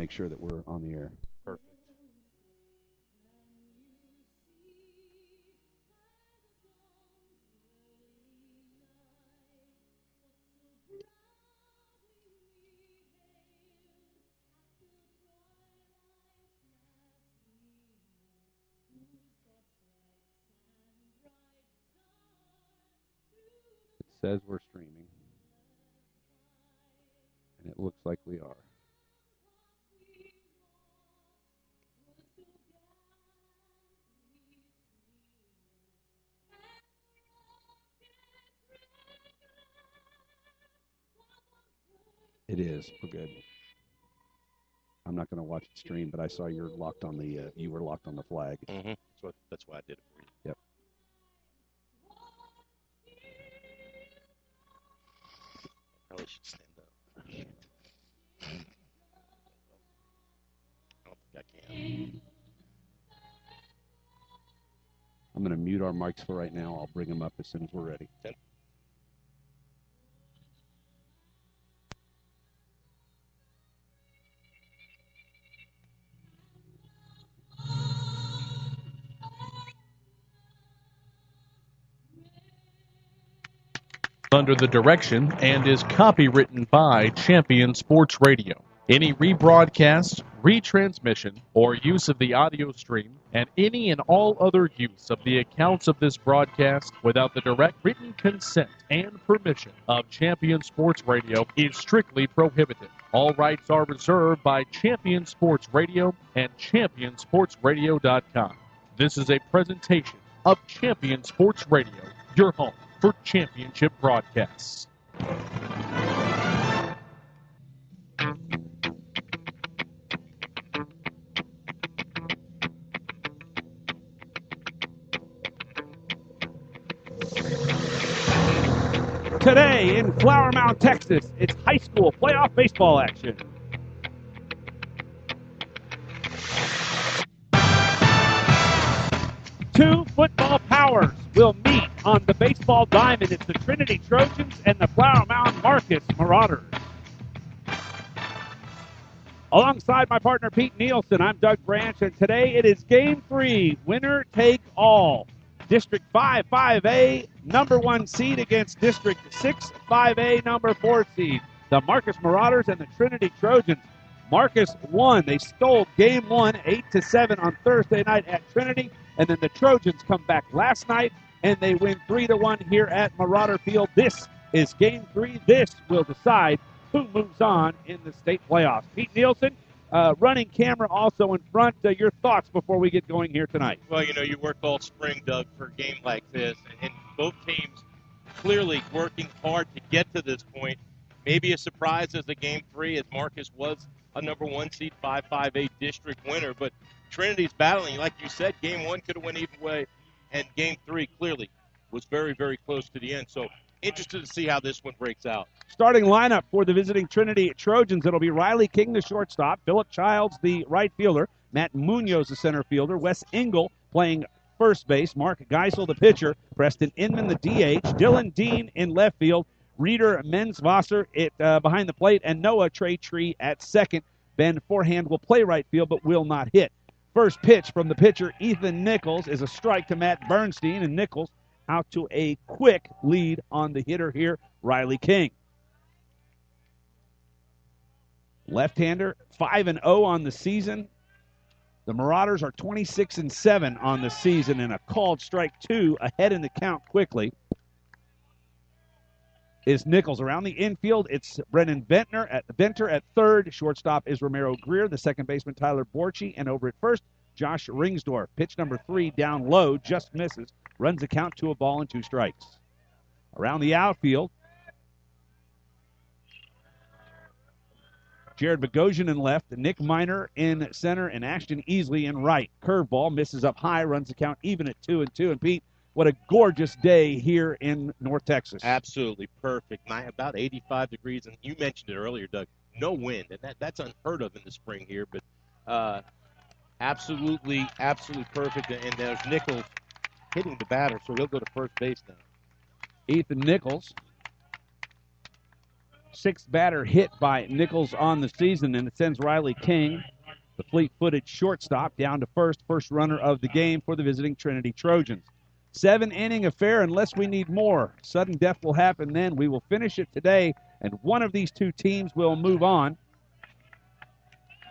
make sure that we're on the air. Perfect. It says we're streaming, and it looks like we are. It is. We're good. I'm not going to watch it stream, but I saw you were locked on the flag. Mm-hmm. That's why I did it for you. Yep. Probably should stand up. I don't think I can. I'm going to mute our mics for right now. I'll bring them up as soon as we're ready. Okay. Under the direction and is copywritten by Champion Sports Radio. Any rebroadcast, retransmission, or use of the audio stream, and any and all other use of the accounts of this broadcast without the direct written consent and permission of Champion Sports Radio is strictly prohibited. All rights are reserved by Champion Sports Radio and ChampionSportsRadio.com. This is a presentation of Champion Sports Radio, your home for championship broadcasts. Today in Flower Mound, Texas, it's high school playoff baseball action. Two football powers will meet on the baseball diamond. It's the Trinity Trojans and the Flower Mound Marcus Marauders. Alongside my partner Pete Nielsen, I'm Doug Branch, and today it is Game 3, winner take all. District 5, 5A, number 1 seed against District 6, 5A, number 4 seed. The Marcus Marauders and the Trinity Trojans. Marcus won. They stole Game 1, 8-7 on Thursday night at Trinity, and then the Trojans come back last night, and they win 3-1 here at Marauder Field. This is Game 3. This will decide who moves on in the state playoffs. Pete Nielsen, running camera also in front. Your thoughts before we get going here tonight? Well, you worked all spring, Doug, for a game like this, and both teams clearly working hard to get to this point. Maybe a surprise as a Game 3, as Marcus was a number 1 seed, 5-5A district winner, but Trinity's battling. Like you said, Game 1 could have went either way, and Game 3 clearly was very, very close to the end. So interested to see how this one breaks out. Starting lineup for the visiting Trinity Trojans, it'll be Riley King, the shortstop, Philip Childs, the right fielder, Matt Munoz, the center fielder, Wes Engel playing first base, Mark Geisel, the pitcher, Preston Inman, the DH, Dylan Dean in left field, Reeder Mensvasser behind the plate, and Noah Trey at second. Ben Forehand will play right field but will not hit. First pitch from the pitcher, Ethan Nichols, is a strike to Matt Bernstein, and Nichols out to a quick lead on the hitter here, Riley King. Left-hander, 5-0 on the season. The Marauders are 26-7 on the season, and a called strike 2 ahead in the count quickly is Nichols. Around the infield, it's Brennan Venter at third. Shortstop is Romero Greer. The second baseman, Tyler Borchi. And over at first, Josh Ringsdorf. Pitch number 3 down low, just misses. Runs the count to a ball and 2 strikes. Around the outfield, Jared Bogosian in left, Nick Miner in center, and Ashton Easley in right. Curveball misses up high, runs the count even at 2-2. And Pete, what a gorgeous day here in North Texas. Absolutely perfect. About 85 degrees, and you mentioned it earlier, Doug. No wind, and that's unheard of in the spring here. But absolutely perfect. And there's Nichols hitting the batter, so he'll go to first base now. Ethan Nichols Sixth batter hit by Nichols on the season, and it sends Riley King, the fleet-footed shortstop, down to first runner of the game for the visiting Trinity Trojans. 7-inning affair unless we need more. Sudden death will happen then. We will finish it today, and one of these two teams will move on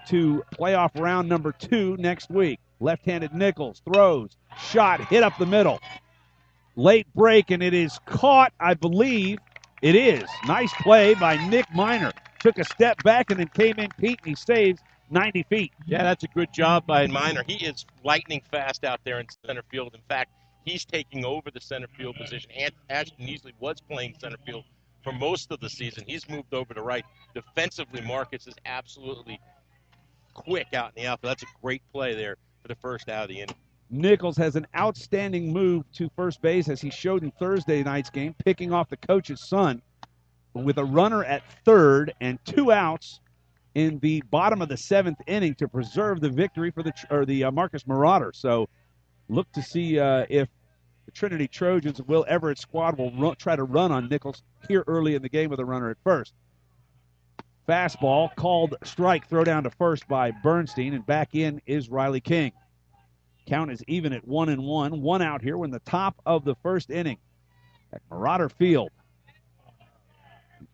to playoff round number 2 next week. Left-handed Nichols throws, shot, hit up the middle. Late break, and it is caught, I believe. It is. Nice play by Nick Miner. Took a step back and then came in, Pete, and he saves 90 feet. Yeah, that's a good job by Miner. He is lightning fast out there in center field. In fact, he's taking over the center field position. Ashton Easley was playing center field for most of the season. He's moved over to right. Defensively, Marcus is absolutely quick out in the outfield. That's a great play there for the first out of the inning. Nichols has an outstanding move to first base, as he showed in Thursday night's game, picking off the coach's son with a runner at third and 2 outs in the bottom of the 7th inning to preserve the victory for the Marcus Marauders. So look to see if the Trinity Trojans, Will Everett's squad, will try to run on Nichols here early in the game with a runner at first. Fastball, called strike, throw down to first by Bernstein, and back in is Riley King. Count is even at 1-1. 1 out here. We're in the top of the first inning at Marauder Field.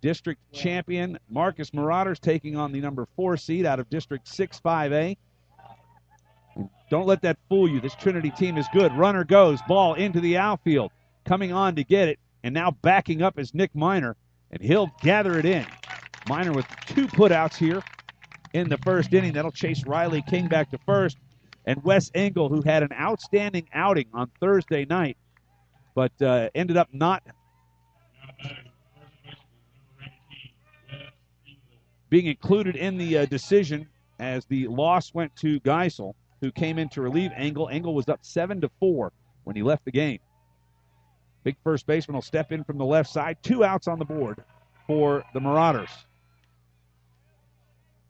District champion Marcus Marauders taking on the number 4 seed out of District 6-5A. Don't let that fool you. This Trinity team is good. Runner goes. Ball into the outfield. Coming on to get it. And now backing up is Nick Miner. And he'll gather it in. Miner with 2 putouts here in the first inning. That'll chase Riley King back to first. And Wes Engel, who had an outstanding outing on Thursday night, but ended up not being included in the decision as the loss went to Geisel, who came in to relieve Engel. Engel was up 7-4 when he left the game. Big first baseman will step in from the left side. 2 outs on the board for the Marauders.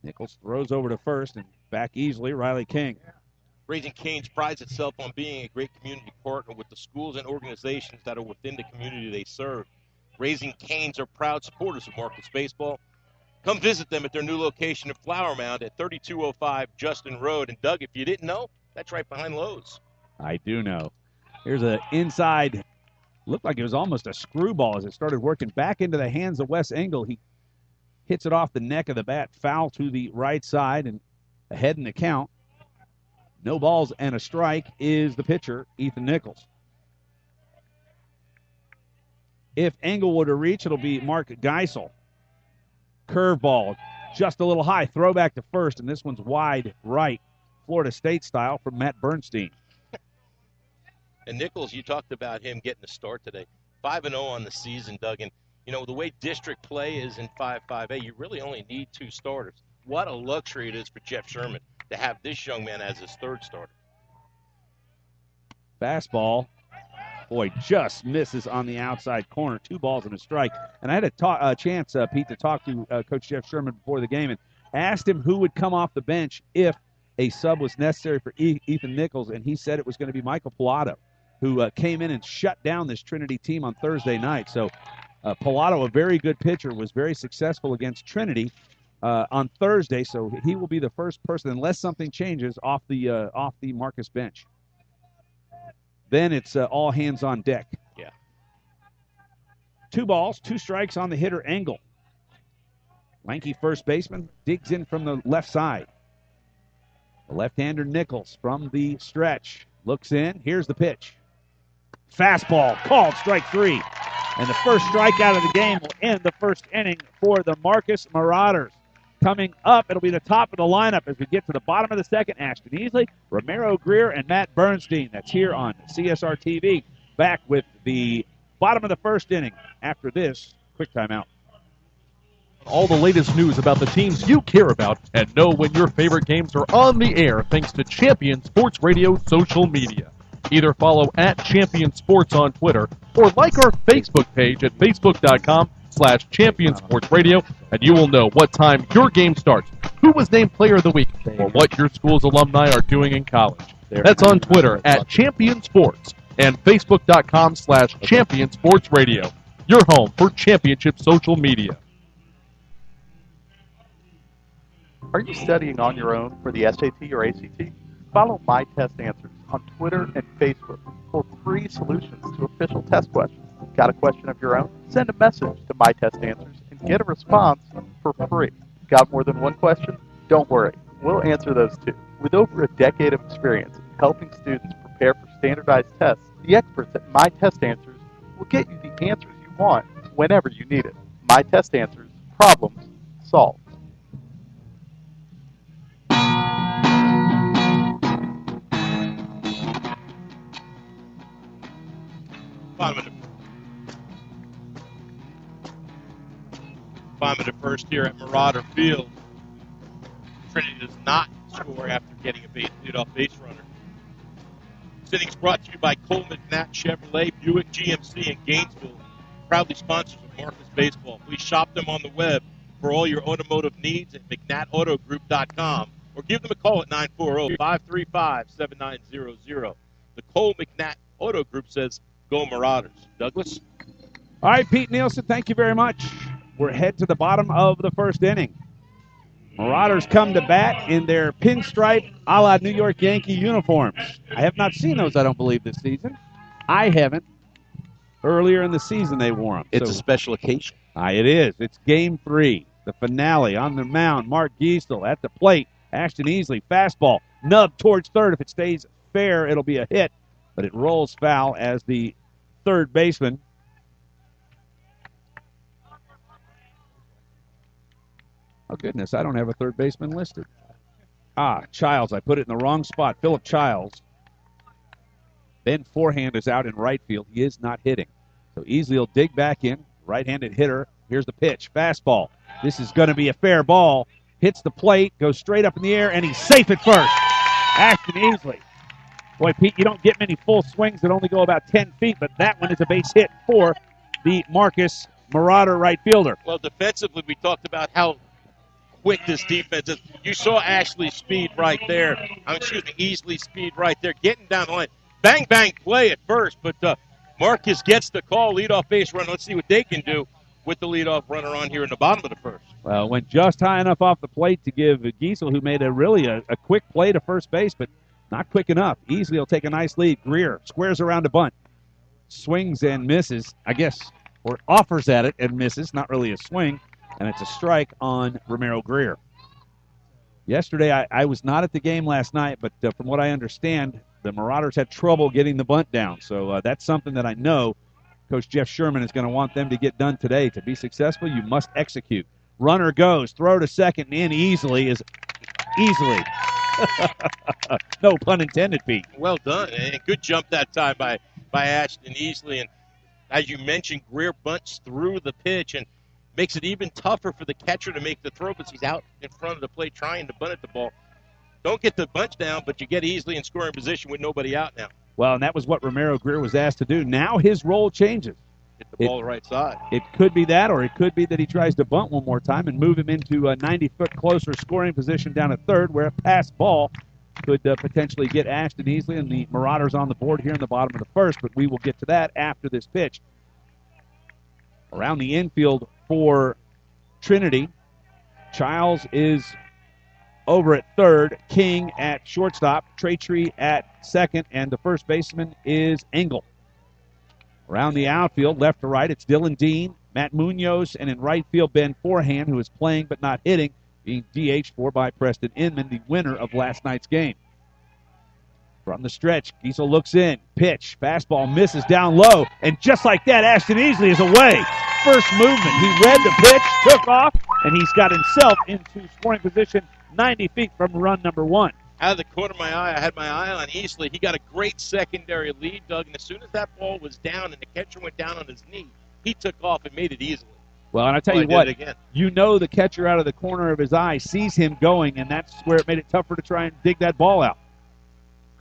Nichols throws over to first and back easily, Riley King. Raising Cane's prides itself on being a great community partner with the schools and organizations that are within the community they serve. Raising Cane's are proud supporters of Marcus Baseball. Come visit them at their new location of Flower Mound at 3205 Justin Road. And, Doug, if you didn't know, that's right behind Lowe's. I do know. Here's an inside, looked like it was almost a screwball as it started working back into the hands of Wes Engel. He hits it off the neck of the bat, foul to the right side, and ahead in the count. No balls and a strike is the pitcher, Ethan Nichols. If Engel were to reach, it'll be Mark Geisel. Curveball, just a little high. Throwback to first, and this one's wide right, Florida State style from Matt Bernstein. And Nichols, you talked about him getting a start today. 5-0 on the season, Doug. And, you know, the way district play is in 5-5A, you really only need 2 starters. What a luxury it is for Jeff Sherman to have this young man as his 3rd starter. Fastball, boy, just misses on the outside corner. 2 balls and a strike. And I had a chance, Pete, to talk to Coach Jeff Sherman before the game and asked him who would come off the bench if a sub was necessary for Ethan Nichols, and he said it was going to be Michael Pilato, who came in and shut down this Trinity team on Thursday night. So Pilato, a very good pitcher, was very successful against Trinity on Thursday, so he will be the first person, unless something changes, off the Marcus bench. Then it's all hands on deck. Yeah. 2 balls, 2 strikes on the hitter, Engel. Lanky first baseman digs in from the left side. The left-hander Nichols from the stretch looks in. Here's the pitch. Fastball called, strike 3. And the first strikeout of the game will end the first inning for the Marcus Marauders. Coming up, it'll be the top of the lineup as we get to the bottom of the second. Ashton Easley, Romero Greer, and Matt Bernstein. That's here on CSR TV. Back with the bottom of the first inning after this quick timeout. All the latest news about the teams you care about and know when your favorite games are on the air thanks to Champion Sports Radio social media. Either follow @Champion Sports on Twitter or like our Facebook page at facebook.com/Champion Sports Radio, and you will know what time your game starts, who was named Player of the Week, or what your school's alumni are doing in college. That's on Twitter @Champion Sports and facebook.com/Champion Sports Radio, your home for championship social media. Are you studying on your own for the SAT or ACT? Follow My Test Answers on Twitter and Facebook for free solutions to official test questions. Got a question of your own? Send a message to My Test Answers and get a response for free. Got more than one question? Don't worry, we'll answer those too. With over a decade of experience in helping students prepare for standardized tests, the experts at My Test Answers will get you the answers you want whenever you need it. My Test Answers, problems solved. Bottom of the first here at Marauder Field. Trinity does not score after getting a leadoff base runner. This inning's brought to you by Coleman Knapp Chevrolet, Buick GMC in Gainesville, proudly sponsors of Marcus Baseball. Please shop them on the web for all your automotive needs at McNattautogroup.com or give them a call at 940-535-7900. The Cole McNatt Auto Group says, go Marauders. Douglas? All right, Pete Nielsen, thank you very much. We're head to the bottom of the first inning. Marauders come to bat in their pinstripe a la New York Yankee uniforms. I have not seen those, I don't believe, this season. I haven't. Earlier in the season, they wore them. It's a special occasion. It is. It's Game 3, the finale. On the mound, Mark Giesel at the plate. Ashton Easley, fastball, nub towards third. If it stays fair, it'll be a hit, but it rolls foul as the third baseman. Oh, goodness, I don't have a third baseman listed. Childs. I put it in the wrong spot. Philip Childs. Ben Forehand is out in right field. He is not hitting. So Easley will dig back in. Right-handed hitter. Here's the pitch. Fastball. This is going to be a fair ball. Hits the plate, goes straight up in the air, and he's safe at first. Ashton Easley. Boy, Pete, you don't get many full swings that only go about 10 feet, but that one is a base hit for the Marcus Marauder right fielder. Well, defensively, we talked about how quick this defense is. You saw Ashley's speed right there. Easley's speed right there, getting down the line. Bang, bang play at first, but Marcus gets the call, leadoff base run. Let's see what they can do with the leadoff runner on here in the bottom of the first. Well, went just high enough off the plate to give Giesel, who made a quick play to first base, but not quick enough. Easley will take a nice lead. Greer squares around a bunt. Swings and misses, I guess, or offers at it and misses. Not really a swing. And it's a strike on Romero Greer. Yesterday, I was not at the game last night, but from what I understand, the Marauders had trouble getting the bunt down. So that's something that I know Coach Jeff Sherman is going to want them to get done today. To be successful, you must execute. Runner goes, throw to second, and in easily. No pun intended, Pete. Well done, and good jump that time by Ashton Easley. And as you mentioned, Greer bunts through the pitch and makes it even tougher for the catcher to make the throw because he's out in front of the plate trying to bunt at the ball. Don't get the bunch down, but you get Easley in scoring position with nobody out now. Well, and that was what Romero Greer was asked to do. Now his role changes. Get the ball right side. It could be that, or it could be that he tries to bunt one more time and move him into a 90-foot closer scoring position down at third, where a pass ball could potentially get Ashton Easley and the Marauders on the board here in the bottom of the first, but we will get to that after this pitch. Around the infield for Trinity, Childs is over at third, King at shortstop, Traytree at second, and the first baseman is Engel. Around the outfield, left to right, it's Dylan Dean, Matt Munoz, and in right field, Ben Forehand, who is playing but not hitting, being DH for by Preston Inman, the winner of last night's game. From the stretch, Giesel looks in, pitch, fastball misses down low, and just like that, Ashton Easley is away. First movement, he read the pitch, took off, and he's got himself into scoring position 90 feet from run number one. Out of the corner of my eye, I had my eye on Easley. He got a great secondary lead, Doug, and as soon as that ball was down and the catcher went down on his knee, he took off and made it easily. Well, and I tell you what, you know the catcher out of the corner of his eye sees him going, and that's where it made it tougher to try and dig that ball out.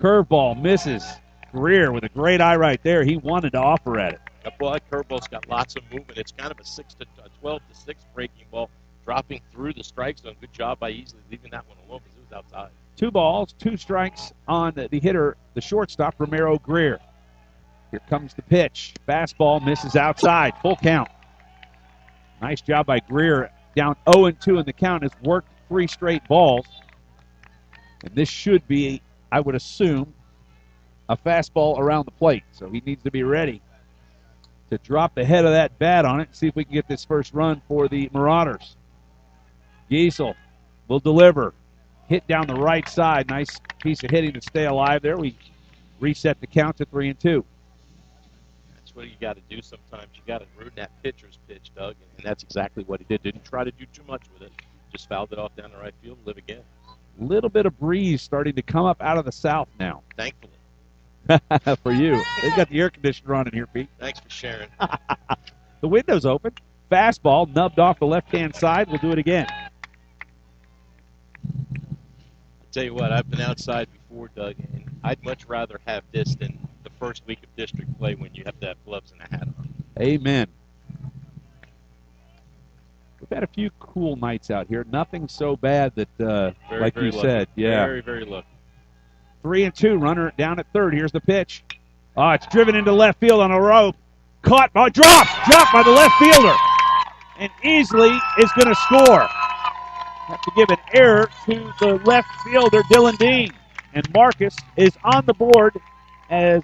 Curveball misses. Greer with a great eye right there. He wanted to offer at it. That ball, that curveball's got lots of movement. It's kind of a 12 to 6 breaking ball, dropping through the strike zone. Good job by Easley leaving that one alone because it was outside. 2 balls, 2 strikes on the hitter, the shortstop, Romero Greer. Here comes the pitch. Fastball misses outside. Full count. Nice job by Greer. Down 0-2 in the count. Has worked 3 straight balls. And this should be, I would assume, a fastball around the plate. So he needs to be ready to drop the head of that bat on it and see if we can get this first run for the Marauders. Giesel will deliver. Hit down the right side. Nice piece of hitting to stay alive there. We reset the count to 3-2. That's what you got to do sometimes. You got to ruin that pitcher's pitch, Doug, and that's exactly what he did. Didn't try to do too much with it. Just fouled it off down the right field and live again. Little bit of breeze starting to come up out of the south now. Thankfully. For you. They've got the air conditioner on in here, Pete. Thanks for sharing. The window's open. Fastball nubbed off the left-hand side. We'll do it again. I'll tell you what, I've been outside before, Doug, and I'd much rather have this than the first week of district play when you have to have gloves and a hat on. Amen. We've had a few cool nights out here. Nothing so bad that, like you said, yeah. Very, very lucky. 3-2, runner down at third. Here's the pitch. Oh, it's driven into left field on a rope. Caught, dropped by the left fielder. And Easley is going to score. Have to give an error to the left fielder, Dylan Dean. And Marcus is on the board as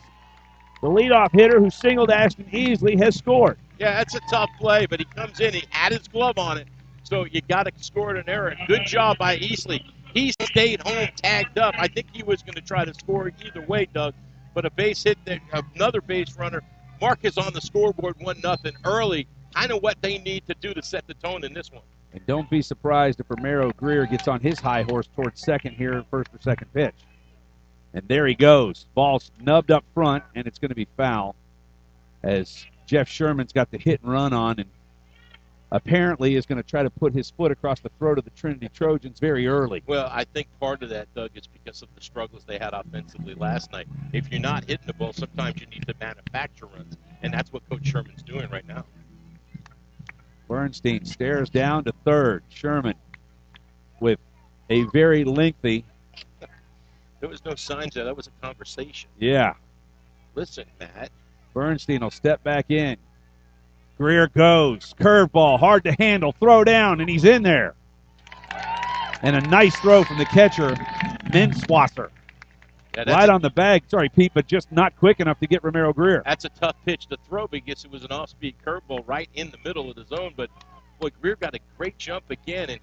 the leadoff hitter who singled Ashton Easley has scored. Yeah, that's a tough play, but he comes in, he had his glove on it, so you got to score an error. Good job by Easley. He stayed home, tagged up. I think he was going to try to score either way, Doug, but a base hit, another base runner. Marcus on the scoreboard, 1-0 early, kind of what they need to do to set the tone in this one. And don't be surprised if Romero Greer gets on his high horse towards second here, first or second pitch. And there he goes. Ball snubbed up front, and it's going to be foul as Jeff Sherman's got the hit and run on and apparently is going to try to put his foot across the throat of the Trinity Trojans very early. Well, I think part of that, Doug, is because of the struggles they had offensively last night. If you're not hitting the ball, sometimes you need to manufacture runs, and that's what Coach Sherman's doing right now. Bernstein stares down to third. Sherman with a very lengthy. There was no signs there. That was a conversation. Yeah. Listen, Matt. Bernstein will step back in. Greer goes. Curveball, hard to handle. Throw down, and he's in there. And a nice throw from the catcher, Menswasser. Yeah, right on the bag. Sorry, Pete, but just not quick enough to get Romero Greer. That's a tough pitch to throw because it was an off-speed curveball right in the middle of the zone. But, boy, Greer got a great jump again. And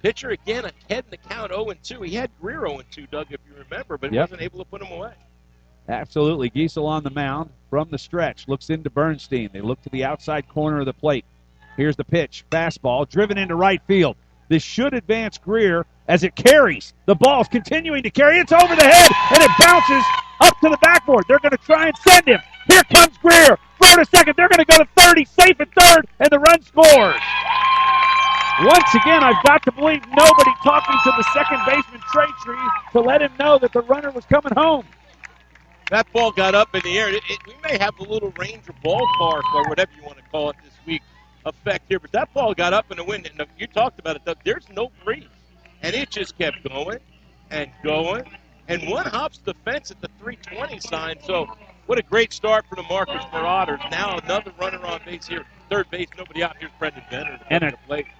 pitcher again ahead in the count 0-2. He had Greer 0-2, Doug, if you remember, but he wasn't able to put him away. Absolutely. Giesel on the mound from the stretch. Looks into Bernstein. They look to the outside corner of the plate. Here's the pitch. Fastball driven into right field. This should advance Greer as it carries. The ball's continuing to carry. It's over the head, and it bounces up to the backboard. They're going to try and send him. Here comes Greer. Throw to second. They're going to go to third. He's safe at third, and the run scores. Once again, I've got to believe nobody talking to the second baseman, Trey Tree, to let him know that the runner was coming home. That ball got up in the air. We may have a little Ranger ballpark or whatever you want to call it this week effect here, but that ball got up in the wind, and you talked about it, Doug. There's no breeze, and it just kept going and going, and one hops the fence at the 320 sign. So what a great start for the Marcus Marauders. Now another runner on base here, third base, nobody out. Here's Brendan Benner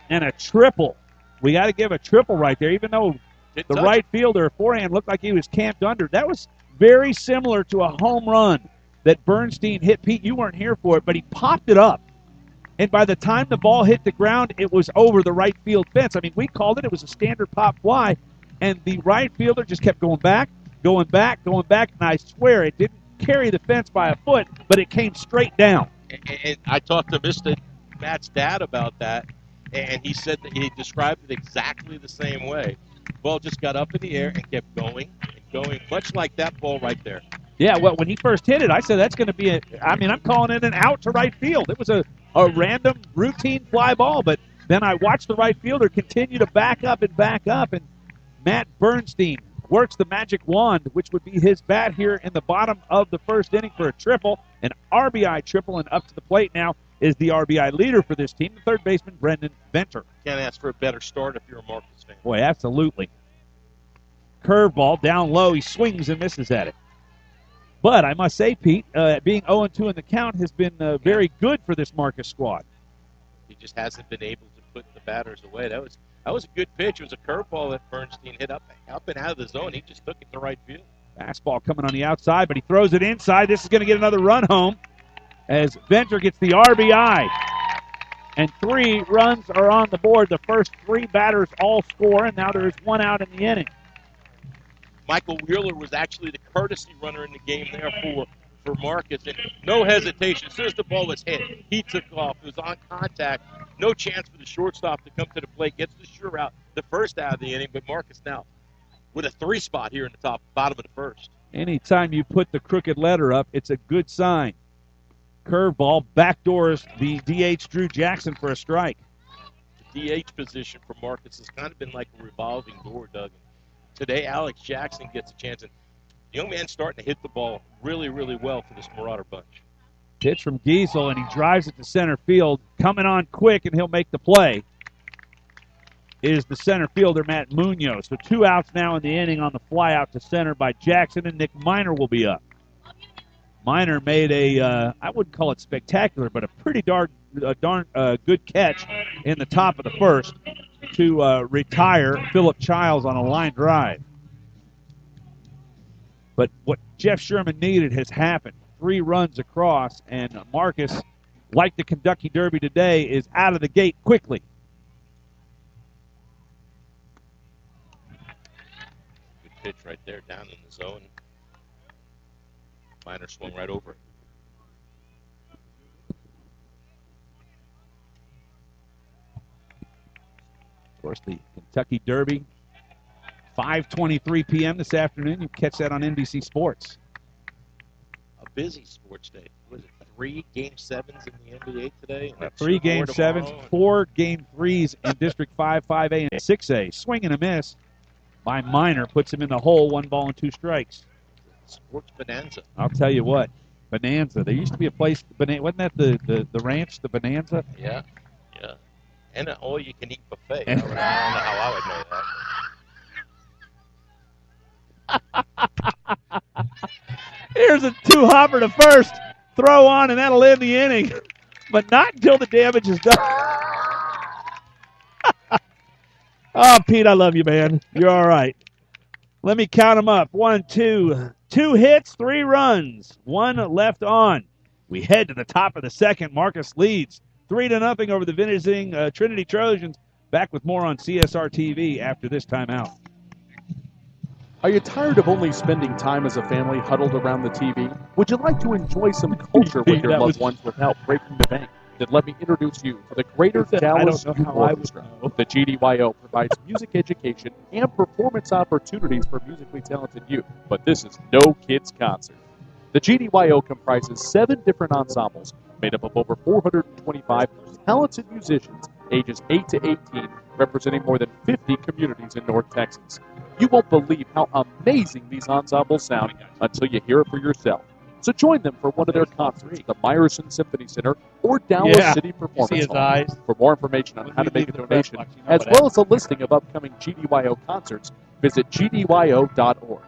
and a triple. We got to give a triple right there, even though the right fielder forehand looked like he was camped under. That was very similar to a home run that Bernstein hit. Pete, you weren't here for it, but he popped it up. And by the time the ball hit the ground, it was over the right field fence. I mean, we called it. It was a standard pop fly. And the right fielder just kept going back. And I swear it didn't carry the fence by a foot, but it came straight down. And I talked to Mr. Matt's dad about that, and he said that he described it exactly the same way. The ball just got up in the air and kept going and going, much like that ball right there. Yeah, well, when he first hit it, I said that's going to be I'm calling it an out to right field. It was a random, routine fly ball, but then I watched the right fielder continue to back up, and Matt Bernstein works the magic wand, which would be his bat here in the bottom of the first inning for a triple, an RBI triple, and up to the plate now is the RBI leader for this team, the third baseman, Brendan Venter. Can't ask for a better start if you're a Marcus fan. Boy, absolutely. Curveball down low. He swings and misses at it. But I must say, Pete, being 0-2 in the count has been very good for this Marcus squad. He just hasn't been able to put the batters away. That That was a good pitch. It was a curveball that Bernstein hit up and out of the zone. He just took it to right field. Fastball coming on the outside, but he throws it inside. This is going to get another run home as Venter gets the RBI. And 3 runs are on the board. The first 3 batters all score, and now there is 1 out in the inning. Michael Wheeler was actually the courtesy runner in the game there for Marcus. And no hesitation. As soon as the ball was hit, he took off. It was on contact. No chance for the shortstop to come to the plate. Gets the sure out the first out of the inning, but Marcus now with a 3 spot here in the bottom of the first. Anytime you put the crooked letter up, it's a good sign. Curveball backdoors the DH Drew Jackson for a strike. The DH position for Marcus has kind of been like a revolving door, Doug. Today, Alex Jackson gets a chance, and the young man's starting to hit the ball really, really well for this Marauder bunch. Pitch from Giesel, and he drives it to center field. Coming on quick, and he'll make the play, is the center fielder, Matt Munoz. So 2 outs now in the inning on the fly out to center by Jackson, and Nick Miner will be up. Miner made I wouldn't call it spectacular, but a pretty darn good catch in the top of the first to retire Philip Childs on a line drive. But what Jeff Sherman needed has happened. 3 runs across, and Marcus, like the Kentucky Derby today, is out of the gate quickly. Good pitch right there down in the zone. Miner swung right over it. Of course, the Kentucky Derby, 5:23 p.m. this afternoon. You can catch that on NBC Sports. A busy sports day. Was it 3 Game 7s in the NBA today? And 3 Game 7s, 4 Game 3s in District 5, 5A, and 6A. Swing and a miss by Miner puts him in the hole, 1 ball and 2 strikes. Sports Bonanza. I'll tell you what, Bonanza. There used to be a place, wasn't that the ranch, the Bonanza? Yeah. And an all-you-can-eat buffet. I don't know how I would know that. Here's a 2-hopper to first. Throw on, and that'll end the inning. But not until the damage is done. Oh, Pete, I love you, man. You're all right. Let me count them up. 1, 2. 2 hits, 3 runs. 1 left on. We head to the top of the second. Marcus leads 3-0 over the visiting Trinity Trojans. Back with more on CSR TV after this timeout. Are you tired of only spending time as a family huddled around the TV? Would you like to enjoy some culture with your loved ones without breaking the bank? Then let me introduce you to the Greater Dallas Youth Orchestra. The GDYO provides music education and performance opportunities for musically talented youth, but this is no kids' concert. The GDYO comprises 7 different ensembles made up of over 425 talented musicians ages 8 to 18, representing more than 50 communities in North Texas. You won't believe how amazing these ensembles sound until you hear it for yourself. So join them for one of their concerts at the Meyerson Symphony Center or Dallas City Performance Hall. For more information on how to make a donation, as well as a listing of upcoming GDYO concerts, visit gdyo.org.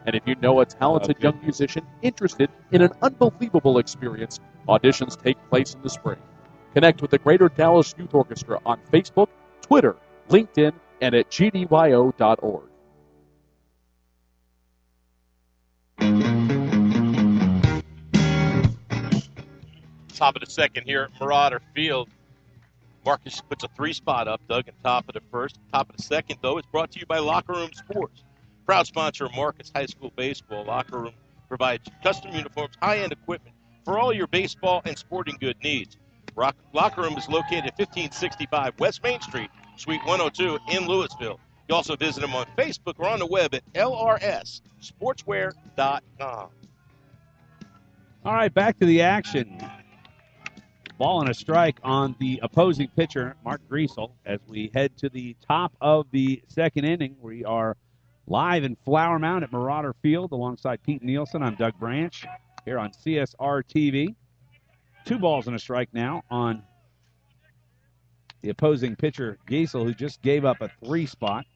And if you know a talented young musician interested in an unbelievable experience, auditions take place in the spring. Connect with the Greater Dallas Youth Orchestra on Facebook, Twitter, LinkedIn, and at gdyo.org. Top of the second here at Marauder Field. Marcus puts a 3 spot up, Doug, in top of the first. Top of the second, though, is brought to you by Locker Room Sports. Proud sponsor of Marcus High School Baseball. Locker Room provides custom uniforms, high-end equipment for all your baseball and sporting good needs. Locker Room is located at 1565 West Main Street, Suite 102 in Louisville. You also visit them on Facebook or on the web at lrssportswear.com. All right, back to the action. Ball and a strike on the opposing pitcher, Mark Griesel, as we head to the top of the second inning. We are live in Flower Mound at Marauder Field alongside Pete Nielsen. I'm Doug Branch here on CSR TV. 2 balls and a strike now on the opposing pitcher, Giesel, who just gave up a 3 spot.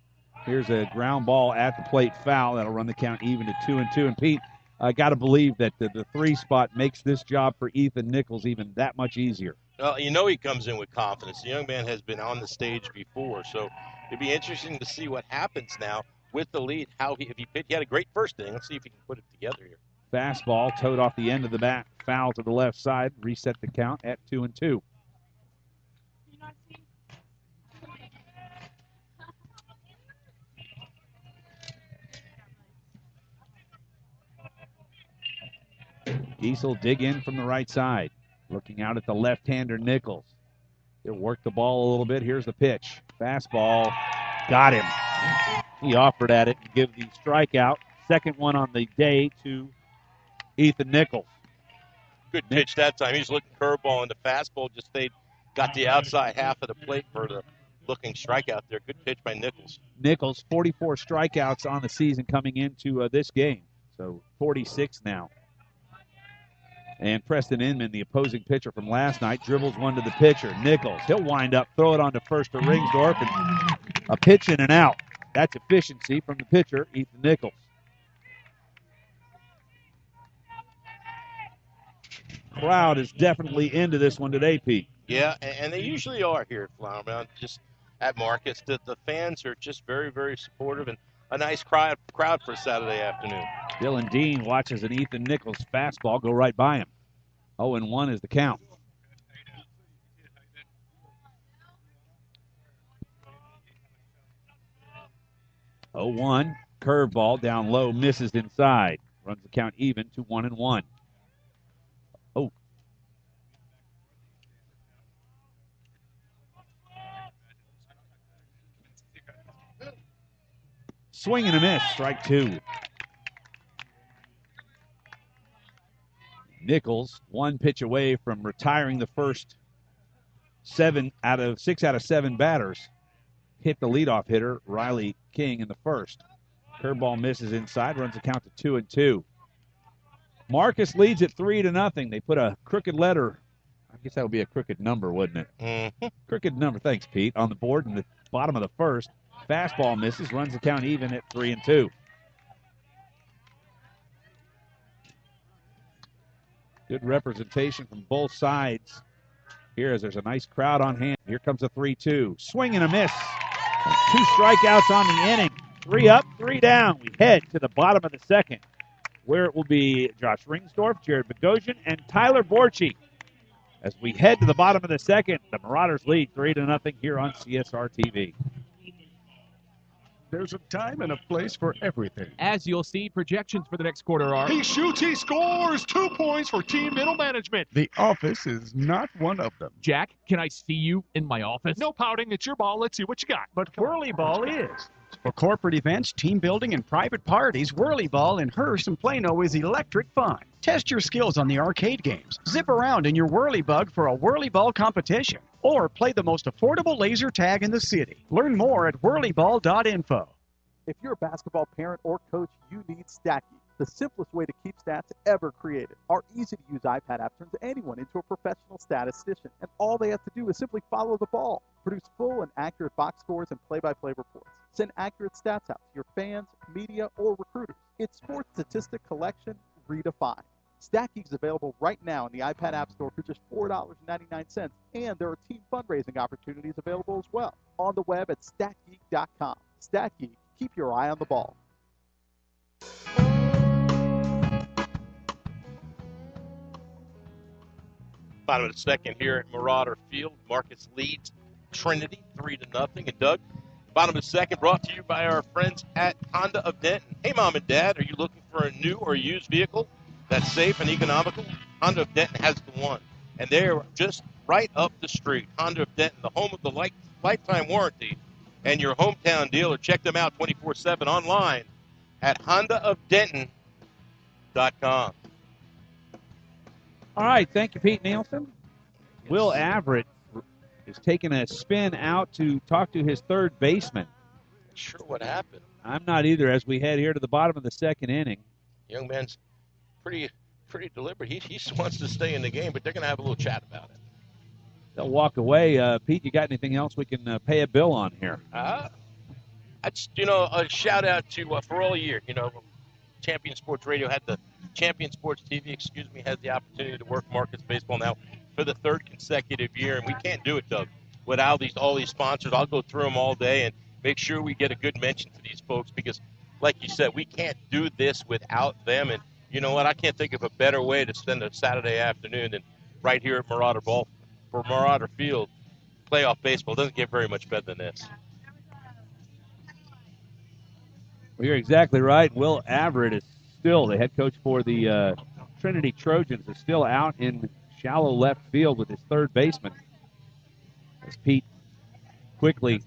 Here's a ground ball at the plate foul. That'll run the count even to 2-2. And Pete, I got to believe that the 3 spot makes this job for Ethan Nichols even that much easier. Well, you know he comes in with confidence. The young man has been on the stage before, so It'd be interesting to see what happens now with the lead. If he pitched, he had a great first inning. Let's see if he can put it together here. Fastball towed off the end of the bat, foul to the left side, reset the count at 2-2. Giesel dig in from the right side, looking out at the left-hander Nichols. He'll work the ball a little bit. Here's the pitch. Fastball, got him. He offered at it and give the strikeout. Second one on the day to Ethan Nichols. Good pitch that time. He's looking curveball, and the fastball just got the outside half of the plate for the looking strikeout there. Good pitch by Nichols. Nichols, 44 strikeouts on the season coming into this game. So 46 now. And Preston Inman, the opposing pitcher from last night, dribbles one to the pitcher. Nichols, he'll wind up, throw it on to first to Ringsdorf, and a pitch in and out. That's efficiency from the pitcher, Ethan Nichols. Crowd is definitely into this one today, Pete. Yeah, and they usually are here at Flower Mound, just at Marcus. The fans are just very, very supportive and a nice crowd for a Saturday afternoon. Dylan Dean watches an Ethan Nichols fastball go right by him. 0-1 is the count. Oh, 1, curveball down low, misses inside. Runs the count even to 1-1. Oh. Swing and a miss, strike 2. Nichols, one pitch away from retiring the first 6 out of 7 batters. Hit the leadoff hitter, Riley King, in the first. Curveball misses inside, runs the count to 2-2. Marcus leads at 3-0. They put a crooked letter, I guess that would be a crooked number, wouldn't it? Mm-hmm. Crooked number, thanks, Pete, on the board in the bottom of the first. Fastball misses, runs the count even at 3-2. Good representation from both sides here as there's a nice crowd on hand. Here comes a 3-2. Swing and a miss. 2 strikeouts on the inning. 3 up, 3 down. We head to the bottom of the second, where it will be Josh Ringsdorf, Jared Bogosian, and Tyler Borchy. As we head to the bottom of the second, the Marauders lead 3-0 here on CSR TV. There's a time and a place for everything. As you'll see, projections for the next quarter are... He shoots, he scores! 2 points for team middle management. The office is not one of them. Jack, can I see you in my office? No pouting, it's your ball. Let's see what you got. But Whirly Ball is. For corporate events, team building, and private parties, Whirly Ball in Hearst and Plano is electric fun. Test your skills on the arcade games. Zip around in your Whirly Bug for a Whirly Ball competition. Or play the most affordable laser tag in the city. Learn more at whirlyball.info. If you're a basketball parent or coach, you need StatGeek. The simplest way to keep stats ever created. Our easy-to-use iPad app turns anyone into a professional statistician, and all they have to do is simply follow the ball. Produce full and accurate box scores and play-by-play reports. Send accurate stats out to your fans, media, or recruiters. It's sports statistic collection redefined. StatGeek is available right now in the iPad App Store for just $4.99, and there are team fundraising opportunities available as well. On the web at statgeek.com. StatGeek, keep your eye on the ball. Bottom of the second here at Marauder Field. Marcus leads Trinity 3-0. And Doug, bottom of the second brought to you by our friends at Honda of Denton. Hey, Mom and Dad, are you looking for a new or used vehicle that's safe and economical? Honda of Denton has the one. And they're just right up the street. Honda of Denton, the home of the lifetime warranty, and your hometown dealer. Check them out 24/7 online at HondaofDenton.com. All right, thank you, Pete Nielsen. Will Everett is taking a spin out to talk to his third baseman. Sure what happened. I'm not either as we head here to the bottom of the second inning. Young man's pretty deliberate. He wants to stay in the game, but they're going to have a little chat about it. They'll walk away. Pete, you got anything else we can pay a bill on here? I just, a shout out to for all year, Champion Sports Radio had the Champion Sports TV, has the opportunity to work Marcus Baseball now for the third consecutive year, and we can't do it, Doug, without all these sponsors. I'll go through them all day, and make sure we get a good mention to these folks because, like you said, we can't do this without them. And you know what? I can't think of a better way to spend a Saturday afternoon than right here at Marauder Field. Playoff baseball doesn't get very much better than this. Well, you're exactly right. Will Everett is still the head coach for the Trinity Trojans, is still out in shallow left field with his third baseman. As Pete quickly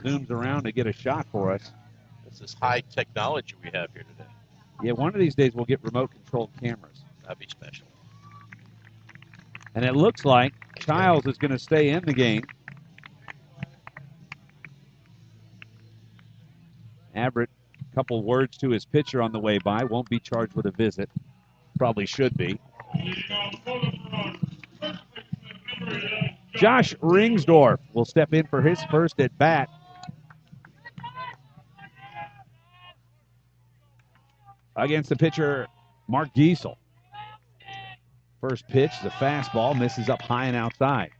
zooms around to get a shot for us. This is high technology we have here today. Yeah, one of these days we'll get remote-controlled cameras. That'd be special. And it looks like Childs is going to stay in the game. Everett, a couple words to his pitcher on the way by. Won't be charged with a visit. Probably should be. Josh Ringsdorf will step in for his first at bat. Against the pitcher, Mark Giesel. First pitch is a fastball, misses up high and outside.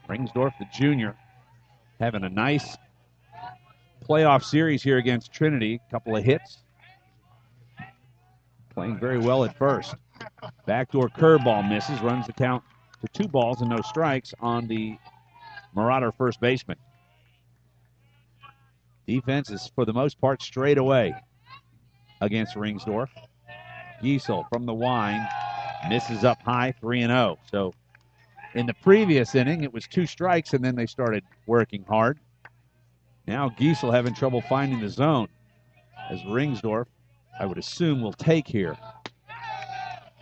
Ringsdorf, the junior, having a nice playoff series here against Trinity. Couple of hits. Playing very well at first. Backdoor curveball misses, runs the count to 2 balls and no strikes on the Marauder first baseman. Defense is, for the most part, straight away against Ringsdorf. Giesel from the wind misses up high, 3-0. So in the previous inning, it was 2 strikes, and then they started working hard. Now Giesel having trouble finding the zone, as Ringsdorf, I would assume, will take here.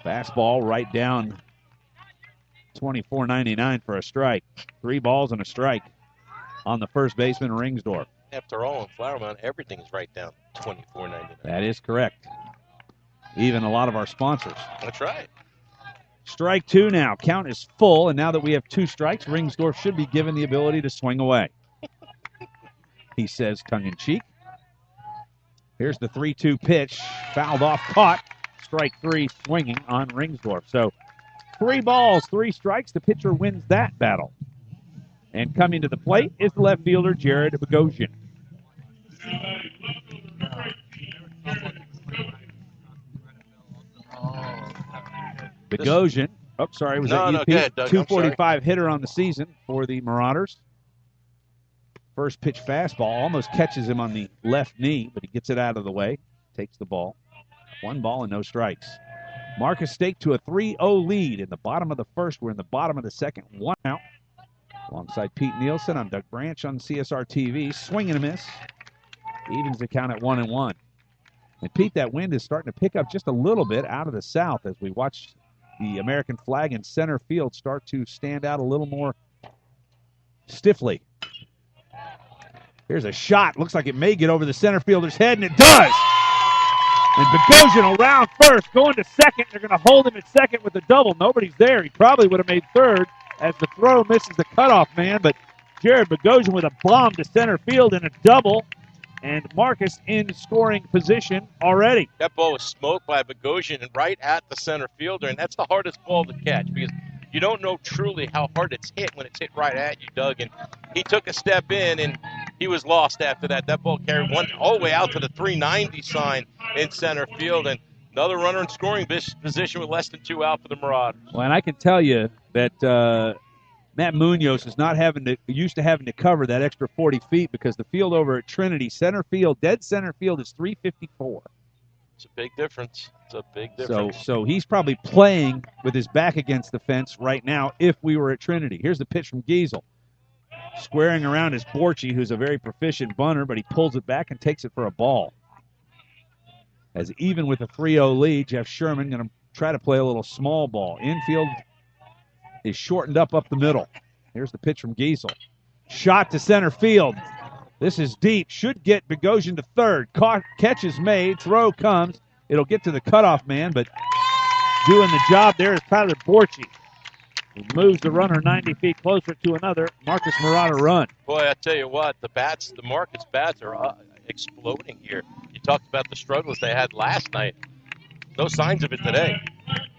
Fastball right down, 24.99 for a strike. 3 balls and a strike on the first baseman, Ringsdorf. After all, in Flower Mound, everything is right down $24.99. That is correct. Even a lot of our sponsors. That's right. Strike 2 now. Count is full, and now that we have 2 strikes, Ringsdorf should be given the ability to swing away. He says tongue-in-cheek. Here's the 3-2 pitch. Fouled off, caught. Strike 3 swinging on Ringsdorf. So 3 balls, 3 strikes. The pitcher wins that battle. And coming to the plate is the left fielder, Jared Bogosian. Bogosian. Oh, sorry. Was that you, Pete? Ahead, Doug. 245 hitter on the season for the Marauders. First pitch fastball almost catches him on the left knee, but he gets it out of the way. Takes the ball. 1 ball and no strikes. Marcus Stake to a 3-0 lead in the bottom of the first. We're in the bottom of the second. 1 out. Alongside Pete Nielsen, I'm Doug Branch on CSR TV. Swing and a miss. Evens the count at 1-1. And Pete, that wind is starting to pick up just a little bit out of the south as we watch the American flag in center field start to stand out a little more stiffly. Here's a shot. Looks like it may get over the center fielder's head, and it does. And Bogosian around first, going to second. They're going to hold him at second with a double. Nobody's there. He probably would have made third as the throw misses the cutoff man, but Jared Bogosian with a bomb to center field and a double, and Marcus in scoring position already. That ball was smoked by Bogosian and right at the center fielder, and that's the hardest ball to catch because you don't know truly how hard it's hit when it's hit right at you, Doug. And he took a step in, and he was lost after that. That ball carried one all the way out to the 390 sign in center field, and another runner in scoring position with less than 2 out for the Marauders. Well, and I can tell you that Matt Munoz is not used to having to cover that extra 40 feet because the field over at Trinity, center field, dead center field is 354. It's a big difference. It's a big difference. So he's probably playing with his back against the fence right now if we were at Trinity. Here's the pitch from Giesel. Squaring around is Borchi, who's a very proficient bunter, but he pulls it back and takes it for a ball. As even with a 3-0 lead, Jeff Sherman going to try to play a little small ball. Infield is shortened up the middle. Here's the pitch from Giesel. Shot to center field. This is deep. Should get Bogosian to third. Catch is made. Throw comes. It'll get to the cutoff man, but doing the job there is Tyler Borchi. He moves the runner 90 feet closer to another Marcus Marauder run. Boy, I tell you what, the Marcus bats are exploding here. You talked about the struggles they had last night. No signs of it today.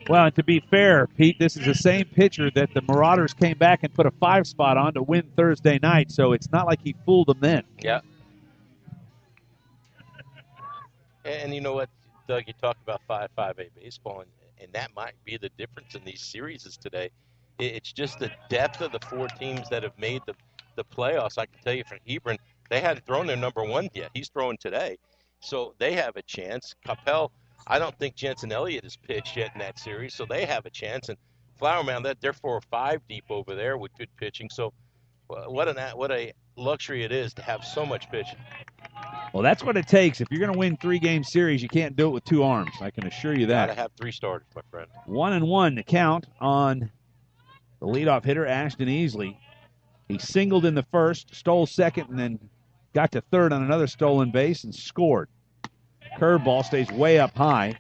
Well, and to be fair, Pete, this is the same pitcher that the Marauders came back and put a 5 spot on to win Thursday night, so it's not like he fooled them then. Yeah. And you know what, Doug, you talk about 5A baseball, and that might be the difference in these series today. It's just the depth of the 4 teams that have made the playoffs. I can tell you from Hebron, they hadn't thrown their number 1 yet. He's throwing today. So they have a chance. Capel, I don't think Jensen Elliott has pitched yet in that series, so they have a chance. And Flower Mound, they're 4 or 5 deep over there with good pitching. So what a luxury it is to have so much pitching. Well, that's what it takes. If you're going to win 3-game series, you can't do it with 2 arms. I can assure you that. Got to have 3 starters, my friend. 1-1 to count on the leadoff hitter, Ashton Easley. He singled in the first, stole second, and then got to third on another stolen base and scored. Curveball stays way up high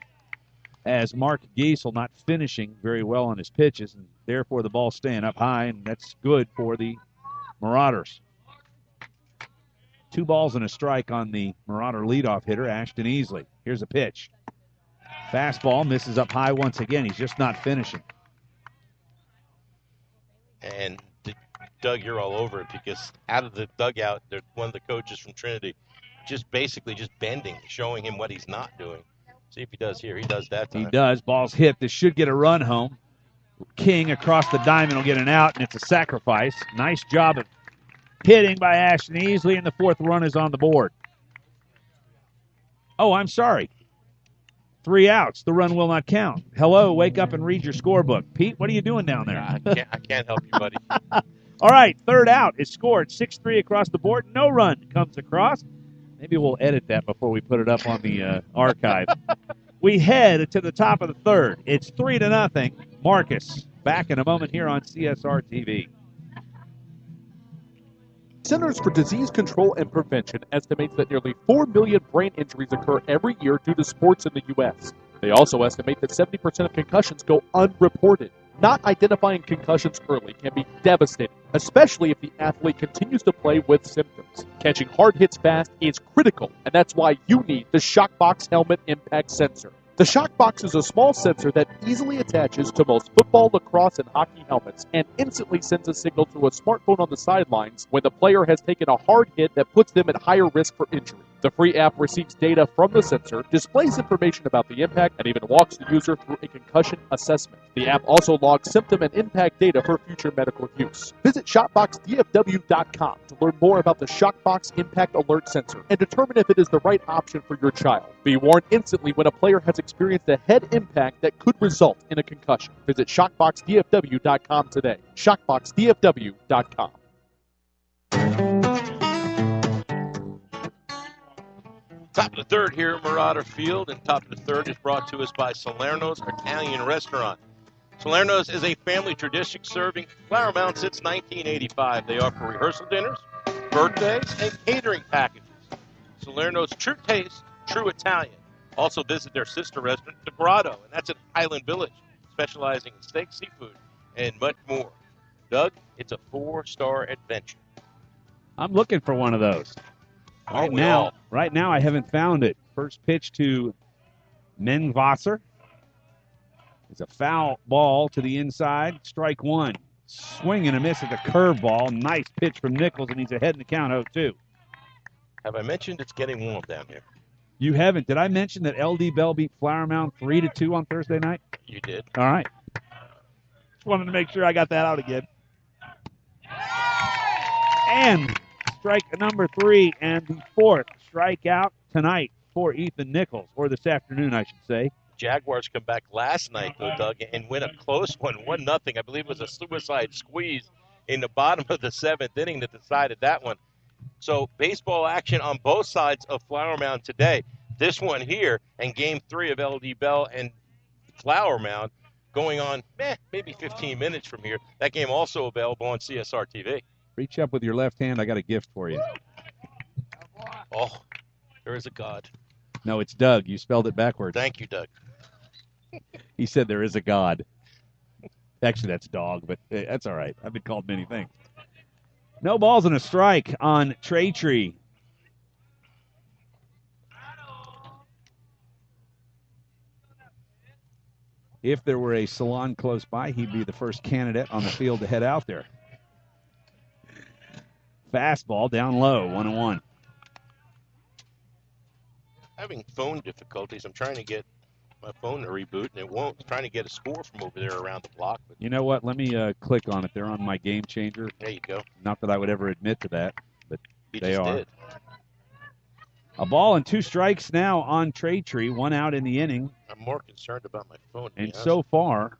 as Mark Giesel not finishing very well on his pitches, and therefore the ball staying up high, and that's good for the Marauders. 2 balls and a strike on the Marauder leadoff hitter, Ashton Easley. Here's a pitch. Fastball misses up high once again. He's just not finishing. And Doug, you're all over it because out of the dugout, one of the coaches from Trinity just basically just bending, showing him what he's not doing. See if he does here. He does that time. He does. Ball's hit. This should get a run home. King across the diamond will get an out, and it's a sacrifice. Nice job of hitting by Ashton Easley, and the 4th run is on the board. Oh, I'm sorry. 3 outs. The run will not count. Hello, wake up and read your scorebook. Pete, what are you doing down there? I can't help you, buddy. All right, 3rd out is scored. 6-3 across the board. No run comes across. Maybe we'll edit that before we put it up on the archive. We head to the top of the 3rd. It's 3-0. Marcus back in a moment here on CSR TV. Centers for Disease Control and Prevention estimates that nearly 4 million brain injuries occur every year due to sports in the U.S. They also estimate that 70% of concussions go unreported. Not identifying concussions early can be devastating, especially if the athlete continues to play with symptoms. Catching hard hits fast is critical, and that's why you need the Shockbox Helmet Impact Sensor. The Shockbox is a small sensor that easily attaches to most football, lacrosse, and hockey helmets and instantly sends a signal to a smartphone on the sidelines when the player has taken a hard hit that puts them at higher risk for injury. The free app receives data from the sensor, displays information about the impact, and even walks the user through a concussion assessment. The app also logs symptom and impact data for future medical use. Visit ShotboxDFW.com to learn more about the Shockbox Impact Alert Sensor and determine if it is the right option for your child. Be warned instantly when a player has experienced a head impact that could result in a concussion. Visit ShotboxDFW.com today. ShotboxDFW.com. Top of the 3rd here at Marauder Field, and top of the 3rd is brought to us by Salerno's Italian Restaurant. Salerno's is a family tradition serving Flower Mound since 1985. They offer rehearsal dinners, birthdays, and catering packages. Salerno's true taste, true Italian. Also visit their sister restaurant, The Grotto, and that's in Highland Village, specializing in steak, seafood, and much more. Doug, it's a 4-star adventure. I'm looking for one of those. Right now, I haven't found it. First pitch to Menvasser. It's a foul ball to the inside. Strike 1. Swing and a miss at the curveball. Nice pitch from Nichols, and he's ahead in the count 0-2. Have I mentioned it's getting warm down here? You haven't. Did I mention that LD Bell beat Flower Mound 3-2 on Thursday night? You did. All right. Just wanted to make sure I got that out again. And strike number 3 and the 4th strikeout tonight for Ethan Nichols, or this afternoon, I should say. Jaguars come back last night, though, Doug, and win a close one, 1-0. I believe it was a suicide squeeze in the bottom of the 7th inning that decided that one. So baseball action on both sides of Flower Mound today. This one here and Game 3 of LD Bell and Flower Mound going on maybe 15 minutes from here. That game also available on CSR TV. Reach up with your left hand. I got a gift for you. Oh, there is a God. No, it's Doug. You spelled it backwards. Thank you, Doug. He said there is a God. Actually, that's dog, but that's all right. I've been called many things. No balls and a strike on Trey Tree. If there were a salon close by, he'd be the first candidate on the field to head out there. Fastball down low, 1-1. Having phone difficulties. I'm trying to get my phone to reboot, and it won't. I'm trying to get a score from over there around the block. But You know what? Let me click on it. They're on my game changer. there you go. Not that I would ever admit to that, but You they just are. did. A ball and 2 strikes now on Tree, 1 out in the inning. I'm more concerned about my phone. to be And honest. so far,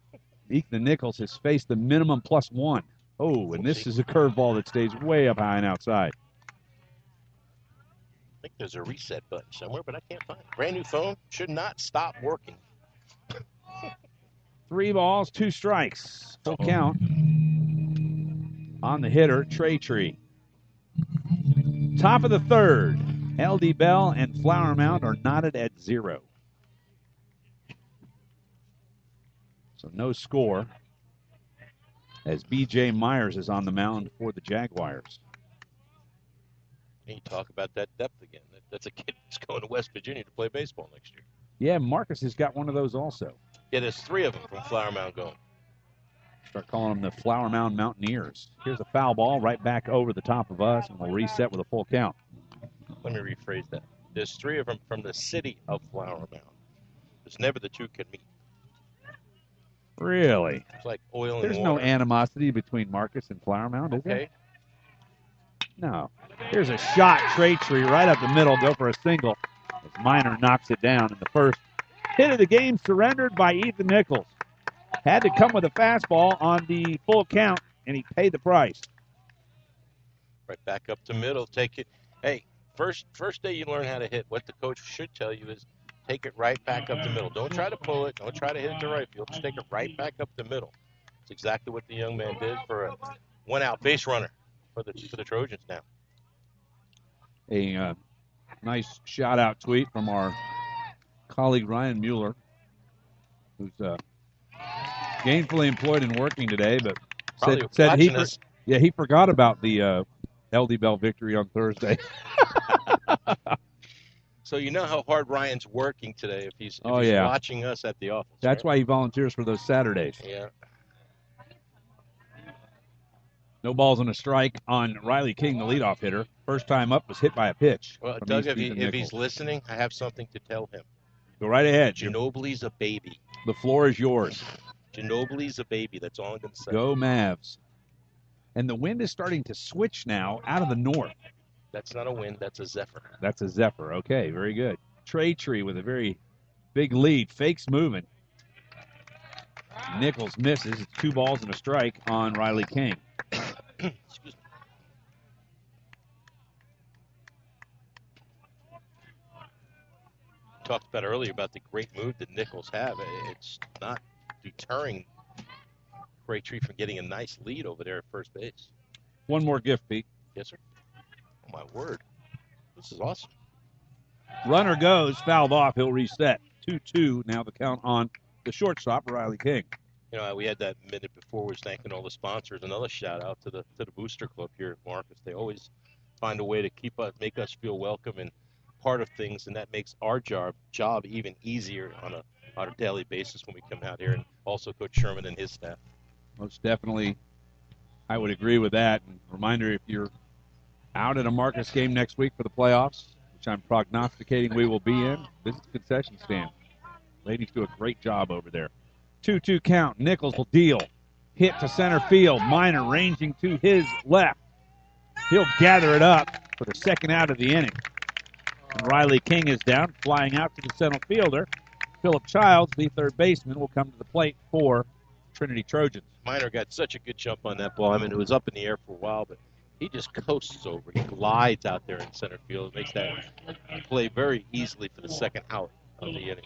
Ethan Nichols has faced the minimum +1. Oh, and this is a curveball that stays way up high and outside. I think there's a reset button somewhere, but I can't find it. Brand new phone should not stop working. 3 balls, 2 strikes. Full count on the hitter, Tree. Top of the third. LD Bell and Flower Mound are knotted at 0. So no score as B.J. Myers is on the mound for the Jaguars. And you talk about that depth again. That's a kid that's going to West Virginia to play baseball next year. Yeah, Marcus has got one of those also. Yeah, there's 3 of them from Flower Mound going. Start calling them the Flower Mound Mountaineers. Here's a foul ball right back over the top of us, and we'll reset with a full count. Let me rephrase that. There's 3 of them from the city of Flower Mound. There's never the 2 can meet. Really? It's like oil and There's water. no animosity between Marcus and Flower Mound, is there? Okay. No. Here's a shot, Tree right up the middle, go for a single. As Minor knocks it down in the first hit of the game, surrendered by Ethan Nichols. Had to come with a fastball on the full count, and he paid the price. Right back up to middle. Take it. Hey, first day you learn how to hit. What the coach should tell you is take it right back up the middle. Don't try to pull it. Don't try to hit it to right field. Just take it right back up the middle. It's exactly what the young man did for a 1-out base runner for the Trojans now. A nice shout-out tweet from our colleague Ryan Mueller, who's gainfully employed and working today, but Probably said he watching us. he forgot about the LD Bell victory on Thursday. So you know how hard Ryan's working today if he's yeah. watching us at the office. That's right? why he volunteers for those Saturdays. Yeah. No balls and a strike on Riley King, the leadoff hitter. First time up was hit by a pitch. Well, from Doug, Ethan if Nichols. he's listening, I have something to tell him. Go right ahead. Ginobili's a baby. The floor is yours. Ginobili's a baby. That's all I'm going to say. Go Mavs. And the wind is starting to switch now out of the north. That's not a wind. That's a zephyr. That's a zephyr. Okay, very good. Tree with a very big lead. Fakes moving. Nichols misses. It's 2 balls and a strike on Riley King. Excuse me. Talked about earlier about the great move that Nichols have. It's not deterring Tree from getting a nice lead over there at first base. One more gift, Pete. Yes, sir. Oh, my word. This is awesome. Runner goes, fouled off. He'll reset. 2-2. Now the count on the shortstop, Riley King. You know, we had that minute before. Was thanking all the sponsors. Another shout out to the Booster Club here at Marcus. They always find a way to make us feel welcome and part of things, and that makes our job even easier on a daily basis when we come out here. And also Coach Sherman and his staff. Most definitely, I would agree with that. And reminder, if you're out at a Marcus game next week for the playoffs, which I'm prognosticating we will be in, visit the concession stand. Ladies do a great job over there. 2-2 count. Nichols will deal. Hit to center field. Minor ranging to his left. He'll gather it up for the second out of the inning. And Riley King is down, flying out to the center fielder. Philip Childs, the third baseman, will come to the plate for Trinity Trojans. Minor got such a good jump on that ball. I mean, it was up in the air for a while, but he just coasts over. He glides out there in center field. Makes that play very easily for the second out of the inning.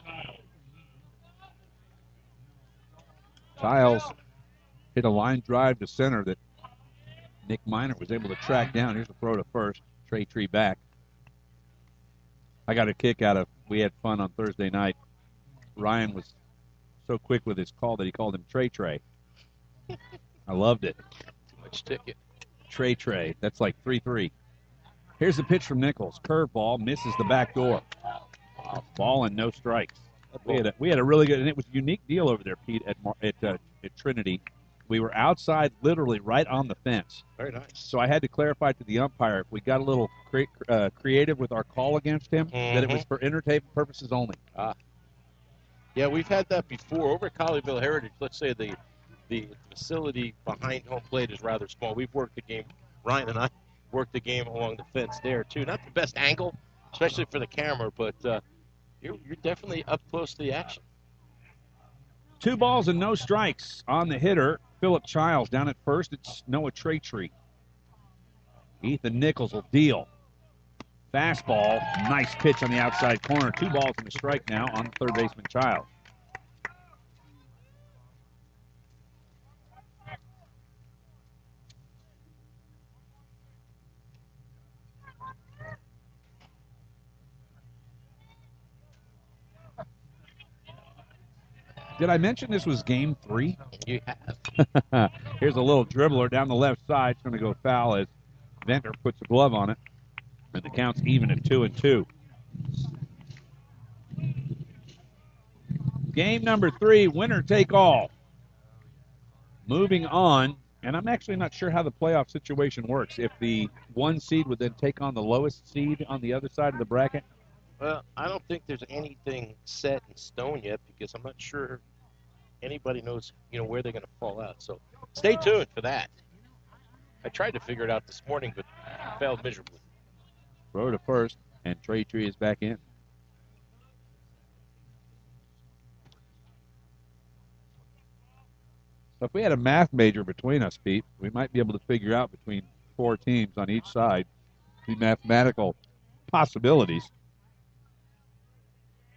Childs hit a line drive to center that Nick Minor was able to track down. Here's a throw to first. Tree back. I got a kick out of, we had fun on Thursday night. Ryan was so quick with his call that he called him Trey. I loved it. Too much ticket. Trey. That's like 3-3. Here's the pitch from Nichols. Curveball, misses the back door. Ball and no strikes. We had a really good, and it was a unique deal over there, Pete, at Trinity. We were outside, literally right on the fence. Very nice. So I had to clarify to the umpire if we got a little creative with our call against him, that it was for entertainment purposes only. Yeah, we've had that before over at Colleyville Heritage. Let's say the facility behind home plate is rather small. We've worked the game. Ryan and I worked the game along the fence there too. Not the best angle, especially for the camera, but you're definitely up close to the action. 2 balls and no strikes on the hitter. Philip Childs down at first. It's Noah Trinity. Ethan Nichols will deal. Fastball, nice pitch on the outside corner. 2 balls and a strike now on the third baseman Childs. Did I mention this was game 3? You have. Here's a little dribbler down the left side. It's going to go foul as Venter puts a glove on it. And the count's even at 2-2. Game number 3, winner take all. Moving on, and I'm actually not sure how the playoff situation works. If the 1 seed would then take on the lowest seed on the other side of the bracket. Well, I don't think there's anything set in stone yet because I'm not sure anybody knows, where they're going to fall out. So stay tuned for that. I tried to figure it out this morning, but failed miserably. Throw to first, and Trinity is back in. So if we had a math major between us, Pete, we might be able to figure out between 4 teams on each side the mathematical possibilities.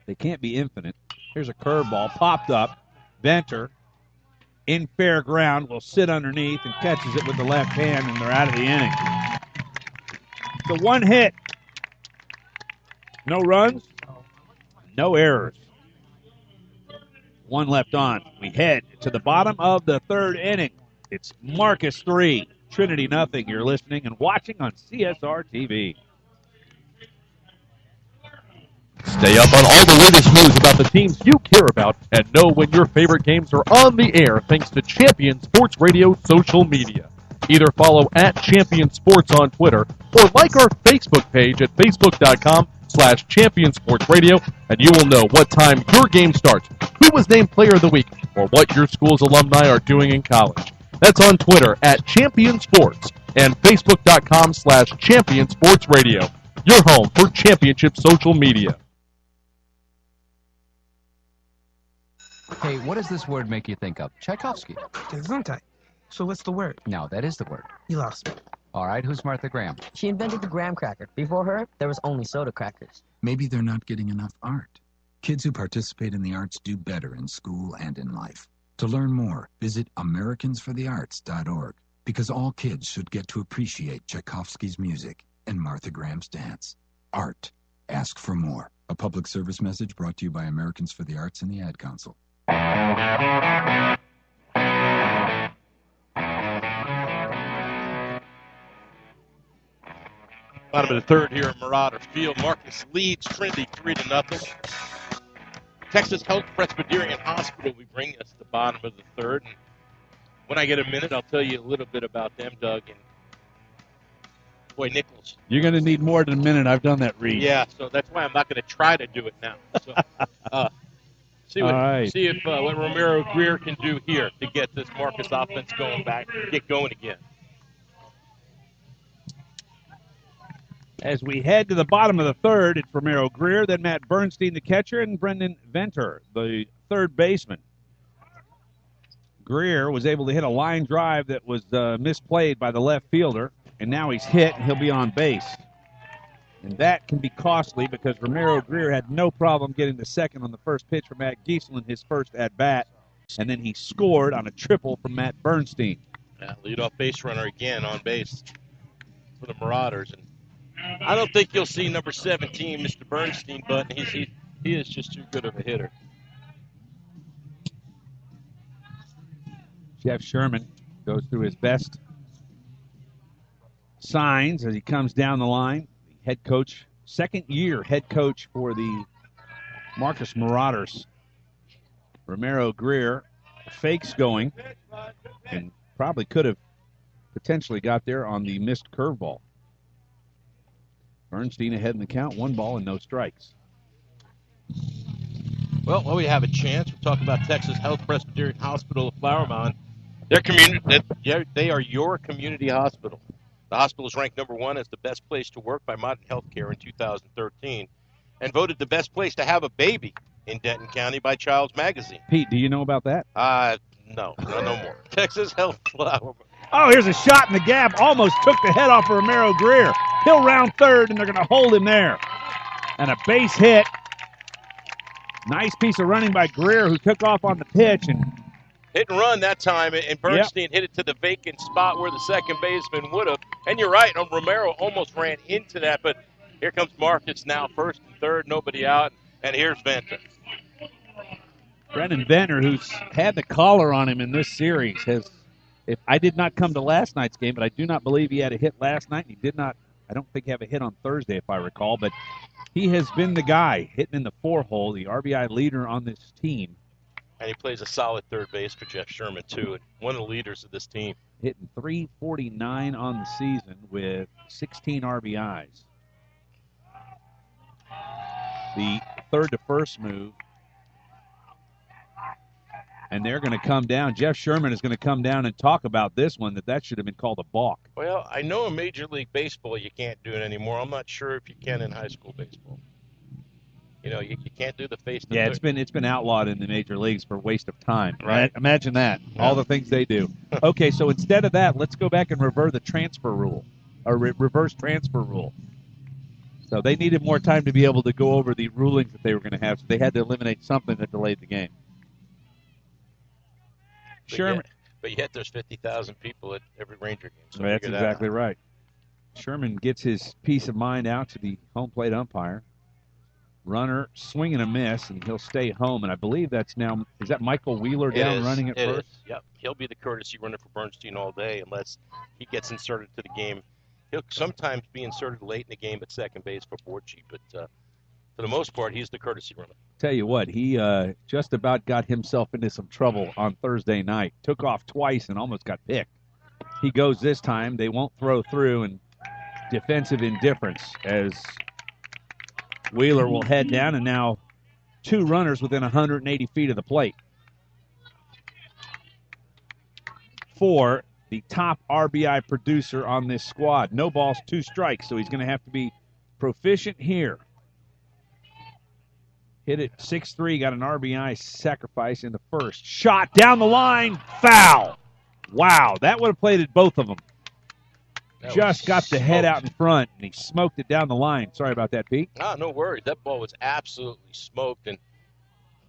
They can't be infinite. Here's a curveball popped up. Venter in fair ground will sit underneath and catches it with the left hand, and they're out of the inning. So 1 hit. No runs, no errors. 1 left on. We head to the bottom of the 3rd inning. It's Marcus 3, Trinity nothing. You're listening and watching on CSR TV. Stay up on all the latest news about the teams you care about and know when your favorite games are on the air thanks to Champion Sports Radio social media. Either follow @Champion Sports on Twitter or like our Facebook page at facebook.com/Champion Sports Radio, and you will know what time your game starts, who was named Player of the Week, or what your school's alumni are doing in college. That's on Twitter @Champion Sports and facebook.com/Champion Sports Radio. Your home for championship social media. Hey, what does this word make you think of? Tchaikovsky. Gesundheit. So what's the word? No, that is the word. You lost me. All right, who's Martha Graham? She invented the graham cracker. Before her, there was only soda crackers. Maybe they're not getting enough art. Kids who participate in the arts do better in school and in life. To learn more, visit AmericansForTheArts.org, because all kids should get to appreciate Tchaikovsky's music and Martha Graham's dance. Art. Ask for more. A public service message brought to you by Americans for the Arts and the Ad Council. Bottom of the 3rd here at Marauder Field. Marcus leads Trinity 3-0. Texas Health Presbyterian Hospital, we bring us to the bottom of the 3rd. And when I get a minute, I'll tell you a little bit about them, Doug. And boy, Nichols. You're going to need more than a minute. I've done that read. Yeah, so that's why I'm not going to try to do it now. So, see if what Romero Greer can do here to get this Marcus offense going back, get going again. As we head to the bottom of the 3rd, it's Romero Greer, then Matt Bernstein, the catcher, and Brendan Venter, the third baseman. Greer was able to hit a line drive that was misplayed by the left fielder, and now he's hit, and he'll be on base. And that can be costly because Romero Greer had no problem getting the second on the first pitch from Matt Gieselin, his first at-bat, and then he scored on a triple from Matt Bernstein. Yeah, leadoff base runner again on base for the Marauders. And I don't think you'll see number 17, Mr. Bernstein, but he is just too good of a hitter. Jeff Sherman goes through his best signs as he comes down the line. Head coach, second-year head coach for the Marcus Marauders. Romero Greer fakes going and probably could have potentially got there on the missed curveball. Bernstein ahead in the count, 1 ball and no strikes. Well, while we have a chance, we're talking about Texas Health Presbyterian Hospital of Flower Mound. Their community, they are your community hospital. The hospital is ranked #1 as the best place to work by Modern Healthcare in 2013 and voted the best place to have a baby in Denton County by Child's Magazine. Pete, do you know about that? No more. Texas Health Flower Mound. Oh, here's a shot in the gap. Almost took the head off of Romero Greer. He'll round third, and they're going to hold him there. And a base hit. Nice piece of running by Greer, who took off on the pitch. And hit and run that time, and Bernstein hit it to the vacant spot where the second baseman would have. And you're right, Romero almost ran into that, but here comes Marcus now, first and third, nobody out, and here's Venter. Brendan Venter, who's had the collar on him in this series, I did not come to last night's game, but I do not believe he had a hit last night. He did not, I don't think, have a hit on Thursday, if I recall, but he has been the guy hitting in the 4-hole, the RBI leader on this team. And he plays a solid third base for Jeff Sherman, too, and one of the leaders of this team. Hitting .349 on the season with 16 RBIs. The third to first move. And they're going to come down. Jeff Sherman is going to come down and talk about this one, that should have been called a balk. Well, I know in Major League Baseball you can't do it anymore. I'm not sure if you can in high school baseball. You know, you can't do the face-to-face. Yeah, it's been outlawed in the major leagues for waste of time. Right. Imagine that. Yeah. All the things they do. Okay, so instead of that, let's go back and reverse the transfer rule, or reverse transfer rule. So they needed more time to be able to go over the rulings that they were going to have, so they had to eliminate something that delayed the game. Sherman, but yet there's 50,000 people at every Ranger game. So that's exactly right. Sherman gets his peace of mind out to the home plate umpire. Runner swing and a miss, and he'll stay home. And I believe that's now, is that Michael Wheeler down running at first? Yep. He'll be the courtesy runner for Bernstein all day unless he gets inserted to the game. He'll sometimes be inserted late in the game at second base for Borchi, but for the most part, he's the courtesy runner. Tell you what, he just about got himself into some trouble on Thursday night. Took off twice and almost got picked. He goes this time. They won't throw through, and defensive indifference as Wheeler will head down, and now 2 runners within 180 feet of the plate. For the top RBI producer on this squad. No balls, 2 strikes, so he's going to have to be proficient here. Hit it 6-3, got an RBI sacrifice in the first. Shot down the line, foul. Wow, that would have plated both of them. Just got the head out in front, and he smoked it down the line. Sorry about that, Pete. No worries. That ball was absolutely smoked and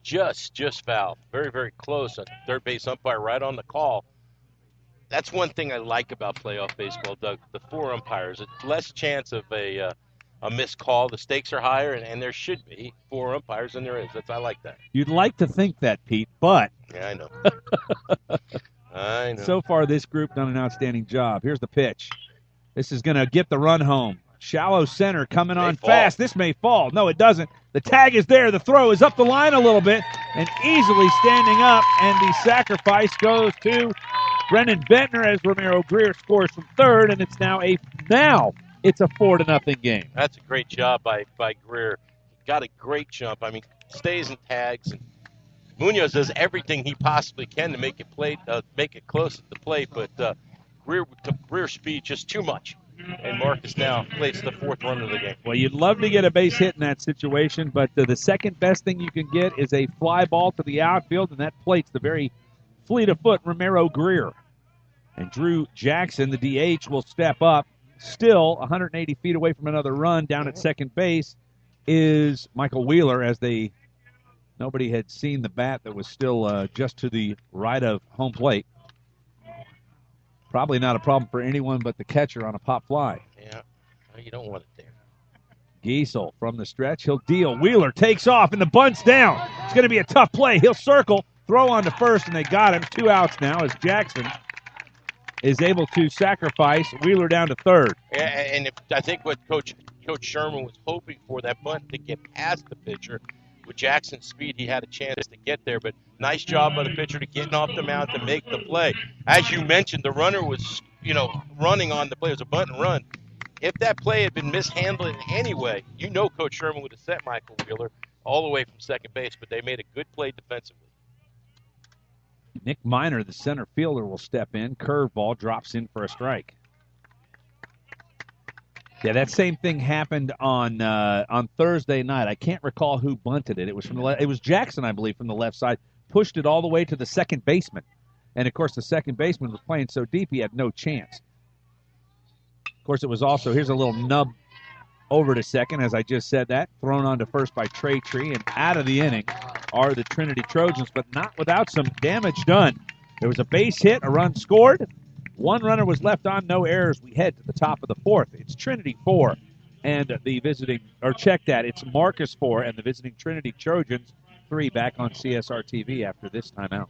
just foul. Very, very close. A third base umpire right on the call. That's one thing I like about playoff baseball, Doug. The 4 umpires, it's less chance of a missed call. The stakes are higher, and there should be 4 umpires than there is. I like that. You'd like to think that, Pete, but yeah, I know. I know. So far, this group done an outstanding job. Here's the pitch. This is going to get the run home. Shallow center coming on fast. This may fall. No, it doesn't. The tag is there. The throw is up the line a little bit and easily standing up, and the sacrifice goes to Brendan Bentner as Romero Greer scores from third, and it's now a 4-0 game. That's a great job by Greer. Got a great jump. I mean, stays and tags, and Munoz does everything he possibly can to make it close at the plate, but Greer speed just too much. And Marcus now plays the 4th run of the game. Well, you'd love to get a base hit in that situation, but the second best thing you can get is a fly ball to the outfield, and that plates the very fleet of foot Romero Greer. And Drew Jackson, the DH, will step up. Still 180 feet away from another run down at second base is Michael Wheeler, as nobody had seen the bat that was still just to the right of home plate. Probably not a problem for anyone but the catcher on a pop fly. Yeah, you don't want it there. Giesel from the stretch. He'll deal. Wheeler takes off, and the bunt's down. It's going to be a tough play. He'll circle, throw on to first, and they got him. 2 outs now as Jackson is able to sacrifice Wheeler down to third. Yeah, and I think what Coach Sherman was hoping for, that bunt to get past the pitcher, with Jackson's speed, he had a chance to get there. But nice job by the pitcher to getting off the mound to make the play. As you mentioned, the runner was, running on the play. It was a bunt and run. If that play had been mishandled in any way, Coach Sherman would have set Michael Wheeler all the way from second base, but they made a good play defensively. Nick Miner, the center fielder, will step in. Curveball drops in for a strike. Yeah, that same thing happened on Thursday night. I can't recall who bunted it. It was it was Jackson, I believe, from the left side. Pushed it all the way to the second baseman. And, of course, the second baseman was playing so deep he had no chance. Of course, it was also, here's a little nub over to second, as I just said that. Thrown on to first by Trey Tree. And out of the inning are the Trinity Trojans, but not without some damage done. There was a base hit, a run scored. One runner was left on, no errors. We head to the top of the fourth. It's Trinity 4 and the visiting, or check that, it's Marcus 4 and the visiting Trinity Trojans 3 back on CSR TV after this timeout.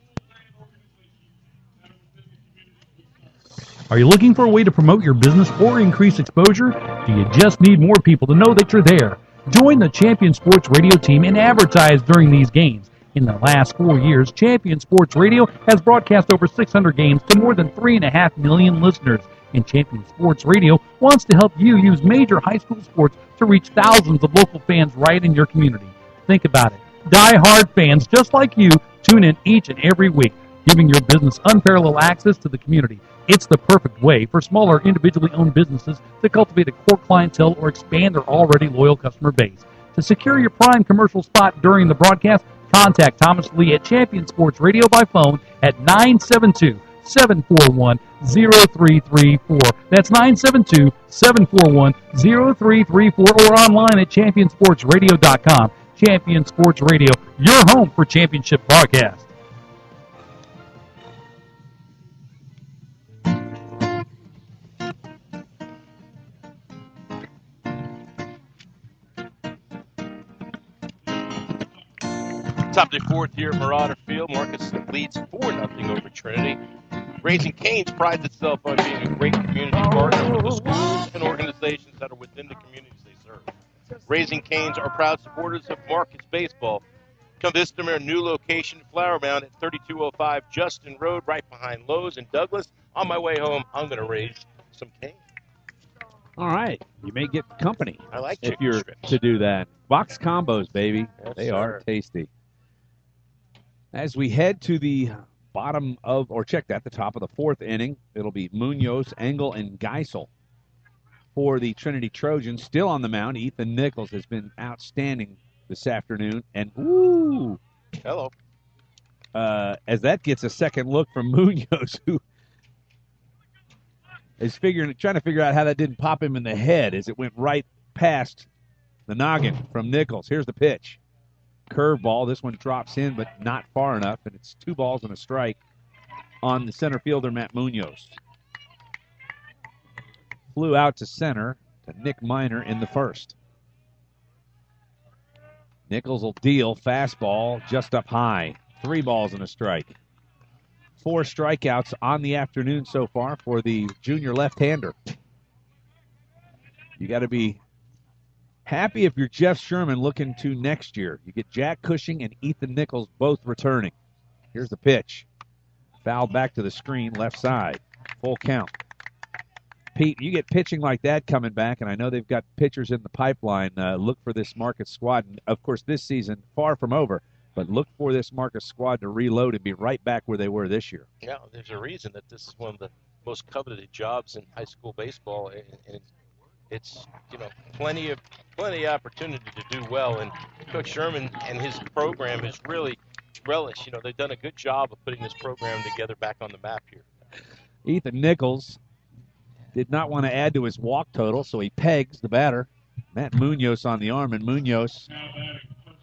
Are you looking for a way to promote your business or increase exposure? Do you just need more people to know that you're there? Join the Champion Sports Radio team and advertise during these games. In the last 4 years, Champion Sports Radio has broadcast over 600 games to more than 3.5 million listeners. And Champion Sports Radio wants to help you use major high school sports to reach thousands of local fans right in your community. Think about it. Die-hard fans just like you tune in each and every week, giving your business unparalleled access to the community. It's the perfect way for smaller individually owned businesses to cultivate a core clientele or expand their already loyal customer base. To secure your prime commercial spot during the broadcast, contact Thomas Lee at Champion Sports Radio by phone at 972-741-0334. That's 972-741-0334 or online at championsportsradio.com. Champion Sports Radio, your home for championship broadcast. Top of the fourth here at Marauder Field. Marcus leads 4-0 over Trinity. Raising Cane's prides itself on being a great community partner with the schools and organizations that are within the communities they serve. Raising Cane's are proud supporters of Marcus Baseball. Come visit them at their new location, Flower Mound at 3205 Justin Road, right behind Lowe's in Douglas. On my way home, I'm going to raise some cane. All right. You may get company I like if chicken you're strips. to do that. Box combos, baby. Yes, they sir. are tasty. As we head to the bottom of, or check that, the top of the fourth inning, it'll be Munoz, Engel, and Geisel for the Trinity Trojans. Still on the mound, Ethan Nichols has been outstanding this afternoon. And, ooh. Hello. As that gets a second look from Munoz, who is trying to figure out how that didn't pop him in the head as it went right past the noggin from Nichols. Here's the pitch. Curveball. This one drops in, but not far enough, and it's 2 balls and a strike on the center fielder, Matt Munoz. Flew out to center to Nick Miner in the first. Nichols will deal. Fastball just up high. 3 balls and a strike. 4 strikeouts on the afternoon so far for the junior left-hander. You got to be happy if you're Jeff Sherman looking to next year. You get Jack Cushing and Ethan Nichols both returning. Here's the pitch. Fouled back to the screen, left side. Full count. Pete, you get pitching like that coming back, and I know they've got pitchers in the pipeline. Look for this Marcus squad. And of course, this season, far from over, but look for this Marcus squad to reload and be right back where they were this year. Yeah, there's a reason that this is one of the most coveted jobs in high school baseball, and it's plenty of opportunity to do well. And Coach Sherman and his program is really relish. They've done a good job of putting this program together back on the map here. Ethan Nichols did not want to add to his walk total, so he pegs the batter, Matt Munoz, on the arm, and Munoz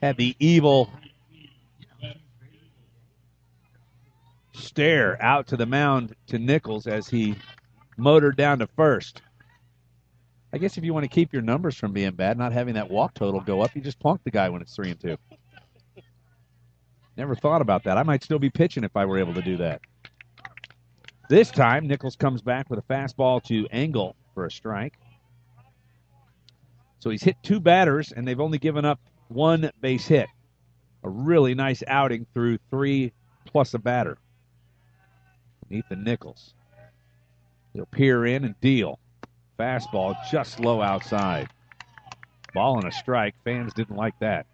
had the evil stare out to the mound to Nichols as he motored down to first. I guess if you want to keep your numbers from being bad, not having that walk total go up, you just plunk the guy when it's 3-2. Never thought about that. I might still be pitching if I were able to do that. This time, Nichols comes back with a fastball to Engel for a strike. So he's hit 2 batters, and they've only given up 1 base hit. a really nice outing through 3 plus a batter. Ethan Nichols. He'll peer in and deal. Fastball just low outside. Ball and a strike. Fans didn't like that.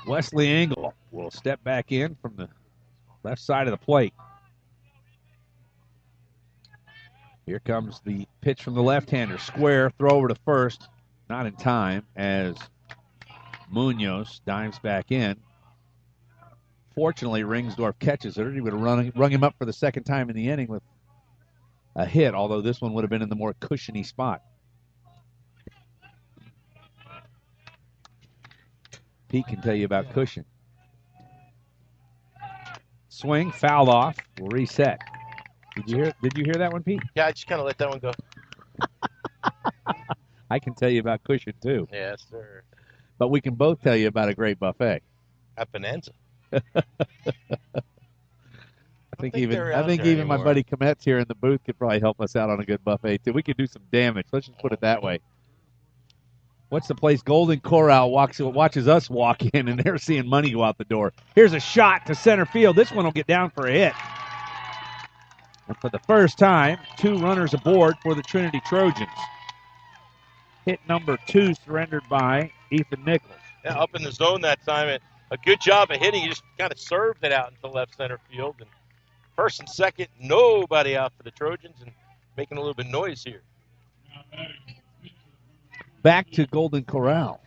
Wesley Engel will step back in from the left side of the plate. Here comes the pitch from the left-hander. Square, throw over to first. Not in time as Munoz dives back in. Fortunately, Ringsdorf catches it. He would have rung him up for the second time in the inning with a hit, although this one would have been in the more cushiony spot. Pete can tell you about cushion. Swing, fouled off, will reset. Did you hear that one, Pete? Yeah, I just kind of let that one go. I can tell you about cushion, too. Yes, sir. But we can both tell you about a great buffet. At Bonanza. I think even my buddy Kometz here in the booth could probably help us out on a good buffet, too. We could do some damage. Let's just put it that way. What's the place? Golden Corral watches us walk in, and they're seeing money go out the door. Here's a shot to center field. This one will get down for a hit. And for the first time, 2 runners aboard for the Trinity Trojans. Hit number 2 surrendered by Ethan Nichols. Yeah, up in the zone that time. A good job of hitting. He just kind of served it out into left center field. And first and second, nobody out for the Trojans and making a little bit of noise here. Back to Golden Corral.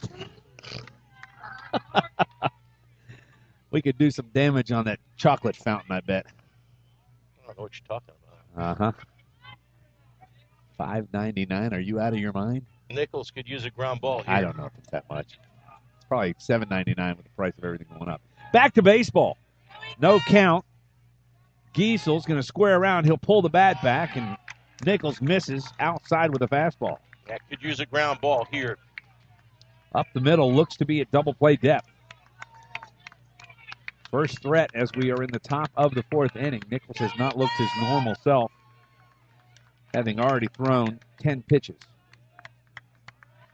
We could do some damage on that chocolate fountain, I bet. I don't know what you're talking about. Uh-huh. $5.99. Are you out of your mind? Nichols could use a ground ball here. I don't know if it's that much. It's probably $7.99 with the price of everything going up. Back to baseball. No count. Giesel's going to square around. He'll pull the bat back, and Nichols misses outside with a fastball. Yeah, could use a ground ball here. Up the middle, looks to be at double play depth. First threat as we are in the top of the 4th inning. Nichols has not looked his normal self, having already thrown 10 pitches.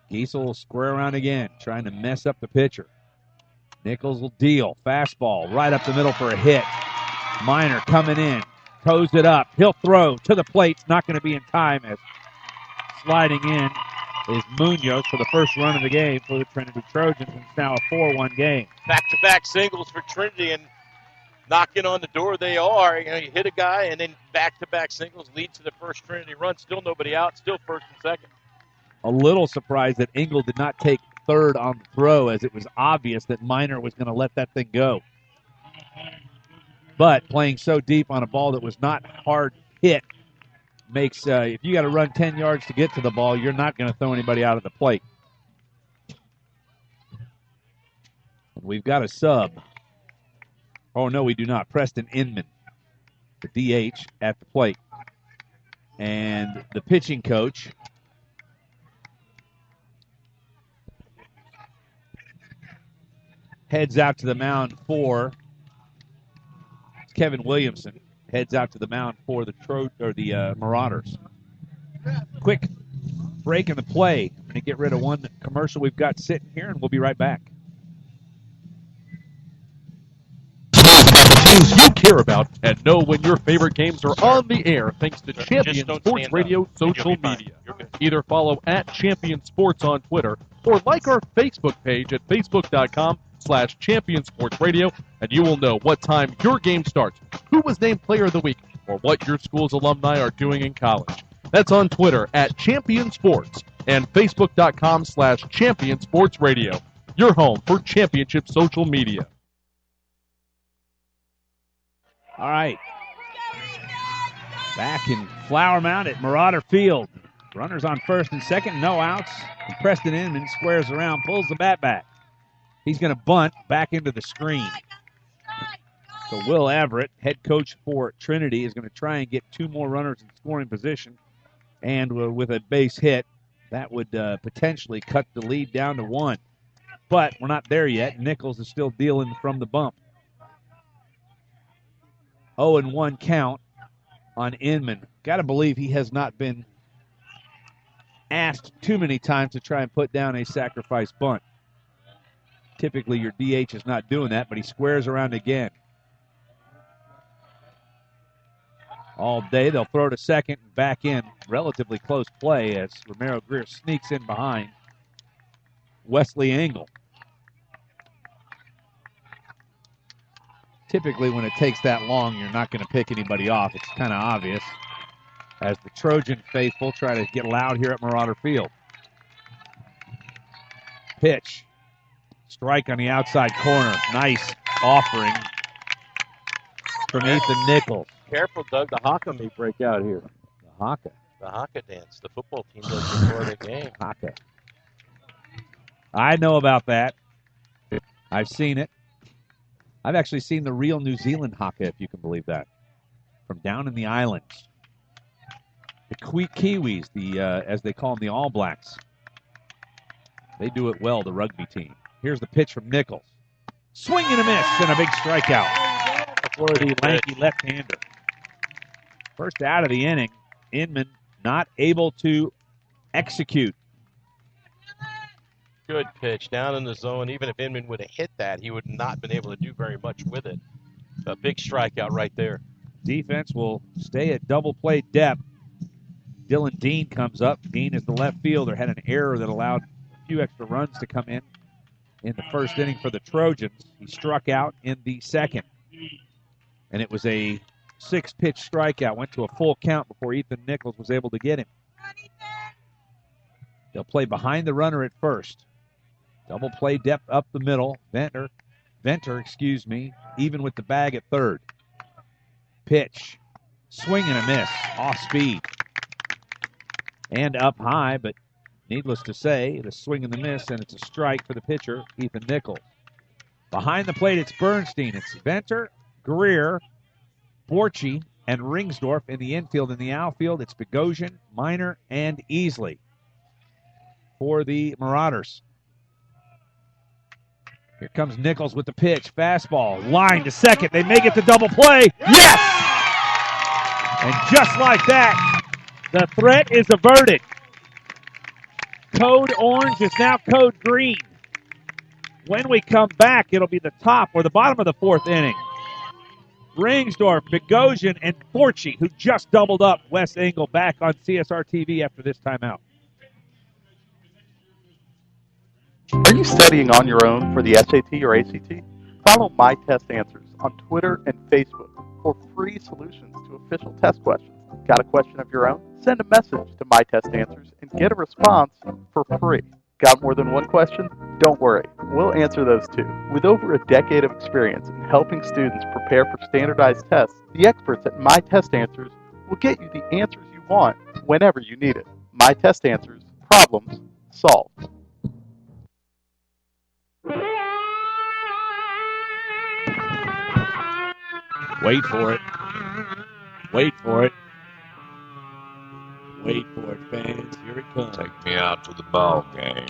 Giesel will square around again, trying to mess up the pitcher. Nichols will deal. Fastball right up the middle for a hit. Minor coming in. Toes it up. He'll throw to the plate. It's not going to be in time as sliding in is Munoz for the first run of the game for the Trinity Trojans. And it's now a 4-1 game. Back-to-back singles for Trinity, and knocking on the door they are. You know, you hit a guy, and then back-to-back singles lead to the first Trinity run. Still nobody out. Still first and second. A little surprised that Engel did not take third on the throw, as it was obvious that Minor was going to let that thing go. But playing so deep on a ball that was not hard hit makes, if you got to run 10 yards to get to the ball, you're not going to throw anybody out of the plate. We've got a sub. Oh, no, we do not. Preston Inman, the DH, at the plate. And the pitching coach heads out to the mound for Kevin Williamson. Heads out to the mound for the Marauders. Quick break in the play. I'm going to get rid of one commercial we've got sitting here, and we'll be right back. Teams you care about and know when your favorite games are on the air thanks to Champion Sports Radio social media. Either follow at Champion Sports on Twitter or like our Facebook page at facebook.com/Champion Sports Radio, and you will know what time your game starts, who was named Player of the Week, or what your school's alumni are doing in college. That's on Twitter at Champion Sports and facebook.com/Champion Sports Radio, your home for championship social media. All right. Back in Flower Mound at Marauder Field. Runners on first and second, no outs. And Preston Inman squares around, pulls the bat back. He's going to bunt back into the screen. So Will Everett, head coach for Trinity, is going to try and get 2 more runners in scoring position. And with a base hit, that would potentially cut the lead down to 1. But we're not there yet. Nichols is still dealing from the bump. 0-1 count on Inman. Got to believe he has not been asked too many times to try and put down a sacrifice bunt. Typically, your DH is not doing that, but he squares around again. All day, they'll throw to second and back in. Relatively close play as Romero Greer sneaks in behind Wesley Engel. Typically, when it takes that long, you're not going to pick anybody off. It's kind of obvious as the Trojan faithful try to get loud here at Marauder Field. Pitch. Strike on the outside corner. Nice offering from Ethan Nichols. Careful, Doug. The Haka may break out here. The Haka. The Haka dance. The football team does before the game. Haka. I know about that. I've seen it. I've actually seen the real New Zealand Haka, if you can believe that, from down in the islands. The Kiwis, as they call them, the All Blacks. They do it well, the rugby team. Here's the pitch from Nichols. Swing and a miss and a big strikeout for the lanky left-hander. First out of the inning, Inman not able to execute. Good pitch down in the zone. Even if Inman would have hit that, he would not have been able to do very much with it. A big strikeout right there. Defense will stay at double play depth. Dylan Dean comes up. Dean is the left fielder. Had an error that allowed a few extra runs to come in the first inning for the Trojans. He struck out in the second. And it was a 6-pitch strikeout. Went to a full count before Ethan Nichols was able to get him. They'll play behind the runner at first. Double play depth up the middle. Venter, even with the bag at third. Pitch. Swing and a miss. Off speed. And up high, but needless to say, the swing and the miss, and it's a strike for the pitcher, Ethan Nichols. Behind the plate, it's Bernstein. It's Venter, Greer, Borchi, and Ringsdorf in the infield. In the outfield, it's Bogosian, Minor, and Easley for the Marauders. Here comes Nichols with the pitch. Fastball, line to second. They make it to double play. Yes! And just like that, the threat is averted. Code orange is now code green. When we come back, it'll be the top or the bottom of the fourth inning. Ringsdorf, Bogosian, and Borchi, who just doubled up Wes Engel, back on CSR TV after this timeout. Are you studying on your own for the SAT or ACT? Follow My Test Answers on Twitter and Facebook for free solutions to official test questions. Got a question of your own? Send a message to My Test Answers and get a response for free. Got more than one question? Don't worry, we'll answer those too. With over a decade of experience in helping students prepare for standardized tests, the experts at My Test Answers will get you the answers you want whenever you need it. My Test Answers, problems solved. Wait for it. Wait for it. Wait for it, fans. Here it comes. Take me out to the ball game.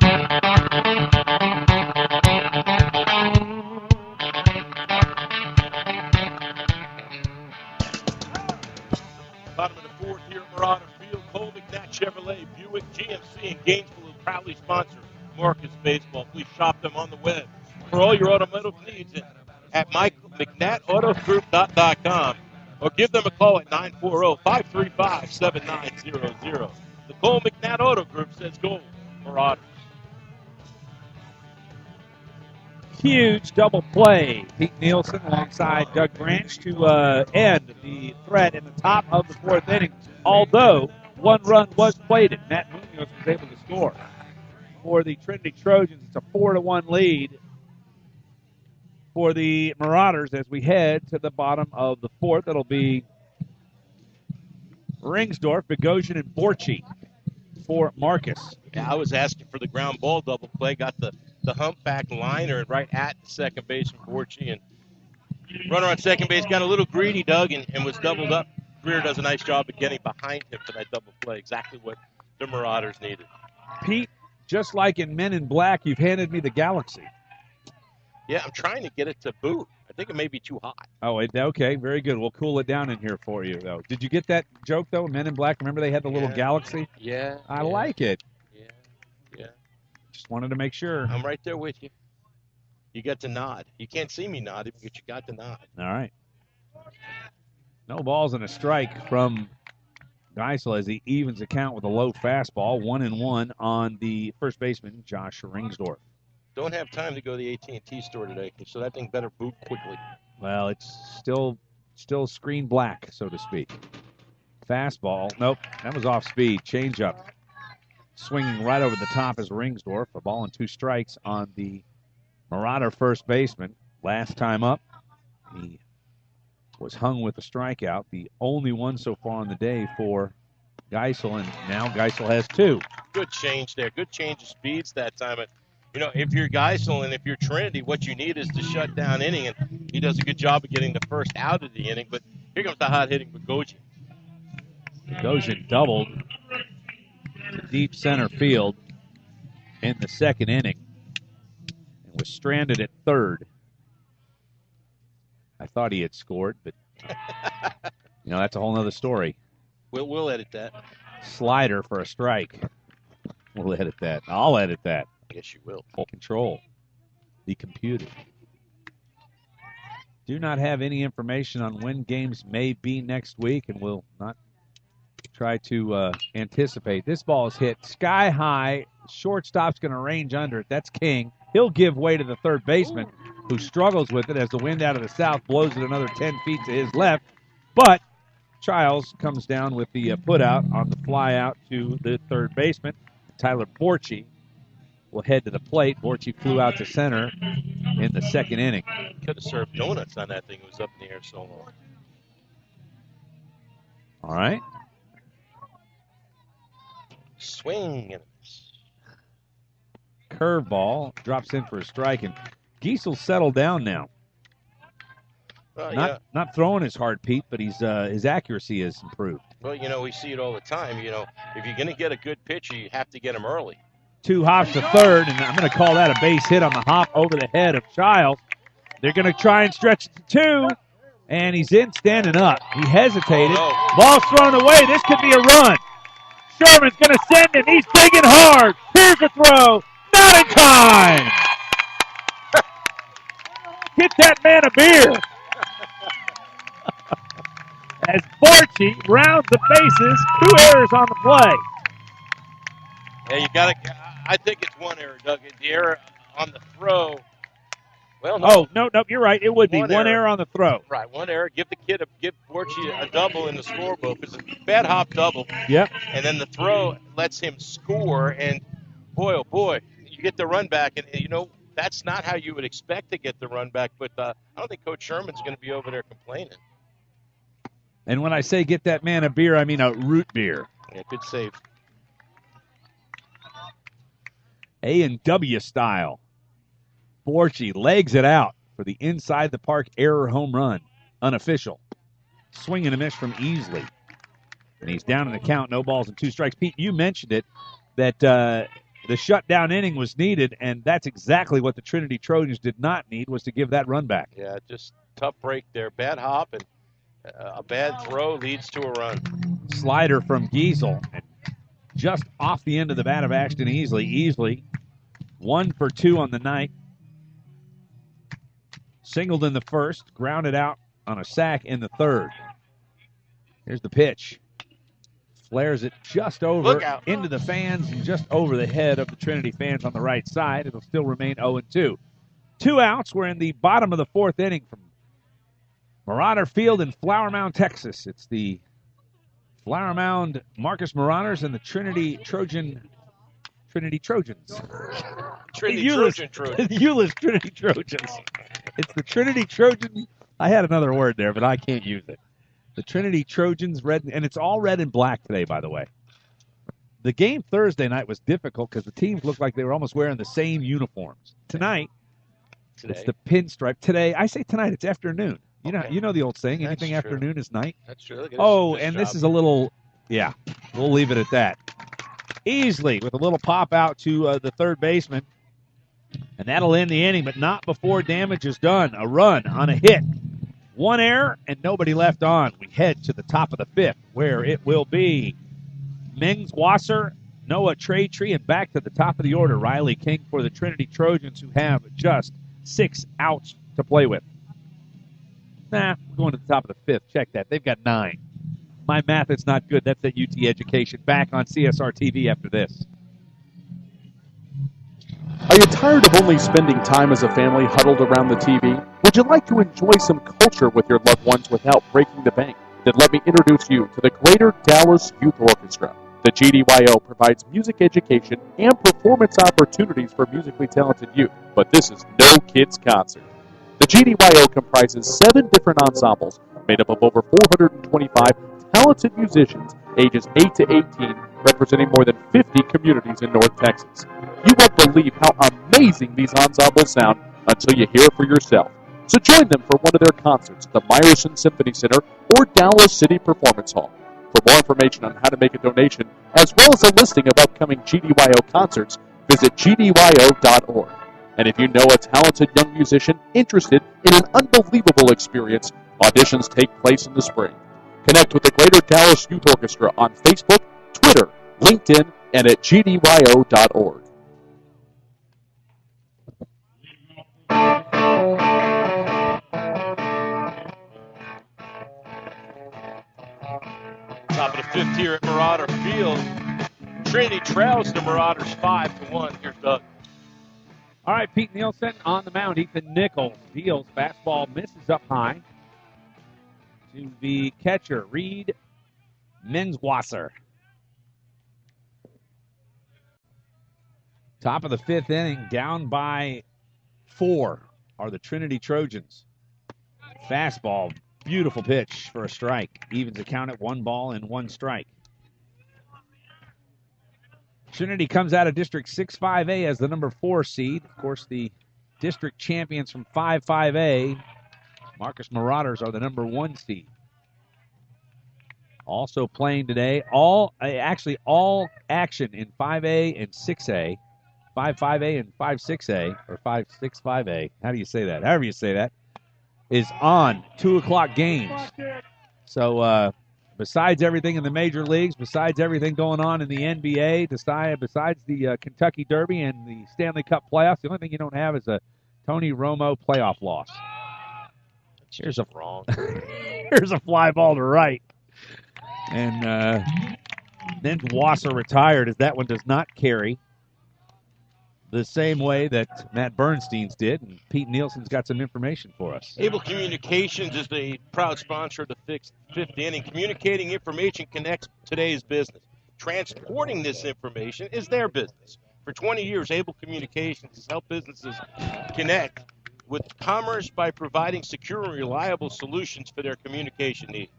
Bottom of the fourth here at Marauder Field. Cole McNatt Chevrolet, Buick, GMC, and Gainesville is proudly sponsor Marcus Baseball. Please shop them on the web for all your automotive needs at McNattAutogroup.com or give them a call at 940-535-7900. The Cole McNatt Auto Group says go, Marauders. Huge double play. Pete Nielsen alongside Doug Branch to end the threat in the top of the fourth inning. Although one run was played, and Matt Munoz was able to score. For the Trinity Trojans, it's a 4-1 lead for the Marauders as we head to the bottom of the fourth. It'll be Ringsdorf, Bogosian, and Borchi for Marcus. Yeah, I was asking for the ground ball double play. Got the humpback liner right at the second base from Borchi. And runner on second base got a little greedy, Doug, and was doubled up. Greer does a nice job of getting behind him for that double play. Exactly what the Marauders needed. Pete, just like in Men in Black, you've handed me the Galaxy. Yeah, I'm trying to get it to boot. I think it may be too hot. Oh, okay, very good. We'll cool it down in here for you, though. Did you get that joke, though? Men in Black, remember they had the little galaxy? Yeah. I like it. Yeah. Just wanted to make sure. I'm right there with you. You got to nod. You can't see me nodding, but you got to nod. All right. No balls and a strike from Geisel as he evens the count with a low fastball, 1-1 on the first baseman, Josh Ringsdorf. Don't have time to go to the AT&T store today, so that thing better boot quickly. Well, it's still screen black, so to speak. Fastball. Nope, that was off speed. Changeup. Swinging right over the top is Ringsdorf. A ball and 2 strikes on the Marauder first baseman. Last time up, he was hung with a strikeout, the only one so far on the day for Geisel, and now Geisel has 2. Good change there. Good change of speeds that time. You know, if you're Geisel and if you're Trinity, what you need is to shut down inning, and he does a good job of getting the first out of the inning. But here comes the hot hitting Bogosian. Bogosian doubled to deep center field in the second inning and was stranded at third. I thought he had scored, but that's a whole other story. We'll edit that. Slider for a strike. We'll edit that. I'll edit that. Yes, you will. Control the computer. Do not have any information on when games may be next week, and will not try to anticipate. This ball is hit sky high. Shortstop's going to range under it. That's King. He'll give way to the third baseman, who struggles with it as the wind out of the south blows it another 10 feet to his left. But Childs comes down with the putout on the fly out to the third baseman. Tyler Borchi will head to the plate. Borchi flew out to center in the second inning. Could have served donuts on that thing. It was up in the air so long. All right. Swing. Curveball drops in for a strike, and Giesel's settled down now. Not throwing his hard, Pete, but his accuracy has improved. Well, we see it all the time. If you're going to get a good pitcher, you have to get him early. 2 hops to third, and I'm going to call that a base hit on the hop over the head of Childs. They're going to try and stretch it to 2, and he's in standing up. He hesitated. Oh, no. Ball's thrown away. This could be a run. Sherman's going to send him. He's digging hard. Here's a throw. Not in time. Get that man a beer. As Borchi rounds the bases, 2 errors on the play. Yeah, you got to. I think it's 1 error, Doug. The error on the throw. Well, no. Oh, no, you're right. It would be one error on the throw. Right, 1 error. Give Borchi a double in the scorebook. It's a bad hop double. Yep. And then the throw lets him score, and boy, oh boy, you get the run back. And that's not how you would expect to get the run back, but I don't think Coach Sherman's going to be over there complaining. And when I say get that man a beer, I mean a root beer. Yeah, good save. A&W style. Borchi legs it out for the inside the park error home run. Unofficial. Swing and a miss from Easley. And he's down in the count, no balls and 2 strikes. Pete, you mentioned it, that the shutdown inning was needed, and that's exactly what the Trinity Trojans did not need, was to give that run back. Yeah, just tough break there. Bad hop, and a bad throw leads to a run. Slider from Giesel. Just off the end of the bat of Ashton Easley. 1 for 2 on the night. Singled in the first, grounded out on a sack in the third. Here's the pitch. Flares it just over into the fans and just over the head of the Trinity fans on the right side. It'll still remain 0-2. 2 outs. We're in the bottom of the 4th inning from Marauder Field in Flower Mound, Texas. It's the Flower Mound Marcus Marauders and the Trinity Trojans. Trinity Trojan Trojans. Euless Trinity Trojans. It's the Trinity Trojan. I had another word there, but I can't use it. The Trinity Trojans, red, and it's all red and black today, by the way. The game Thursday night was difficult because the teams looked like they were almost wearing the same uniforms. Tonight, it's the pinstripe. Today, I say tonight, it's afternoon. You know the old saying, anything afternoon is night. That's true. This is a little, we'll leave it at that. Easley with a little pop out to the third baseman. And that'll end the inning, but not before damage is done. A run on a hit. One error and nobody left on. We head to the top of the fifth, where it will be Mings Wasser, Noah Traytree, and back to the top of the order, Riley King for the Trinity Trojans, who have just 6 outs to play with. We're going to the top of the fifth. Check that. They've got 9. My math is not good. That's at UT Education. Back on CSR TV after this. Are you tired of only spending time as a family huddled around the TV? Would you like to enjoy some culture with your loved ones without breaking the bank? Then let me introduce you to the Greater Dallas Youth Orchestra. The GDYO provides music education and performance opportunities for musically talented youth, but this is no kids' concert. The GDYO comprises 7 different ensembles made up of over 425 talented musicians ages 8 to 18, representing more than 50 communities in North Texas. You won't believe how amazing these ensembles sound until you hear it for yourself. So join them for one of their concerts at the Meyerson Symphony Center or Dallas City Performance Hall. For more information on how to make a donation, as well as a listing of upcoming GDYO concerts, visit gdyo.org. And if you know a talented young musician interested in an unbelievable experience, auditions take place in the spring. Connect with the Greater Dallas Youth Orchestra on Facebook, Twitter, LinkedIn, and at gdyo.org. Top of the fifth here at Marauder Field. Trinity trails the Marauders 5-1. Here's Doug. All right, Pete Nielsen on the mound. Ethan Nichols deals. Fastball misses up high to the catcher, Reed Menswasser. Top of the fifth inning, down by 4 are the Trinity Trojans. Fastball, beautiful pitch for a strike. Evens the count at 1 ball and 1 strike. Trinity comes out of District 6-5A as the number 4 seed. Of course, the district champions from 5-5A, Marcus Marauders, are the number 1 seed. Also playing today, all action in 5A and 6A, 5-5A and 5-6A, or 5-6-5A. How do you say that? However you say that, is on 2 o'clock games. So, besides everything in the major leagues, besides everything going on in the NBA, besides the Kentucky Derby and the Stanley Cup playoffs, the only thing you don't have is a Tony Romo playoff loss. Here's a fly ball to right. And then Wasser retired, as that one does not carry the same way that Matt Bernstein's did. And Pete Nielsen's got some information for us. Able Communications is the proud sponsor of the fifth inning. Communicating information connects today's business. Transporting this information is their business. For 20 years, Able Communications has helped businesses connect with commerce by providing secure and reliable solutions for their communication needs.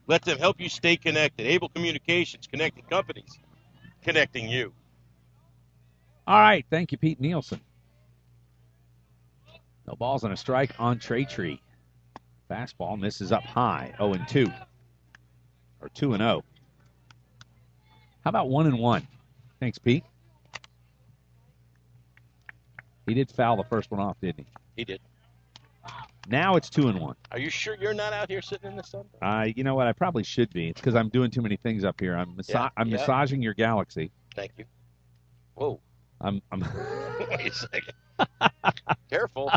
Let them help you stay connected. Able Communications, connecting companies, connecting you. All right, thank you, Pete Nielsen. No balls and a strike on Traytree. Fastball misses up high, 0-2, or 2-0. How about 1-1? Thanks, Pete. He did foul the first one off, didn't he? He did. Now it's 2-1. Are you sure you're not out here sitting in the sun? You know what? I probably should be. It's because I'm doing too many things up here. I'm massaging your galaxy. Thank you. Whoa. I'm Wait a second. Careful.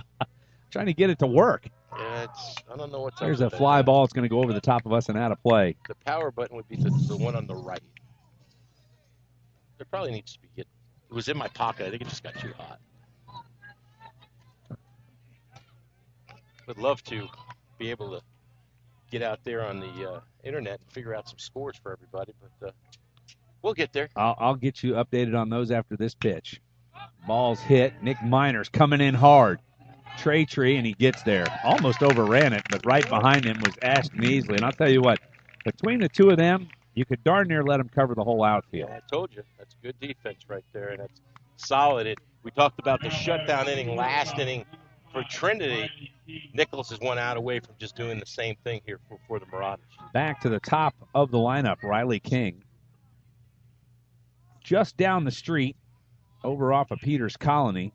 Trying to get it to work. Yeah, I don't know what's up. There's a fly ball. It's going to go over the top of us and out of play. The power button would be the one on the right. There probably needs to be it was in my pocket. I think it just got too hot. Would love to be able to get out there on the internet and figure out some scores for everybody, but we'll get there. I'll get you updated on those after this pitch. Ball's hit. Nick Miners coming in hard. Traytree, and he gets there. Almost overran it, but right behind him was Ashton Easley. And I'll tell you what, between the two of them, you could darn near let them cover the whole outfield. Yeah, I told you. That's good defense right there, and that's solid. We talked about the shutdown inning, last inning for Trinity. Nichols is 1 out away from just doing the same thing here for the Marauders. Back to the top of the lineup, Riley King. Just down the street, over off of Peters Colony,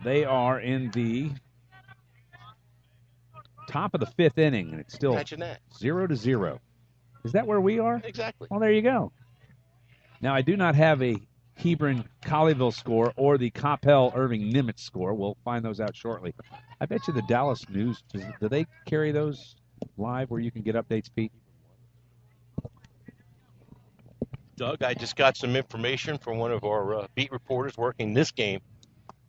They are in the top of the 5th inning, and it's still Imagine that. 0-0. Is that where we are? Exactly. Well, there you go. Now, I do not have a Hebron-Colleyville score or the Coppell-Irving-Nimitz score. We'll find those out shortly. I bet you the Dallas News, do they carry those live where you can get updates, Pete? Doug, I just got some information from one of our beat reporters working this game.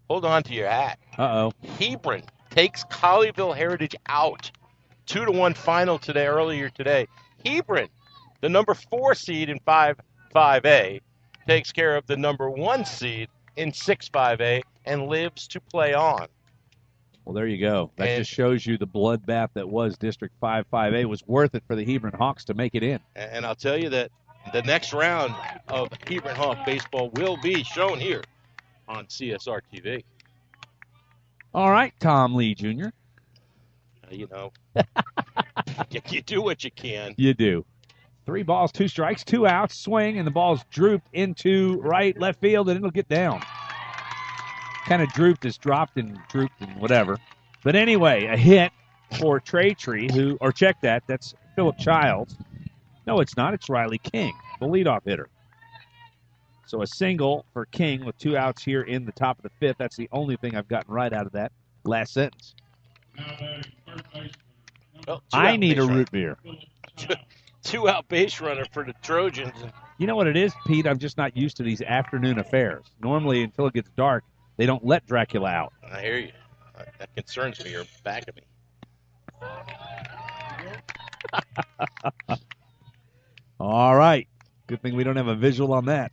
Hold on to your hat. Uh-oh. Hebron takes Colleyville Heritage out. 2-1 final earlier today. Hebron, the number 4 seed in 5A, takes care of the number 1 seed in 6-5A and lives to play on. Well, there you go. That just shows you the bloodbath that was District 5-5A was worth it for the Hebron Hawks to make it in. And I'll tell you that the next round of Hebron Hawk baseball will be shown here on CSR TV. All right, Tom Lee Jr. You do what you can. You do. 3 balls, 2 strikes, 2 outs, swing, and the ball's drooped into right, left field, and it'll get down. Kind of drooped as dropped and drooped and whatever. But anyway, a hit for Trey Tree, check that, that's Philip Childs. No, it's not. It's Riley King, the leadoff hitter. So a single for King with 2 outs here in the top of the 5th. That's the only thing I've gotten right out of that last sentence. I need a root beer. 2-out base runner for the Trojans. You know what it is, Pete? I'm just not used to these afternoon affairs. Normally, until it gets dark, they don't let Dracula out. I hear you. That concerns me. You're back of me. All right. Good thing we don't have a visual on that.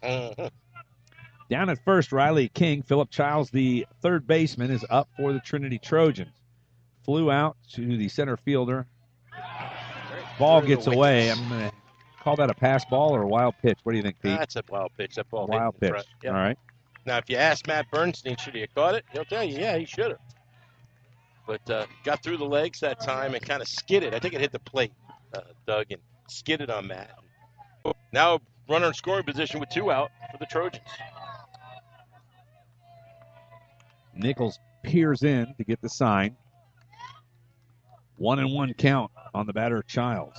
Down at first, Riley King. Philip Childs, the third baseman, is up for the Trinity Trojans. Flew out to the center fielder. Ball gets away. I'm going to call that a pass ball or a wild pitch. What do you think, Pete? That's a wild pitch. That ball wild hit in pitch. front. Yep. All right. Now, if you ask Matt Bernstein, should he have caught it? He'll tell you, yeah, he should have. But got through the legs that time and kind of skidded. I think it hit the plate, Doug, and skidded on Matt. Now runner in scoring position with 2 out for the Trojans. Nichols peers in to get the sign. 1-1 count on the batter, Childs.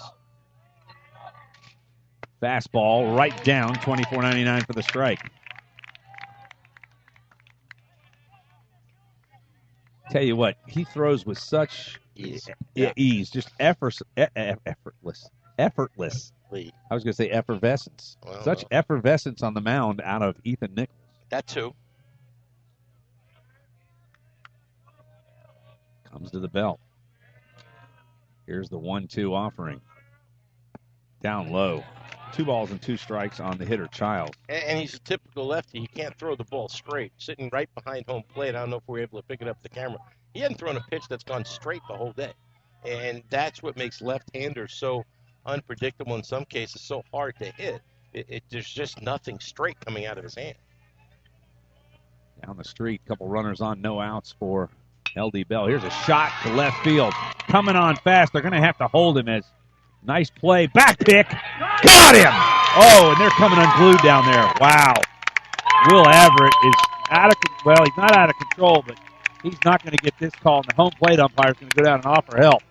Fastball right down, 24.99 for the strike. Tell you what, he throws with such ease, just effortless. Effortlessly. I was going to say effervescence. Well, such effervescence on the mound out of Ethan Nichols. That too. Comes to the belt. Here's the 1-2 offering. Down low. 2 balls and 2 strikes on the hitter, Childs. And he's a typical lefty. He can't throw the ball straight. Sitting right behind home plate. I don't know if we're able to pick it up the camera. He hadn't thrown a pitch that's gone straight the whole day. And that's what makes left-handers so unpredictable, in some cases so hard to hit. There's just nothing straight coming out of his hand. Down the street, couple runners on, no outs for L.D. Bell. Here's a shot to left field. Coming on fast. They're going to have to hold him as nice play. Back pick. Got him! Oh, and they're coming unglued down there. Wow. Will Everett is he's not out of control, but he's not going to get this call, and the home plate umpire is going to go down and offer help.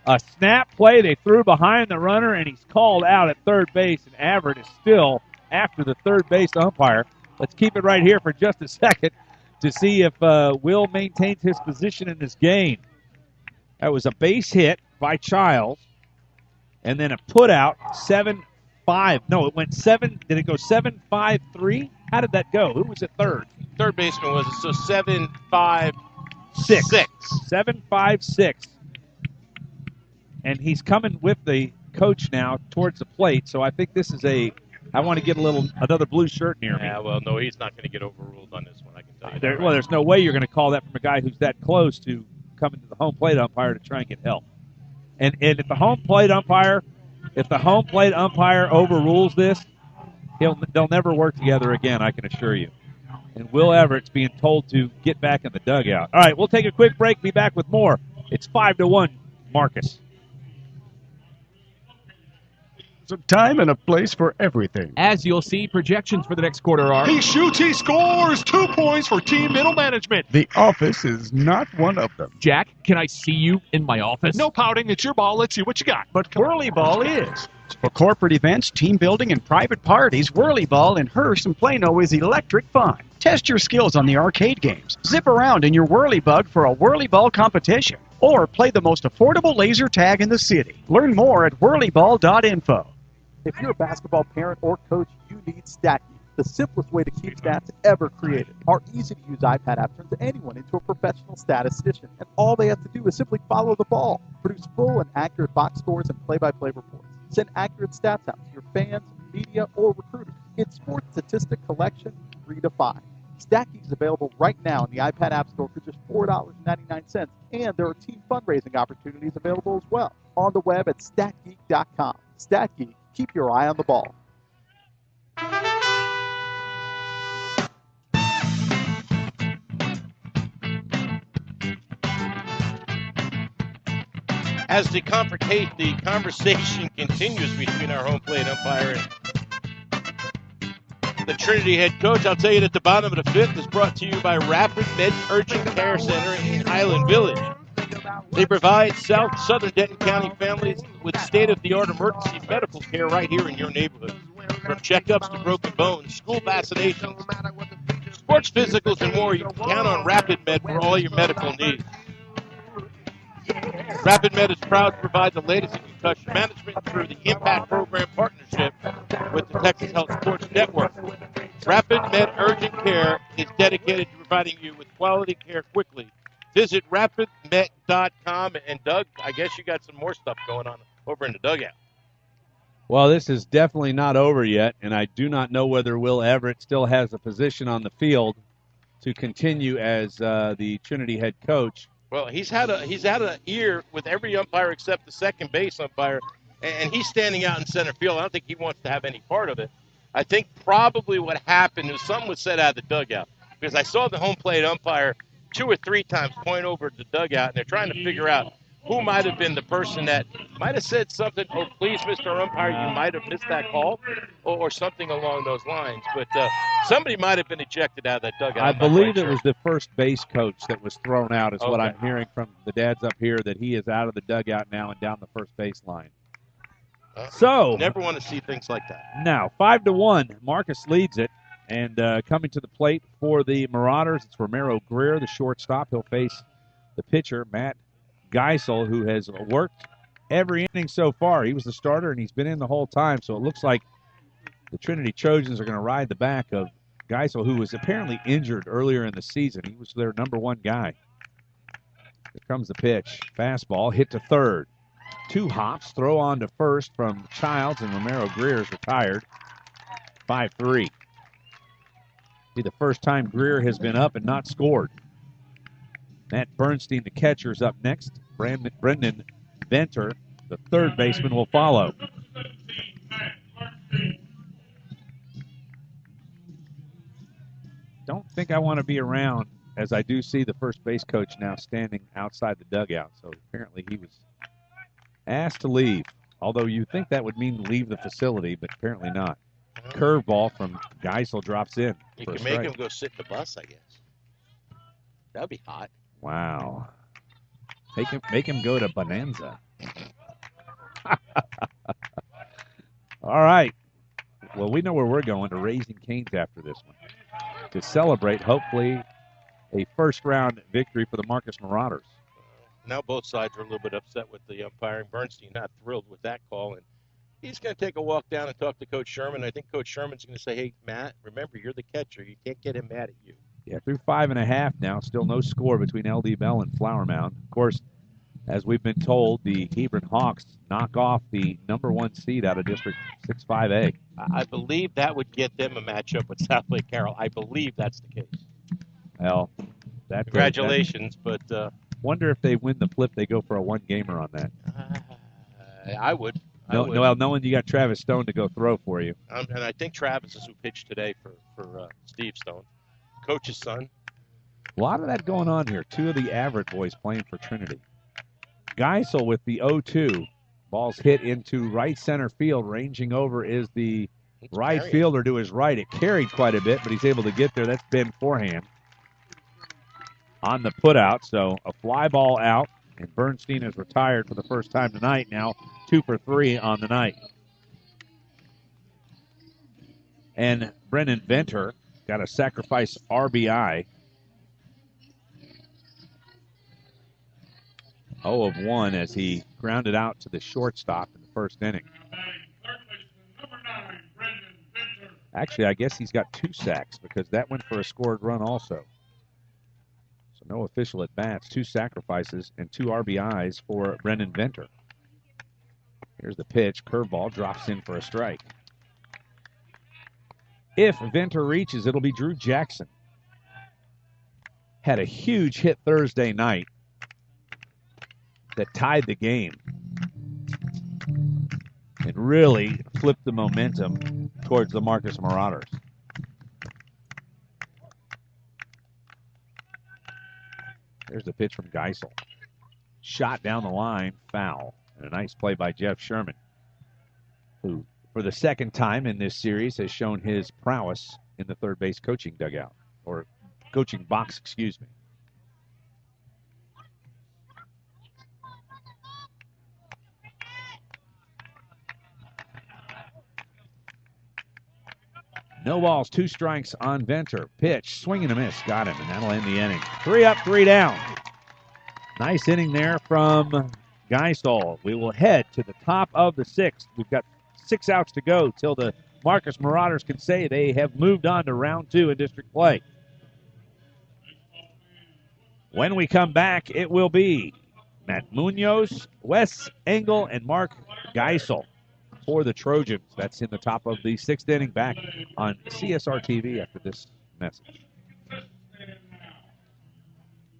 A snap play they threw behind the runner, and he's called out at third base, and Everett is still after the third base umpire. Let's keep it right here for just a second to see if Will maintains his position in this game. That was a base hit by Childs, and then a put out 7-5. No, it went 7. Did it go 7-5-3? How did that go? Who was at third? Third baseman was it? So 7-5-6. 7-5-6. And he's coming with the coach now towards the plate, so I think this is I want to get another blue shirt near me. Yeah, well, no, he's not going to get overruled on this one, I can tell you. There's no way you're going to call that from a guy who's that close to coming to the home plate umpire to try and get help. And if the home plate umpire overrules this, they'll never work together again, I can assure you. And Will Everett's being told to get back in the dugout. All right, we'll take a quick break, be back with more. It's 5-1, Marcus. There's a time and a place for everything. As you'll see, projections for the next quarter are... He shoots, he scores! 2 points for team middle management. The office is not one of them. Jack, can I see you in my office? No pouting, it's your ball. Let's see what you got. But Whirly Ball is. For corporate events, team building, and private parties, Whirly Ball in Hearst and Plano is electric fun. Test your skills on the arcade games. Zip around in your Whirly Bug for a Whirly Ball competition. Or play the most affordable laser tag in the city. Learn more at whirlyball.info. If you're a basketball parent or coach, you need StatGeek, the simplest way to keep stats ever created. Our easy-to-use iPad app turns anyone into a professional statistician, and all they have to do is simply follow the ball. Produce full and accurate box scores and play-by-play reports. Send accurate stats out to your fans, media, or recruiters. It's sports statistic collection redefined. StatGeek is available right now in the iPad App Store for just $4.99, and there are team fundraising opportunities available as well. On the web at statgeek.com. StatGeek, keep your eye on the ball. As the conversation continues between our home plate umpire and the Trinity head coach, I'll tell you that the bottom of the fifth is brought to you by Rapid Med Urgent Care Center in Highland Village. They provide southern Denton County families with state-of-the-art emergency medical care right here in your neighborhood. From checkups to broken bones, school vaccinations, sports physicals, and more, you can count on Rapid Med for all your medical needs. Rapid Med is proud to provide the latest in concussion management through the Impact Program partnership with the Texas Health Sports Network. Rapid Med Urgent Care is dedicated to providing you with quality care quickly. Visit rapidmed.com. And Doug, I guess you got some more stuff going on over in the dugout. Well, this is definitely not over yet, and I do not know whether Will Everett still has a position on the field to continue as the Trinity head coach. Well, he's had an ear with every umpire except the second base umpire, and he's standing out in center field. I don't think he wants to have any part of it. I think probably what happened is something was said out of the dugout, because I saw the home plate umpire 2 or 3 times point over to the dugout, and they're trying to figure out who might have been the person that might have said something, "Oh, please, Mr. Umpire, you might have missed that call," or something along those lines. But somebody might have been ejected out of that dugout. I believe it was the first base coach that was thrown out, is what I'm hearing from the dads up here, that he is out of the dugout now and down the first base line. So never want to see things like that. Now, 5-1, Marcus leads it. And coming to the plate for the Marauders, it's Romero Greer, the shortstop. He'll face the pitcher, Matt Geisel, who has worked every inning so far. He was the starter, and he's been in the whole time. So it looks like the Trinity Trojans are going to ride the back of Geisel, who was apparently injured earlier in the season. He was their number 1 guy. Here comes the pitch. Fastball, hit to third. 2 hops, throw on to first from Childs, and Romero Greer is retired. 5-3. Be the first time Greer has been up and not scored. Matt Bernstein, the catcher, is up next. Brendan Venter, the third baseman, will follow. Don't think I want to be around, as I do see the first base coach now standing outside the dugout. So apparently he was asked to leave, although you think that would mean leave the facility, but apparently not. Curveball from Geisel drops in. You can make him go sit in the bus, I guess. That'd be hot. Wow. Make him go to Bonanza. All right. Well, we know where we're going, to Raising Cane's after this one, to celebrate, hopefully, a first-round victory for the Marcus Marauders. Now both sides are a little bit upset with the umpiring. Bernstein not thrilled with that call, and he's going to take a walk down and talk to Coach Sherman. I think Coach Sherman's going to say, "Hey, Matt, remember, you're the catcher. You can't get him mad at you." Yeah, through 5.5 now. Still no score between LD Bell and Flower Mound. Of course, as we've been told, the Hebron Hawks knock off the number 1 seed out of District 6-5A. I believe that would get them a matchup with South Lake Carroll. I believe that's the case. Well, that congratulations, but wonder if they win the flip, they go for a 1-gamer on that. I would. Well, knowing you got Travis Stone to go throw for you. And I think Travis is who pitched today for Steve Stone, coach's son. A lot of that going on here. 2 of the Averett boys playing for Trinity. Geisel with the 0-2. Ball's hit into right center field. Ranging over is the right fielder to his right. It carried quite a bit, but he's able to get there. That's Ben Forehand on the putout. So a fly ball out, and Bernstein is retired for the first time tonight. Now 2 for 3 on the night. And Brennan Venter got a sacrifice RBI. 0 of 1 as he grounded out to the shortstop in the first inning. Actually, I guess he's got 2 sacks because that went for a scored run also. So no official at bats, 2 sacrifices, and 2 RBIs for Brennan Venter. Here's the pitch. Curveball drops in for a strike. If Venter reaches, it'll be Drew Jackson. Had a huge hit Thursday night that tied the game and really flipped the momentum towards the Marcus Marauders. There's the pitch from Geisel. Shot down the line, foul. And a nice play by Jeff Sherman, who for the second time in this series has shown his prowess in the third base coaching dugout, or coaching box, excuse me. No balls, 2 strikes on Venter. Pitch, swing and a miss. Got him, and that'll end the inning. 3 up, 3 down. Nice inning there from Geisel. We will head to the top of the 6th. We've got 6 outs to go till the Marcus Marauders can say they have moved on to round 2 in district play. When we come back, it will be Matt Munoz, Wes Engel, and Mark Geisel for the Trojans. That's in the top of the 6th inning, back on CSR TV after this message.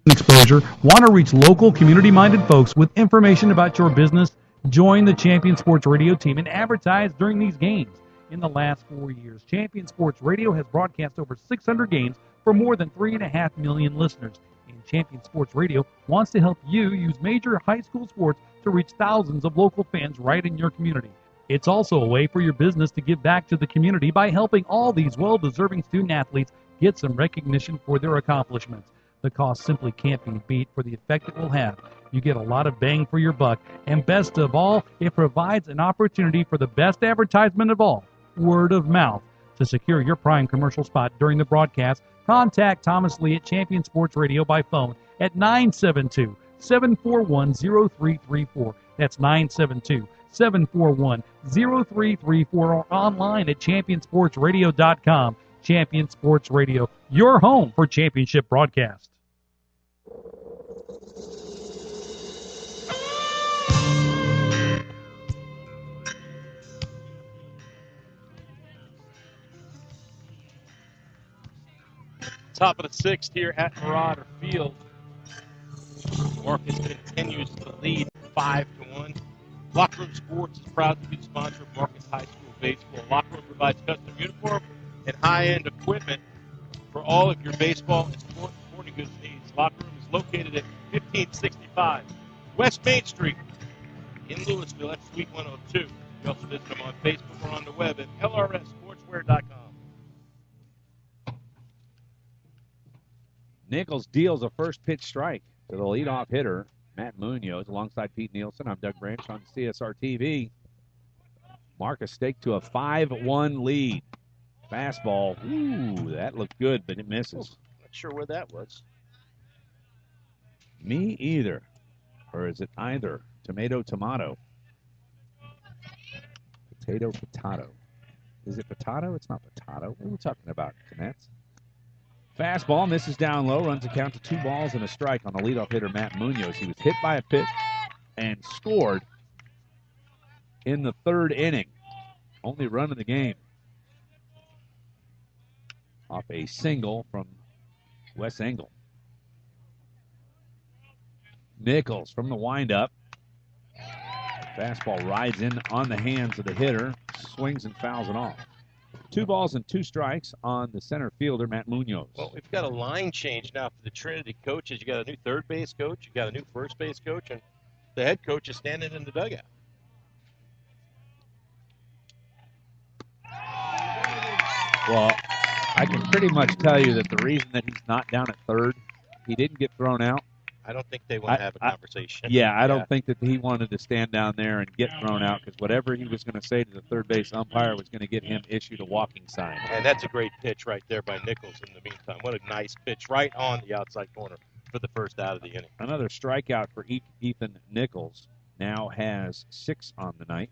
Exposure. Want to reach local, community-minded folks with information about your business? Join the Champion Sports Radio team and advertise during these games. In the last 4 years, Champion Sports Radio has broadcast over 600 games for more than 3.5 million listeners. And Champion Sports Radio wants to help you use major high school sports to reach thousands of local fans right in your community. It's also a way for your business to give back to the community by helping all these well-deserving student-athletes get some recognition for their accomplishments. The cost simply can't be beat for the effect it will have. You get a lot of bang for your buck, and best of all, it provides an opportunity for the best advertisement of all, word of mouth. To secure your prime commercial spot during the broadcast, contact Thomas Lee at Champion Sports Radio by phone at 972-741-0334. That's 972-741-0334, or online at championsportsradio.com. Champion Sports Radio, your home for championship broadcast. Top of the 6th here at Marauder Field. Marcus continues to lead 5-1. Locker Room Sports is proud to be the sponsor of Marcus High School Baseball. Locker Room provides custom uniform and high-end equipment for all of your baseball and sporting goods needs. Locker Room is located at 1565 West Main Street in Louisville. That's Suite 102. You also visit them on Facebook or on the web at lrssportswear.com. Nichols deals a first pitch strike to the leadoff hitter, Matt Munoz, alongside Pete Nielsen. I'm Doug Branch on CSR TV. Marcus staked to a 5-1 lead. Fastball, ooh, that looked good, but it misses. Not sure where that was. Me either. Or is it either? Tomato, tomato. Potato, potato. Is it potato? It's not potato. What are we talking about, Canets? Fastball misses down low, runs a count to 2 balls and a strike on the leadoff hitter, Matt Munoz. He was hit by a pitch and scored in the 3rd inning. Only run of the game. Off a single from Wes Engel. Nichols from the windup. Fastball rides in on the hands of the hitter, swings and fouls it off. 2 balls and 2 strikes on the center fielder, Matt Munoz. Well, we've got a line change now for the Trinity coaches. You got a new third base coach, you got a new first base coach, and the head coach is standing in the dugout. Well, I can pretty much tell you that the reason that he's not down at third, he didn't get thrown out. I don't think they want to have a conversation. I don't think that he wanted to stand down there and get thrown out because whatever he was going to say to the third base umpire was going to get him issued a walking sign. And that's a great pitch right there by Nichols in the meantime. What a nice pitch right on the outside corner for the first out of the inning. Another strikeout for Ethan Nichols. Now has 6 on the night.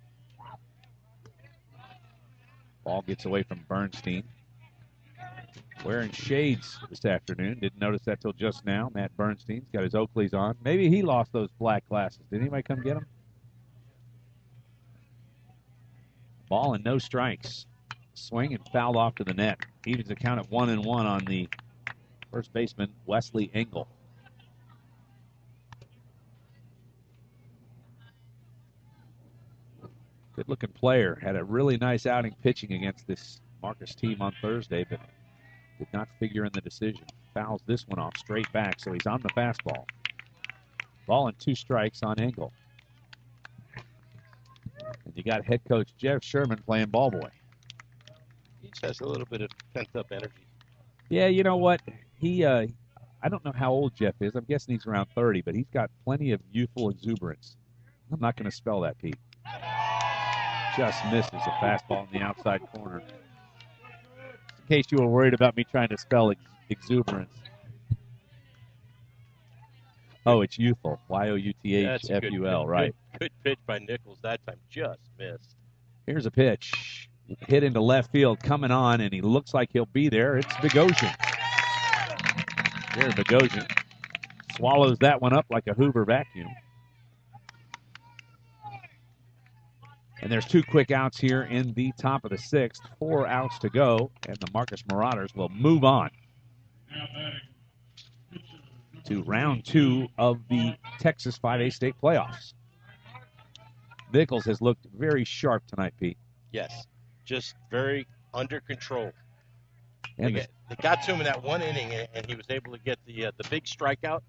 Ball gets away from Bernstein. Wearing shades this afternoon. Didn't notice that till just now. Matt Bernstein's got his Oakleys on. Maybe he lost those black glasses. Did anybody come get him? Ball and no strikes. Swing and fouled off to the net. Evens the count at 1-1 on the first baseman, Wesley Engel. Good-looking player. Had a really nice outing pitching against this Marcus team on Thursday, but did not figure in the decision. Fouls this one off straight back, so he's on the fastball. Ball and 2 strikes on Engel. And you got head coach Jeff Sherman playing ball boy. He just has a little bit of pent-up energy. Yeah, you know what? I don't know how old Jeff is. I'm guessing he's around 30, but he's got plenty of youthful exuberance. I'm not going to spell that, Pete. Just misses a fastball in the outside corner. In case you were worried about me trying to spell exuberance. Oh, it's youthful. Y-O-U-T-H-F-U-L, right. Good pitch by Nichols that time. Just missed. Here's a pitch. Hit into left field, coming on, and he looks like he'll be there. It's Bogosian. Jared Bogosian swallows that one up like a Hoover vacuum. And there's 2 quick outs here in the top of the 6th. 4 outs to go, and the Marcus Marauders will move on to round 2 of the Texas 5A state playoffs. Nichols has looked very sharp tonight, Pete. Yes, just very under control. And they got to him in that one inning, and he was able to get the big strikeout,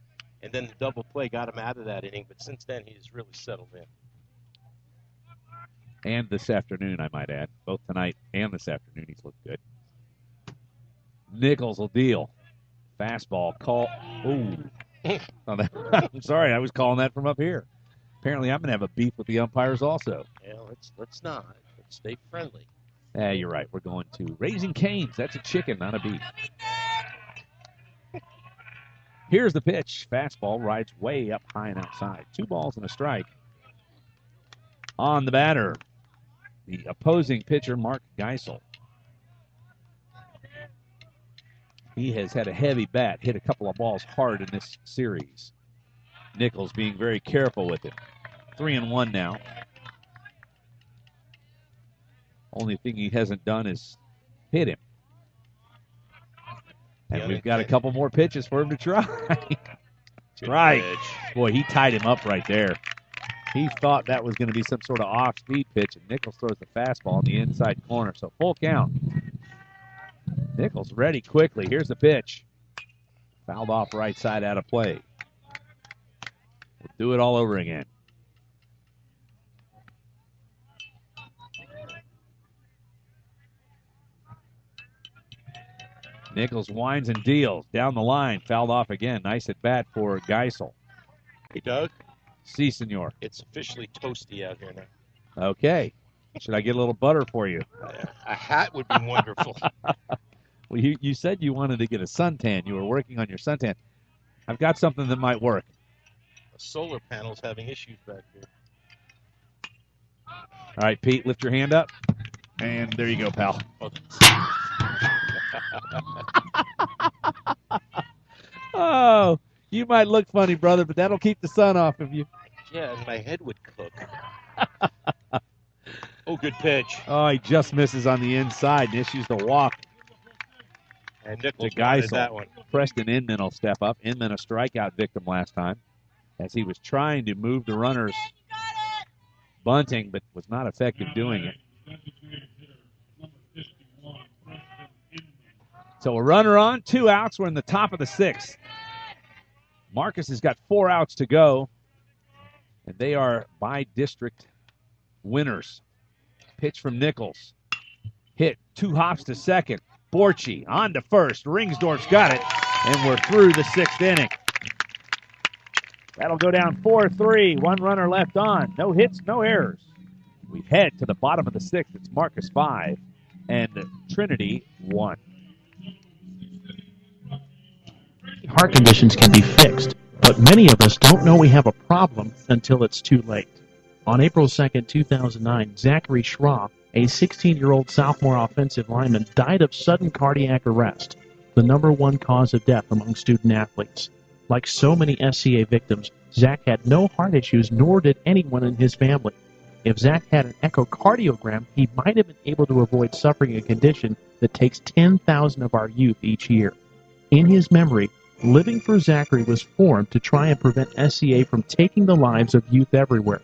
and then the double play got him out of that inning. But since then, he's really settled in. And this afternoon, I might add. Both tonight and this afternoon, he's looked good. Nichols will deal. Fastball call. Ooh. I'm sorry, I was calling that from up here. Apparently, I'm going to have a beef with the umpires also. Yeah, let's not. Let's stay friendly. You're right. We're going to Raising Cane's. That's a chicken, not a beef. Here's the pitch. Fastball rides way up high and outside. 2 balls and a strike. On the batter, the opposing pitcher, Mark Geisel. He has had a heavy bat, hit a couple of balls hard in this series. Nichols being very careful with it. 3-1 now. Only thing he hasn't done is hit him. And we've got a couple more pitches for him to try. Right. Boy, he tied him up right there. He thought that was going to be some sort of off-speed pitch, and Nichols throws the fastball in the inside corner. So full count. Nichols ready quickly. Here's the pitch. Fouled off right side out of play. We'll do it all over again. Nichols winds and deals down the line. Fouled off again. Nice at bat for Geisel. Hey, Doug. Si, senor. It's officially toasty out here now. Okay. Should I get a little butter for you? A hat would be wonderful. Well, you said you wanted to get a suntan. You were working on your suntan. I've got something that might work. A solar panel's having issues back here. All right, Pete, lift your hand up. And there you go, pal. Oh, you might look funny, brother, but that'll keep the sun off of you. Yeah, and my head would cook. Oh, good pitch. Oh, he just misses on the inside and issues the walk. And Nichols wanted that one. Preston Inman will step up. Inman, a strikeout victim last time, as he was trying to move the runners bunting, but was not effective doing it. So a runner on, 2 outs. We're in the top of the 6th. Marcus has got 4 outs to go, and they are by district winners. Pitch from Nichols. Hit 2 hops to second. Borchi on to first. Ringsdorf's got it, and we're through the 6th inning. That'll go down 4-3. One runner left on. No hits, no errors. We head to the bottom of the 6th. It's Marcus 5 and Trinity 1. Heart conditions can be fixed, but many of us don't know we have a problem until it's too late. On April 2nd, 2009, Zachary Schroff, a 16-year-old sophomore offensive lineman, died of sudden cardiac arrest, the #1 cause of death among student athletes. Like so many SCA victims, Zach had no heart issues, nor did anyone in his family. If Zach had an echocardiogram, he might have been able to avoid suffering a condition that takes 10,000 of our youth each year. In his memory, Living for Zachary was formed to try and prevent SCA from taking the lives of youth everywhere.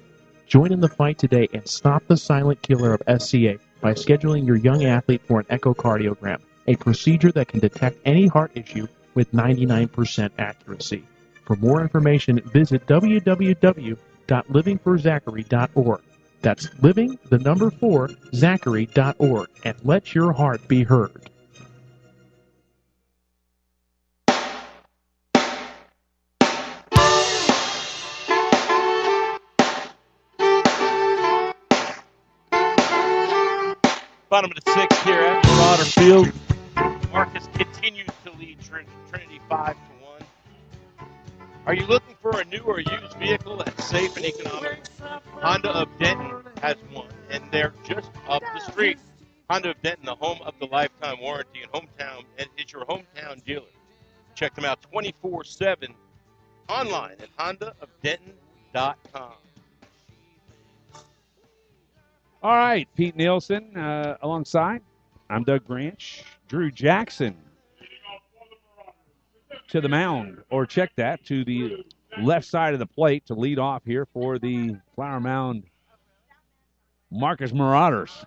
Join in the fight today and stop the silent killer of SCA by scheduling your young athlete for an echocardiogram, a procedure that can detect any heart issue with 99% accuracy. For more information, visit www.livingforzachary.org. That's living4zachary.org, and let your heart be heard. Bottom of the 6th here at Marauder Field. Marcus continues to lead Trinity 5-1. Are you looking for a new or used vehicle that's safe and economical? Honda of Denton has one, and they're just up the street. Honda of Denton, the home of the lifetime warranty and hometown, and is your hometown dealer. Check them out 24/7 online at hondaofdenton.com. All right, Pete Nielsen alongside. I'm Doug Branch. Drew Jackson to the mound, or check that, to the left side of the plate to lead off here for the Flower Mound Marcus Marauders.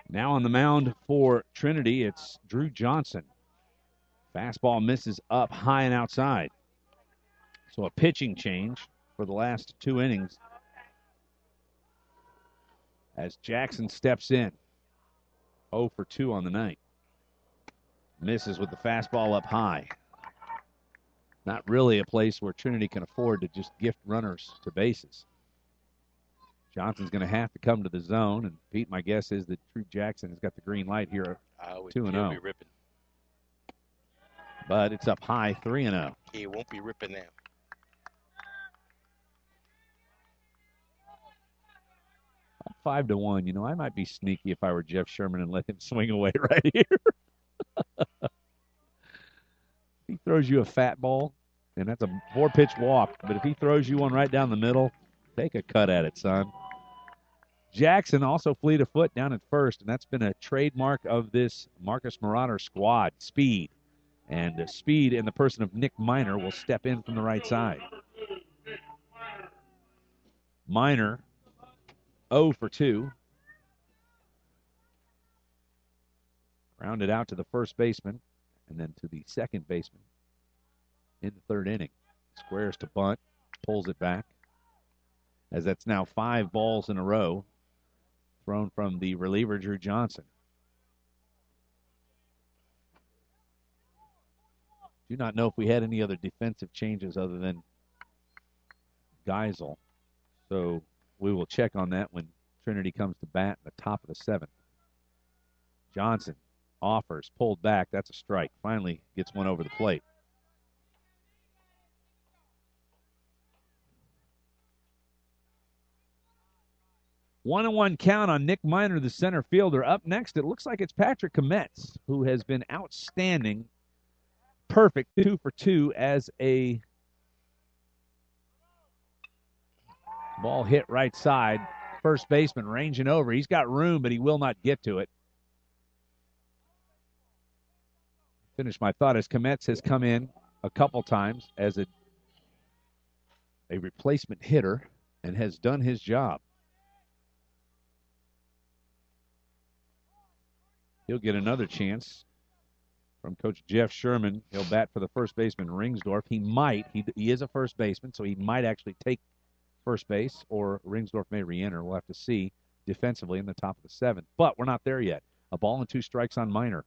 Now on the mound for Trinity, it's Drew Johnson. Fastball misses up high and outside. So a pitching change for the last 2 innings as Jackson steps in. 0 for 2 on the night. Misses with the fastball up high. Not really a place where Trinity can afford to just gift runners to bases. Johnson's going to have to come to the zone, and Pete, my guess is that Drew Jackson has got the green light here, 2-0. But it's up high, 3-0. He won't be ripping now. Up 5-1. You know, I might be sneaky if I were Jeff Sherman and let him swing away right here. He throws you a fat ball, and that's a 4-pitch walk. But if he throws you one right down the middle, take a cut at it, son. Jackson also fleet of foot down at first, and that's been a trademark of this Marcus Marauder squad, speed. And speed in the person of Nick Miner will step in from the right side. Miner, 0 for 2. Rounded out to the first baseman and then to the second baseman in the 3rd inning. Squares to bunt, pulls it back, as that's now 5 balls in a row thrown from the reliever, Drew Johnson. Do not know if we had any other defensive changes other than Geisel. So we will check on that when Trinity comes to bat in the top of the 7th. Johnson offers, pulled back. That's a strike. Finally gets one over the plate. One and one count on Nick Miner, the center fielder. Up next, it looks like it's Patrick Kometz, who has been outstanding. Perfect 2 for 2 as a ball hit right side. First baseman ranging over. He's got room, but he will not get to it. Finish my thought as Kometz has come in a couple times as a replacement hitter and has done his job. He'll get another chance from Coach Jeff Sherman. He'll bat for the first baseman, Ringsdorf. He is a first baseman, so he might actually take first base, or Ringsdorf may re-enter. We'll have to see defensively in the top of the 7th. But we're not there yet. A ball and 2 strikes on Minor.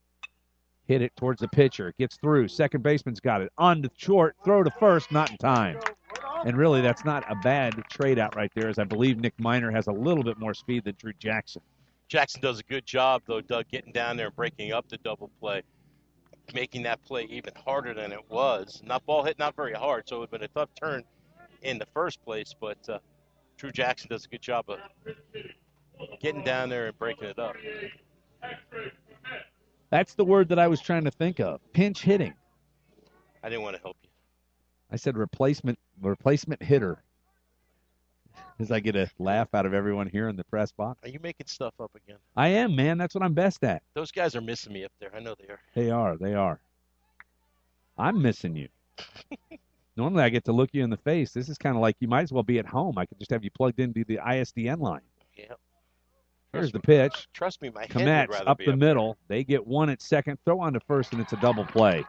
Hit it towards the pitcher. It gets through. Second baseman's got it. On to short. Throw to first. Not in time. And really, that's not a bad trade out right there, as I believe Nick Minor has a little bit more speed than Drew Jackson. Jackson does a good job, though, Doug, getting down there and breaking up the double play, making that play even harder than it was. Ball hit not very hard, so it would have been a tough turn in the first place, but Drew Jackson does a good job of getting down there and breaking it up. That's the word that I was trying to think of. Pinch hitting. I didn't want to help you. I said replacement hitter. As I get a laugh out of everyone here in the press box. Are you making stuff up again? I am, man. That's what I'm best at. Those guys are missing me up there. I know they are. They are. I'm missing you. Normally I get to look you in the face. This is kind of like you might as well be at home. I could just have you plugged into the ISDN line. Yeah. Here's the pitch. Trust me, my head Kometz would rather up be the up middle. They get one at second, throw on to first, and it's a double play.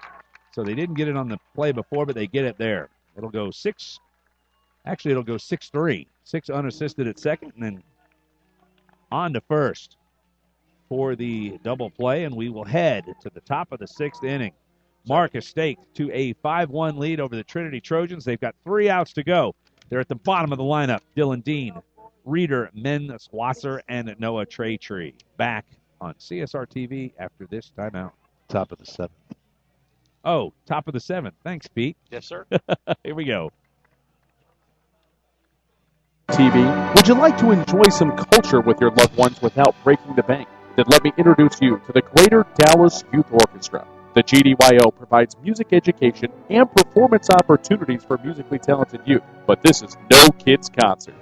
So they didn't get it on the play before, but they get it there. It'll go 6. Actually, it'll go 6-3. 6 unassisted at second, and then on to first for the double play, and we will head to the top of the 6th inning. Marcus staked to a 5-1 lead over the Trinity Trojans. They've got 3 outs to go. They're at the bottom of the lineup. Dylan Dean, Reeder, Men Swasser, and Noah Trey-Tree. Back on CSR TV after this timeout. Top of the 7th. Oh, top of the 7th. Thanks, Pete. Yes, sir. Here we go. TV. Would you like to enjoy some culture with your loved ones without breaking the bank? Then let me introduce you to the Greater Dallas Youth Orchestra. The GDYO provides music education and performance opportunities for musically talented youth, but this is no kids' concert.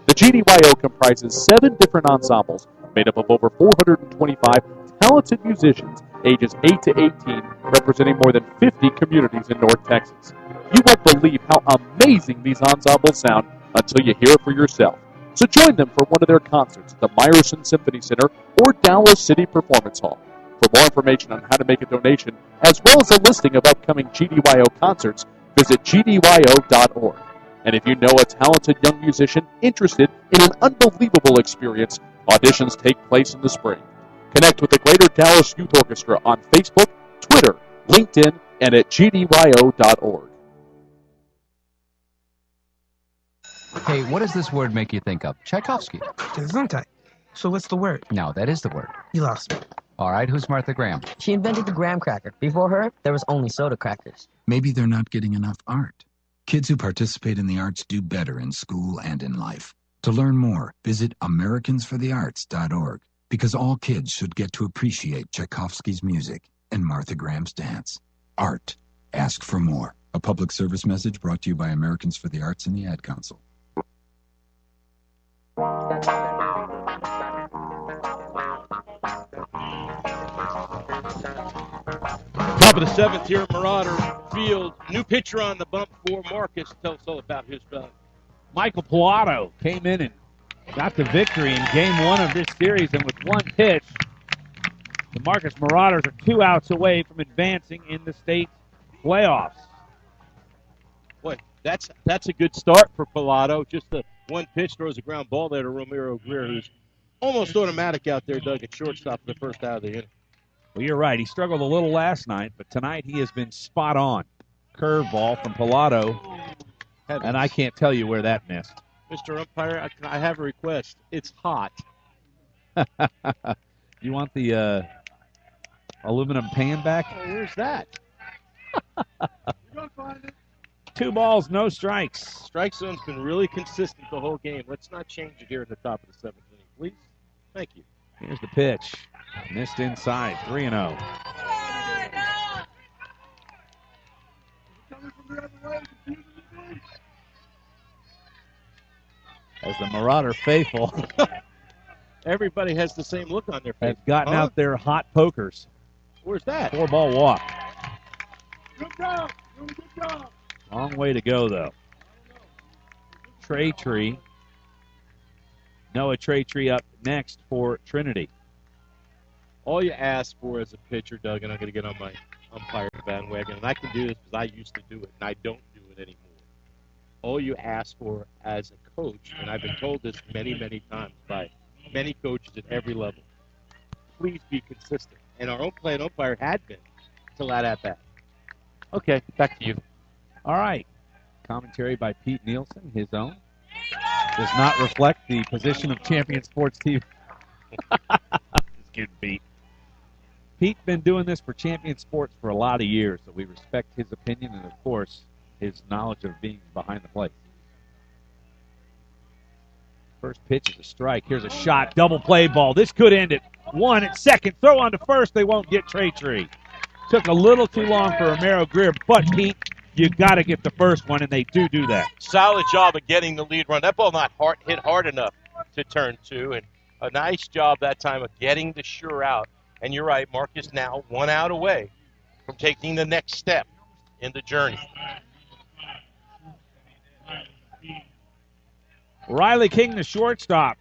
The GDYO comprises 7 different ensembles made up of over 425 talented musicians ages 8 to 18, representing more than 50 communities in North Texas. You won't believe how amazing these ensembles sound until you hear it for yourself. So join them for one of their concerts at the Meyerson Symphony Center or Dallas City Performance Hall. For more information on how to make a donation, as well as a listing of upcoming GDYO concerts, visit gdyo.org. And if you know a talented young musician interested in an unbelievable experience, auditions take place in the spring. Connect with the Greater Dallas Youth Orchestra on Facebook, Twitter, LinkedIn, and at gdyo.org. Hey, what does this word make you think of? Tchaikovsky. Gesundheit. So what's the word? No, that is the word. You lost me. All right, who's Martha Graham? She invented the graham cracker. Before her, there was only soda crackers. Maybe they're not getting enough art. Kids who participate in the arts do better in school and in life. To learn more, visit AmericansForTheArts.org, because all kids should get to appreciate Tchaikovsky's music and Martha Graham's dance. Art. Ask for more. A public service message brought to you by Americans for the Arts and the Ad Council. Top of the 7th here at Marauder Field. New pitcher on the bump for Marcus. Tell us all about his bug. Michael Pilato came in and got the victory in game 1 of this series, and with 1 pitch, the Marcus Marauders are 2 outs away from advancing in the state playoffs. Boy, that's a good start for Pilato. Just the 1 pitch, throws a ground ball there to Romero Greer, who's almost automatic out there, Doug, at shortstop for the first out of the inning. Well, you're right. He struggled a little last night, but tonight he has been spot on. Curveball from Pilato, and I can't tell you where that missed. Mr. Umpire, I have a request. It's hot. You want the aluminum pan back? Oh, where's that? 2 balls, no strikes. Strike zone's been really consistent the whole game. Let's not change it here at the top of the 7th inning, please. Thank you. Here's the pitch. Missed inside, 3-0. As the Marauder faithful Everybody has the same look on their face. have gotten out their hot pokers. Where's that? 4-ball walk. Good job. Good job. Long way to go, though. Trey-Tree. Noah Trey-Tree up next for Trinity. All you ask for as a pitcher, Doug, and I'm going to get on my umpire bandwagon, and I can do this because I used to do it, and I don't do it anymore. All you ask for as a coach, and I've been told this many, many times by many coaches at every level, please be consistent. And our own play umpire had been till that at bat. Okay, back to you. All right. Commentary by Pete Nielsen, his own. Does not reflect the position of Champion Sports TV. Just kidding, Pete. Pete's been doing this for Champion Sports for a lot of years, so we respect his opinion and, of course, his knowledge of being behind the plate. First pitch is a strike. Here's a shot, double play ball. This could end it. One at second. Throw on to first. They won't get Trey. Took a little too long for Romero Greer, but Pete, you got to get the first one, and they do that. Solid job of getting the lead run. That ball not hit hard enough to turn two, and a nice job that time of getting the sure out. And you're right, Mark is now 1 out away from taking the next step in the journey. Riley King, the shortstop,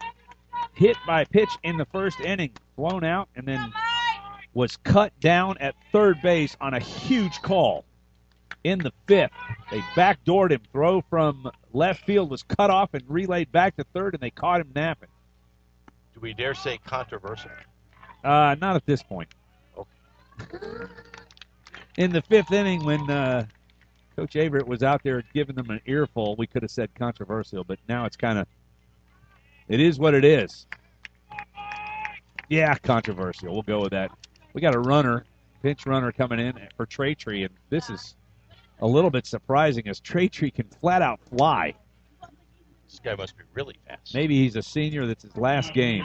hit by pitch in the first inning, blown out, and then was cut down at third base on a huge call in the fifth. They backdoored him. Throw from left field was cut off and relayed back to third, and they caught him napping. Do we dare say controversial? Not at this point. Okay. In the fifth inning, when Coach Averett was out there giving them an earful, we could have said controversial, but now it's kind of, it is what it is. Yeah, controversial. We'll go with that. We got a runner, pinch runner coming in for Trey, and this is a little bit surprising as Trey can flat out fly. This guy must be really fast. Maybe he's a senior. That's his last game.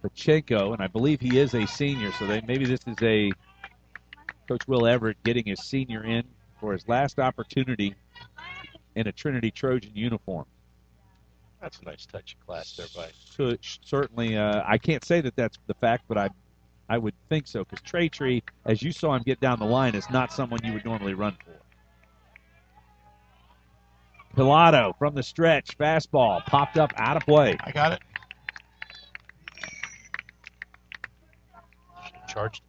Pacheco, and I believe he is a senior, so maybe this is a Coach Will Everett getting his senior in for his last opportunity in a Trinity Trojan uniform. That's a nice touch of class there, by. So, certainly, I can't say that that's the fact, but I would think so, because Trey, as you saw him get down the line, is not someone you would normally run for. Pilato from the stretch, fastball, popped up, out of play. I got it. Charged.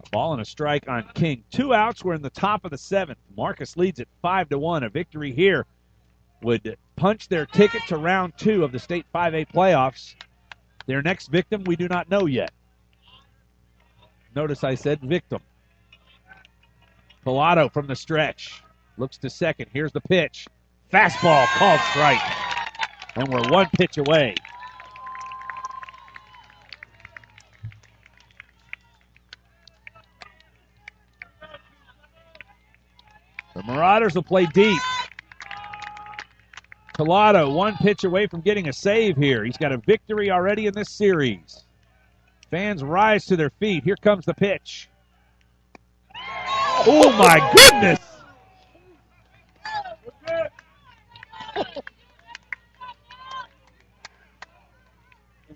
A ball and a strike on King. 2 outs. We're in the top of the seventh. Marcus leads it 5-1. A victory here would punch their ticket to round 2 of the state 5A playoffs. Their next victim, we do not know yet. Notice I said victim. Pilato from the stretch. Looks to second. Here's the pitch. Fastball called strike. And we're 1 pitch away. The Marauders will play deep. Pilato 1 pitch away from getting a save here. He's got a victory already in this series. Fans rise to their feet. Here comes the pitch. Oh, my goodness.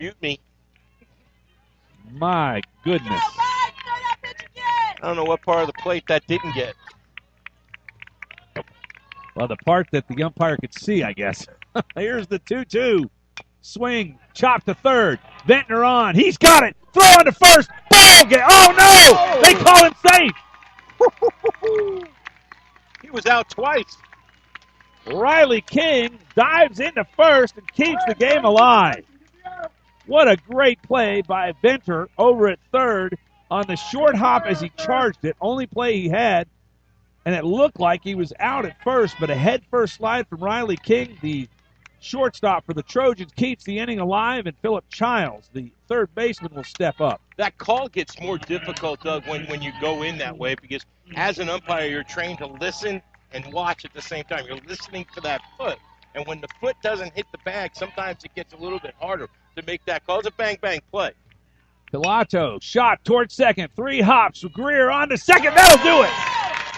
Mute me. My goodness. I don't know what part of the plate that didn't get. Well, the part that the umpire could see, I guess. Here's the 2-2. Swing, chop to third. Ventnor on. He's got it. Throw on to first. Ball get. Oh, no. They call him safe. He was out twice. Riley King dives into first and keeps the game alive. What a great play by Ventnor over at third on the short hop as he charged it. Only play he had. And it looked like he was out at first, but a head-first slide from Riley King, the shortstop for the Trojans, keeps the inning alive, and Philip Childs, the third baseman, will step up. That call gets more difficult, Doug, when you go in that way, because as an umpire, you're trained to listen and watch at the same time. You're listening to that foot, and when the foot doesn't hit the bag, sometimes it gets a little bit harder to make that call. It's a bang-bang play. Pilato, shot towards second, 3 hops, Greer on to second, that'll do it!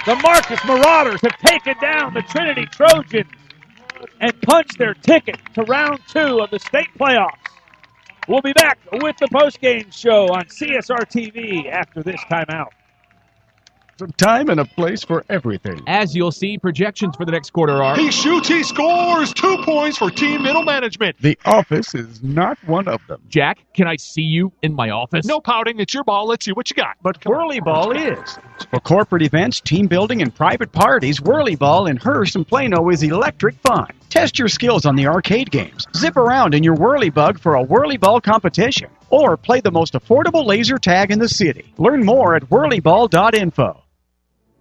The Marcus Marauders have taken down the Trinity Trojans and punched their ticket to round 2 of the state playoffs. We'll be back with the postgame show on CSR TV after this timeout. A time and a place for everything. As you'll see, projections for the next quarter are... He shoots, he scores! 2 points for team middle management. The office is not one of them. Jack, can I see you in my office? No pouting, it's your ball. Let's see what you got. But Whirly Ball is. For corporate events, team building, and private parties, Whirly Ball in Hearst and Plano is electric fun. Test your skills on the arcade games. Zip around in your Whirly Bug for a Whirly Ball competition. Or play the most affordable laser tag in the city. Learn more at whirlyball.info.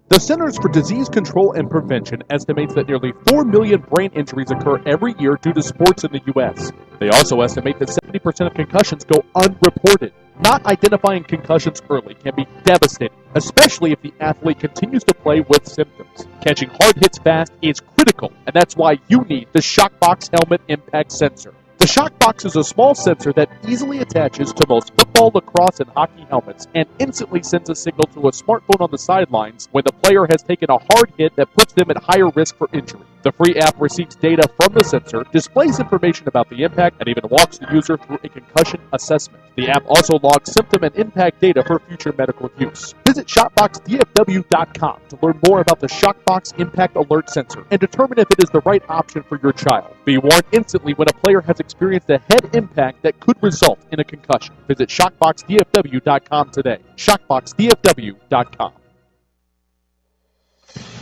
The Centers for Disease Control and Prevention estimates that nearly 4 million brain injuries occur every year due to sports in the U.S. They also estimate that 70% of concussions go unreported. Not identifying concussions early can be devastating, especially if the athlete continues to play with symptoms. Catching hard hits fast is critical, and that's why you need the Shockbox Helmet Impact Sensor. The Shockbox is a small sensor that easily attaches to most football, lacrosse, and hockey helmets and instantly sends a signal to a smartphone on the sidelines when the player has taken a hard hit that puts them at higher risk for injury. The free app receives data from the sensor, displays information about the impact, and even walks the user through a concussion assessment. The app also logs symptom and impact data for future medical use. Visit ShockboxDFW.com to learn more about the Shockbox Impact Alert Sensor and determine if it is the right option for your child. Be warned instantly when a player has experienced a head impact that could result in a concussion. Visit ShockboxDFW.com today. ShockboxDFW.com.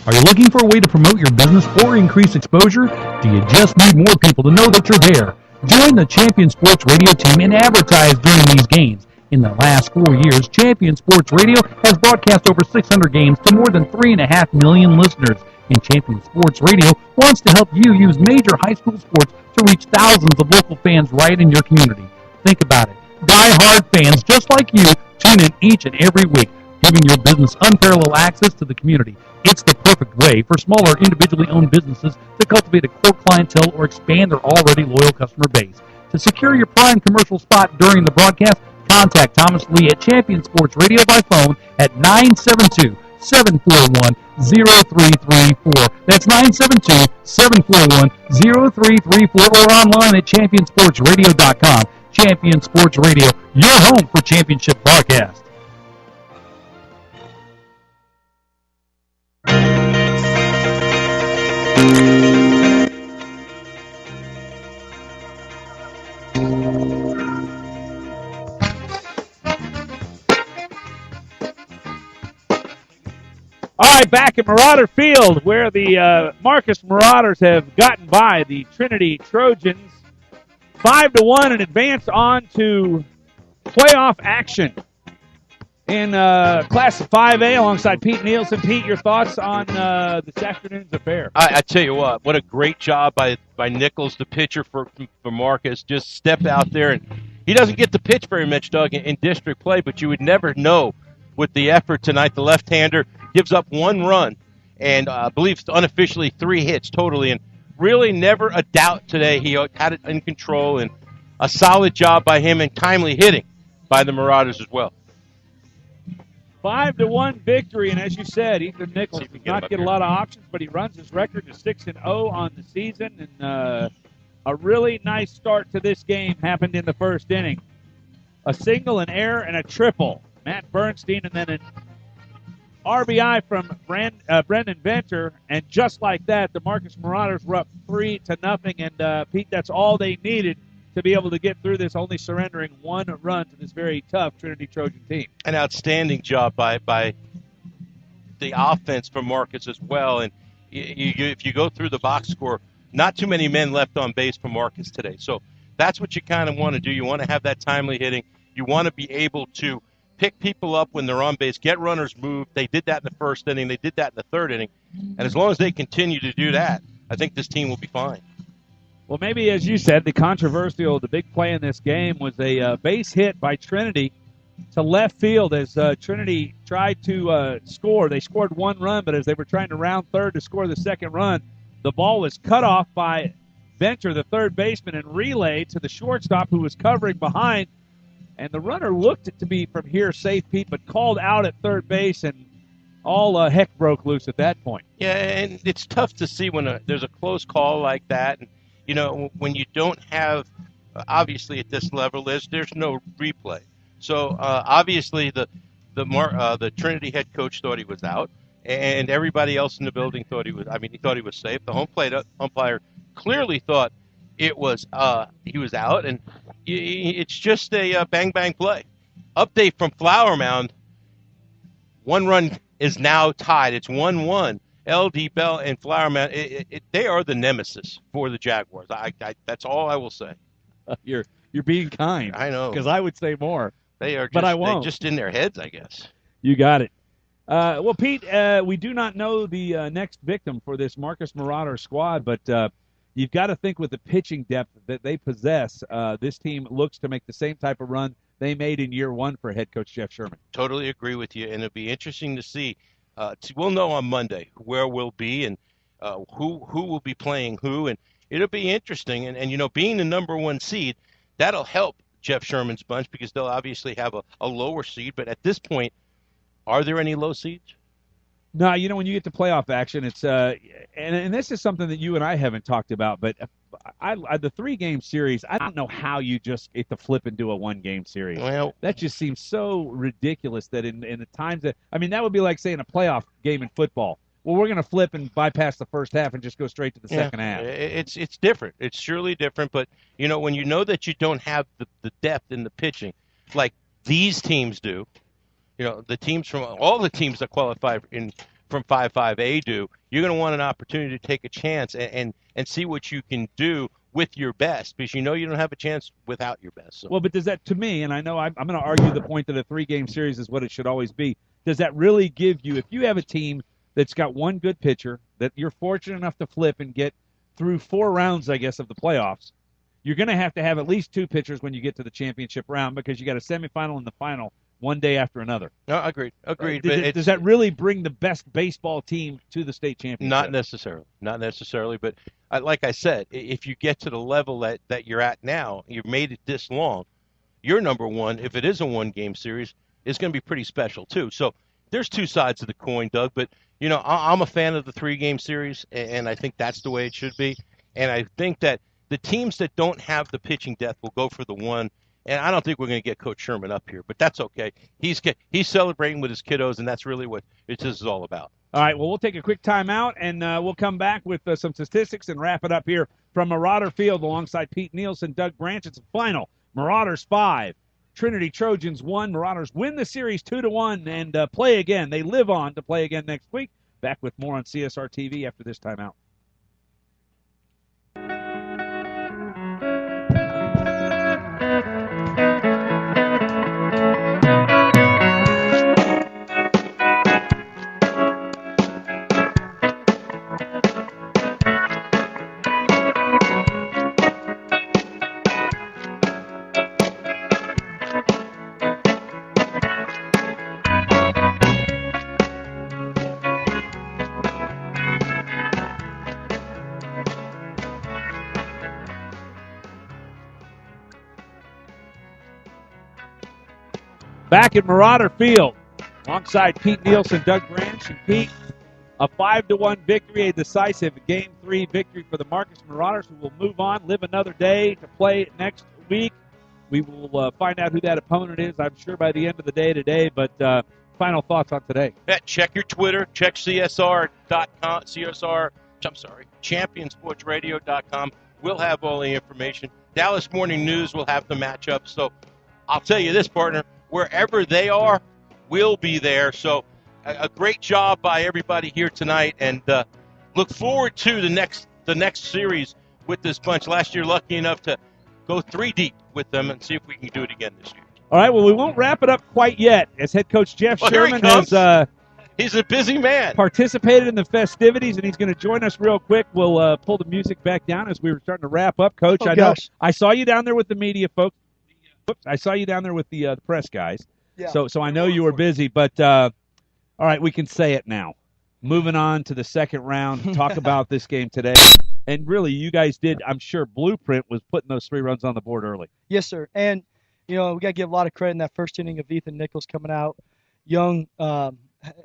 Are you looking for a way to promote your business or increase exposure? Do you just need more people to know that you're there? Join the Champion Sports Radio team and advertise during these games. In the last 4 years, Champion Sports Radio has broadcast over 600 games to more than 3.5 million listeners. And Champion Sports Radio wants to help you use major high school sports to reach thousands of local fans right in your community. Think about it. Die-hard fans just like you tune in each and every week, giving your business unparalleled access to the community. It's the perfect way for smaller individually owned businesses to cultivate a core clientele or expand their already loyal customer base. To secure your prime commercial spot during the broadcast, contact Thomas Lee at Champion Sports Radio by phone at 972-741-0334. That's 972-741-0334 or online at championsportsradio.com. Champion Sports Radio, your home for championship broadcast. All right, back at Marauder Field, where the Marcus Marauders have gotten by the Trinity Trojans 5-1 and advance on to playoff action in Class of 5A alongside Pete Nielsen. Pete, your thoughts on this afternoon's affair? I tell you what a great job by Nichols, the pitcher for Marcus. Just step out there, and he doesn't get to pitch very much, Doug, in district play, but you would never know with the effort tonight. The left-hander gives up 1 run and I believe unofficially 3 hits totally, and really never a doubt today. He had it in control, and a solid job by him, and timely hitting by the Marauders as well. 5-1 victory, and as you said, Ethan Nichols does not get a lot of options, but he runs his record to 6-0 on the season, and a really nice start to this game happened in the first inning. A single, an error, and a triple. Matt Bernstein, and then an RBI from Brendan Venter, and just like that, the Marcus Marauders were up 3-0, and Pete, that's all they needed to be able to get through this, only surrendering 1 run to this very tough Trinity Trojan team. An outstanding job by the offense from Marcus as well, and if you go through the box score, not too many men left on base for Marcus today, so that's what you kind of want to do. You want to have that timely hitting. You want to be able to pick people up when they're on base, get runners moved. They did that in the first inning. They did that in the third inning. And as long as they continue to do that, I think this team will be fine. Well, maybe, as you said, the big play in this game was a base hit by Trinity to left field as Trinity tried to score. They scored 1 run, but as they were trying to round third to score the second run, the ball was cut off by Venter, the third baseman, and relayed to the shortstop who was covering behind. And the runner looked to be from here safe, Pete, but called out at third base, and all heck broke loose at that point. Yeah, and it's tough to see when there's a close call like that. And, you know, when you don't have, obviously at this level, there's no replay. So, obviously, the the Trinity head coach thought he was out, and everybody else in the building thought he was. I mean, he thought he was safe. The home plate umpire clearly thought he was out, and it's just a bang bang play. Update from Flower Mound: one run is now tied. It's 1-1. LD Bell and Flower Mound. They are the nemesis for the Jaguars. That's all I will say. You're being kind. I know, because I would say more. They are, but I won't. They're just in their heads, I guess. You got it. Well, Pete, we do not know the next victim for this Marcus Marauder squad, but you've got to think with the pitching depth that they possess, this team looks to make the same type of run they made in year one for head coach Jeff Sherman. Totally agree with you, and it'll be interesting to see. We'll know on Monday where we'll be and who will be playing who, and it'll be interesting. And being the number one seed, that'll help Jeff Sherman's bunch because they'll obviously have a lower seed. But at this point, are there any low seeds? No, when you get to playoff action, it's and this is something that you and I haven't talked about, but the 3-game series, I don't know how you just get to flip and do a 1-game series. Well, that just seems so ridiculous that in the times that, that would be like saying a playoff game in football. Well, we're going to flip and bypass the first half and just go straight to the second half. It's different. It's surely different, but when you know that you don't have the depth in the pitching like these teams do, the teams from all the teams that qualify from 5-5A do, you're going to want an opportunity to take a chance and see what you can do with your best because you don't have a chance without your best. So. Well, but does that, to me, and I know I'm going to argue the point that a 3-game series is what it should always be, does that really give you, if you have a team that's got one good pitcher that you're fortunate enough to flip and get through 4 rounds, I guess, of the playoffs, you're going to have at least 2 pitchers when you get to the championship round because you got a semifinal and the final one day after another. No, agreed. Does that really bring the best baseball team to the state championship? Not necessarily. But like I said, if you get to the level that you're at now, you've made it this long, your number one, if it is a 1-game series, is going to be pretty special too. So there's 2 sides of the coin, Doug. But I'm a fan of the 3-game series, and I think that's the way it should be. And I think that the teams that don't have the pitching depth will go for the 1. And I don't think we're going to get Coach Sherman up here, but that's okay. He's celebrating with his kiddos, and that's really what this is all about. All right, well, we'll take a quick timeout, and we'll come back with some statistics and wrap it up here from Marauder Field alongside Pete Nielsen, Doug Branch. It's a final. Marauders 5, Trinity Trojans 1. Marauders win the series 2-1 and play again. They live on to play again next week. Back with more on CSR TV after this timeout. Back at Marauder Field, alongside Pete Nielsen, Doug Branch, and Pete, a 5-1 victory, a decisive Game 3 victory for the Marcus Marauders, who will move on, live another day to play next week. We will find out who that opponent is, I'm sure, by the end of the day today, but final thoughts on today. Yeah, check your Twitter, check CSR.com, championsportsradio.com. We'll have all the information. Dallas Morning News will have the matchup, so I'll tell you this, partner, wherever they are, we'll be there. So a great job by everybody here tonight, and look forward to the next series with this bunch. Last year, lucky enough to go 3 deep with them and see if we can do it again this year. All right, well, we won't wrap it up quite yet, as head coach Jeff Sherman has he's a busy man. Participated in the festivities, and he's going to join us real quick. We'll pull the music back down as we were starting to wrap up. Coach, I saw you down there with the media folks. I saw you down there with the press guys. Yeah. So I know you were busy, but all right, we can say it now. Moving on to the second round, talk about this game today. And really, you guys did, I'm sure, blueprint was putting those 3 runs on the board early. Yes, sir. And, we got to give a lot of credit in that first inning of Ethan Nichols coming out. Young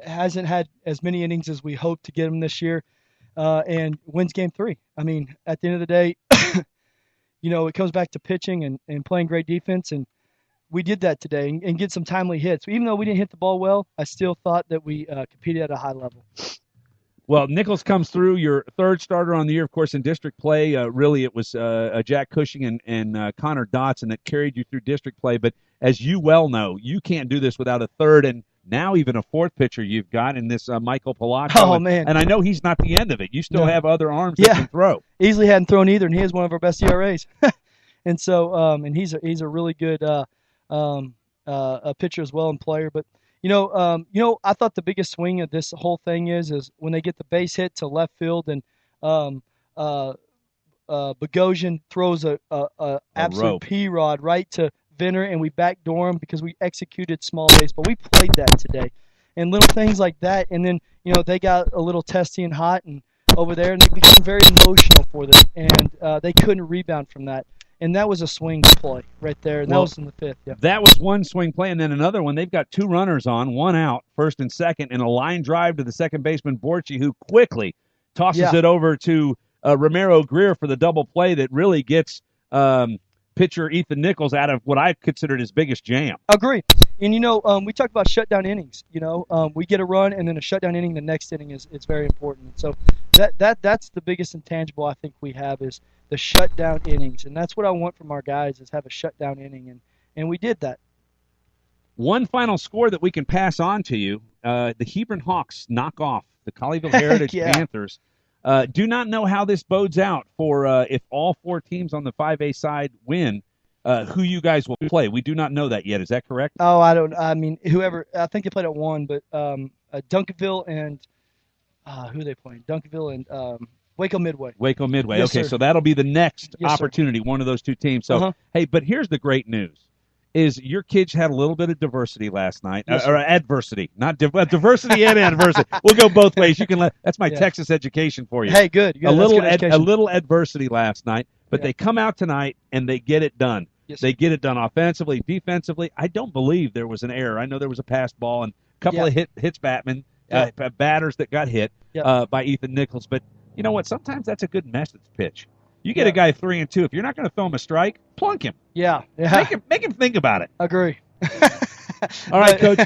hasn't had as many innings as we hoped to get him this year and wins Game 3. I mean, at the end of the day, it comes back to pitching and playing great defense. And we did that today and get some timely hits. Even though we didn't hit the ball well, I still thought that we competed at a high level. Well, Nichols comes through, your third starter on the year, of course, in district play. Really, it was Jack Cushing and Connor Dotson that carried you through district play. But as you well know, you can't do this without a third and now even a fourth pitcher you've got in this Michael Palazzo. Oh, man. And I know he's not the end of it. You still No. have other arms that can throw. Easily hadn't thrown either, and he is one of our best ERAs. And so, and he's a really good a pitcher as well and player. But I thought the biggest swing of this whole thing is when they get the base hit to left field and Bogosian throws a absolute P-Rod right to Venner, and we backdoor him because we executed small baseball. We played that today, and little things like that. And then they got a little testy and hot and over there, and it became very emotional for them, and they couldn't rebound from that. And that was a swing play right there, and that was in the fifth. Yeah. That was one swing play, and then another one. They've got two runners on, one out, first and second, and a line drive to the second baseman, Borchi, who quickly tosses it over to Romero Greer for the double play that really gets pitcher Ethan Nichols out of what I considered his biggest jam. Agree. And, we talked about shutdown innings. We get a run, and then a shutdown inning the next inning is very important. So that's the biggest intangible I think we have is the shutdown innings. And that's what I want from our guys is have a shutdown inning. And we did that. One final score that we can pass on to you. The Hebron Hawks knock off the Colleyville Heritage Panthers. Do not know how this bodes out for if all four teams on the 5A side win, who you guys will play. We do not know that yet. Is that correct? Oh, I mean, whoever. I think they played at one, but Duncanville and who are they playing? Duncanville and Waco Midway. Waco Midway. Yes, okay, sir. so that'll be the next Yes, opportunity, one of those two teams. So, hey, but here's the great news. Is your kids had a little bit of diversity last night, Yes, or adversity, not diversity and adversity. We'll go both ways. You can that's my Texas education for you. Hey, good. A little adversity last night, but they come out tonight and they get it done. Yes, they get it done offensively, defensively. I don't believe there was an error. I know there was a passed ball and a couple of hits batters that got hit by Ethan Nichols. But you know what? Sometimes that's a good message pitch. You get a guy 3-2. If you're not going to throw him a strike, plunk him. Yeah. Make him think about it. Agree. All right, Coach.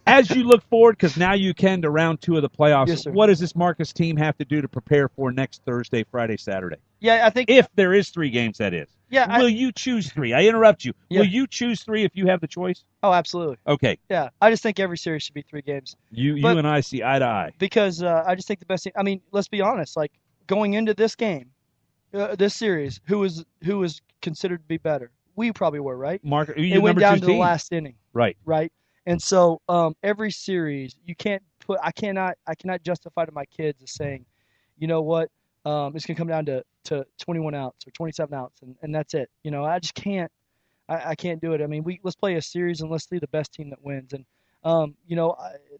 As you look forward, because now you can to round 2 of the playoffs, what does this Marcus team have to do to prepare for next Thursday, Friday, Saturday? Yeah, I think if there is 3 games, that is. Yeah. Will you choose 3? I interrupt you. Yeah. Will you choose 3 if you have the choice? Oh, absolutely. Okay. Yeah, I just think every series should be 3 games. You and I see eye to eye. Because I just think the best thing. I mean, let's be honest. Like going into this game, this series, who was considered to be better? We probably were, right? It went down to the last inning. Right. Right. And so every series, you can't put. I cannot justify to my kids as saying, you know what, it's gonna come down to 21 outs or 27 outs, and that's it. I just can't. I can't do it. I mean, let's play a series and let's see the best team that wins. And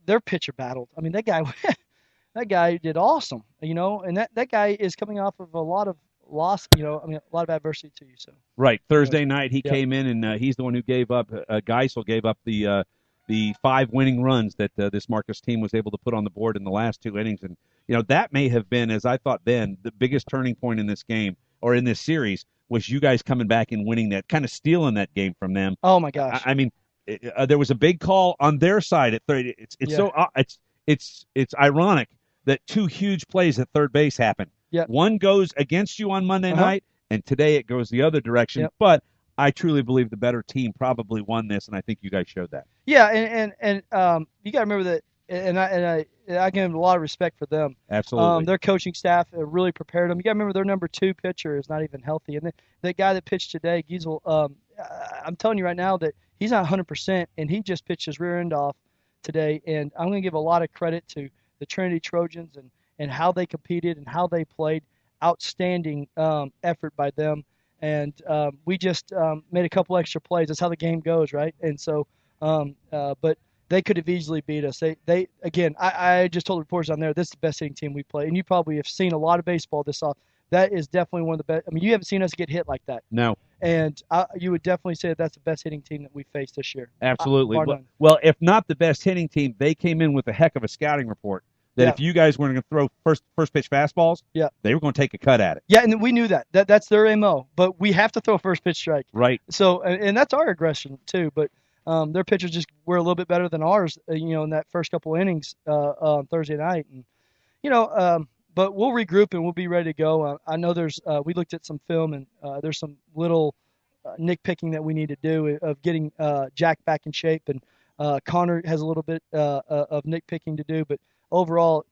their pitcher battled. I mean, that guy did awesome. And that guy is coming off of a lot of loss. A lot of adversity to you. So right. Thursday night he came in and he's the one who gave up. Geisel gave up the 5 winning runs that this Marcus team was able to put on the board in the last 2 innings. And, that may have been, as I thought then, the biggest turning point in this game or in this series was you guys coming back and winning that, kind of stealing that game from them. Oh, my gosh. I mean, there was a big call on their side at third. It's ironic that 2 huge plays at third base happened. Yeah. One goes against you on Monday night, and today it goes the other direction. Yep. But I truly believe the better team probably won this, and I think you guys showed that. Yeah, and you got to remember that, and I give them a lot of respect for them. Absolutely. Their coaching staff really prepared them. You got to remember their number 2 pitcher is not even healthy, and that guy that pitched today, Giesel, I'm telling you right now that he's not 100%, and he just pitched his rear end off today. And I'm going to give a lot of credit to the Trinity Trojans and how they competed and how they played. Outstanding effort by them. And we just made a couple extra plays. That's how the game goes, right? And so, but they could have easily beat us. They again, I just told the reporters on there, this is the best hitting team we play. And you probably have seen a lot of baseball this off. That is definitely one of the best. I mean, you haven't seen us get hit like that. No. And you would definitely say that's the best hitting team that we faced this year. Absolutely. Well, if not the best hitting team, they came in with a heck of a scouting report that Yeah. if you guys were going to throw first pitch fastballs, they were going to take a cut at it. Yeah, and we knew that. That's their MO. But we have to throw a first pitch strike. Right. So, and that's our aggression too. But their pitchers just were a little bit better than ours, in that first couple innings on Thursday night. And but we'll regroup and we'll be ready to go. I know we looked at some film and there's some little nitpicking that we need to do of getting Jack back in shape, and Connor has a little bit of nitpicking to do. But overall,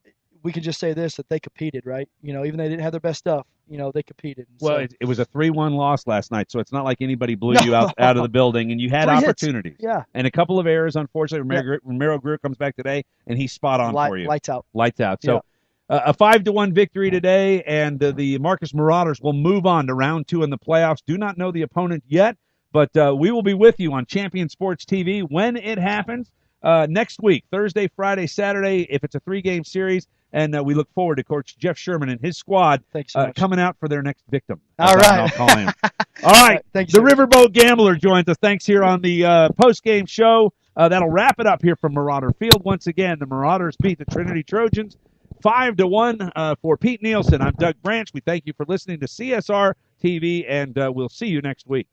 we can just say this, that they competed, right? Even they didn't have their best stuff, they competed. Well, So, it was a 3-1 loss last night, so it's not like anybody blew you out of the building, and you had 3 hits. opportunities. Yeah. And a couple of errors, unfortunately. Romero Greer comes back today, and he's spot on for you. Lights out. Lights out. So a 5-1 victory today, and the Marcus Marauders will move on to round 2 in the playoffs. Do not know the opponent yet, but we will be with you on Champion Sports TV when it happens next week, Thursday, Friday, Saturday, if it's a 3-game series. And we look forward to Coach Jeff Sherman and his squad coming out for their next victim. All right. I'll call him. All right. Thanks, the Riverboat Gambler joins us. Thanks here on the post-game show. That'll wrap it up here from Marauder Field. Once again, the Marauders beat the Trinity Trojans 5-1 for Pete Nielsen. I'm Doug Branch. We thank you for listening to CSR TV, and we'll see you next week.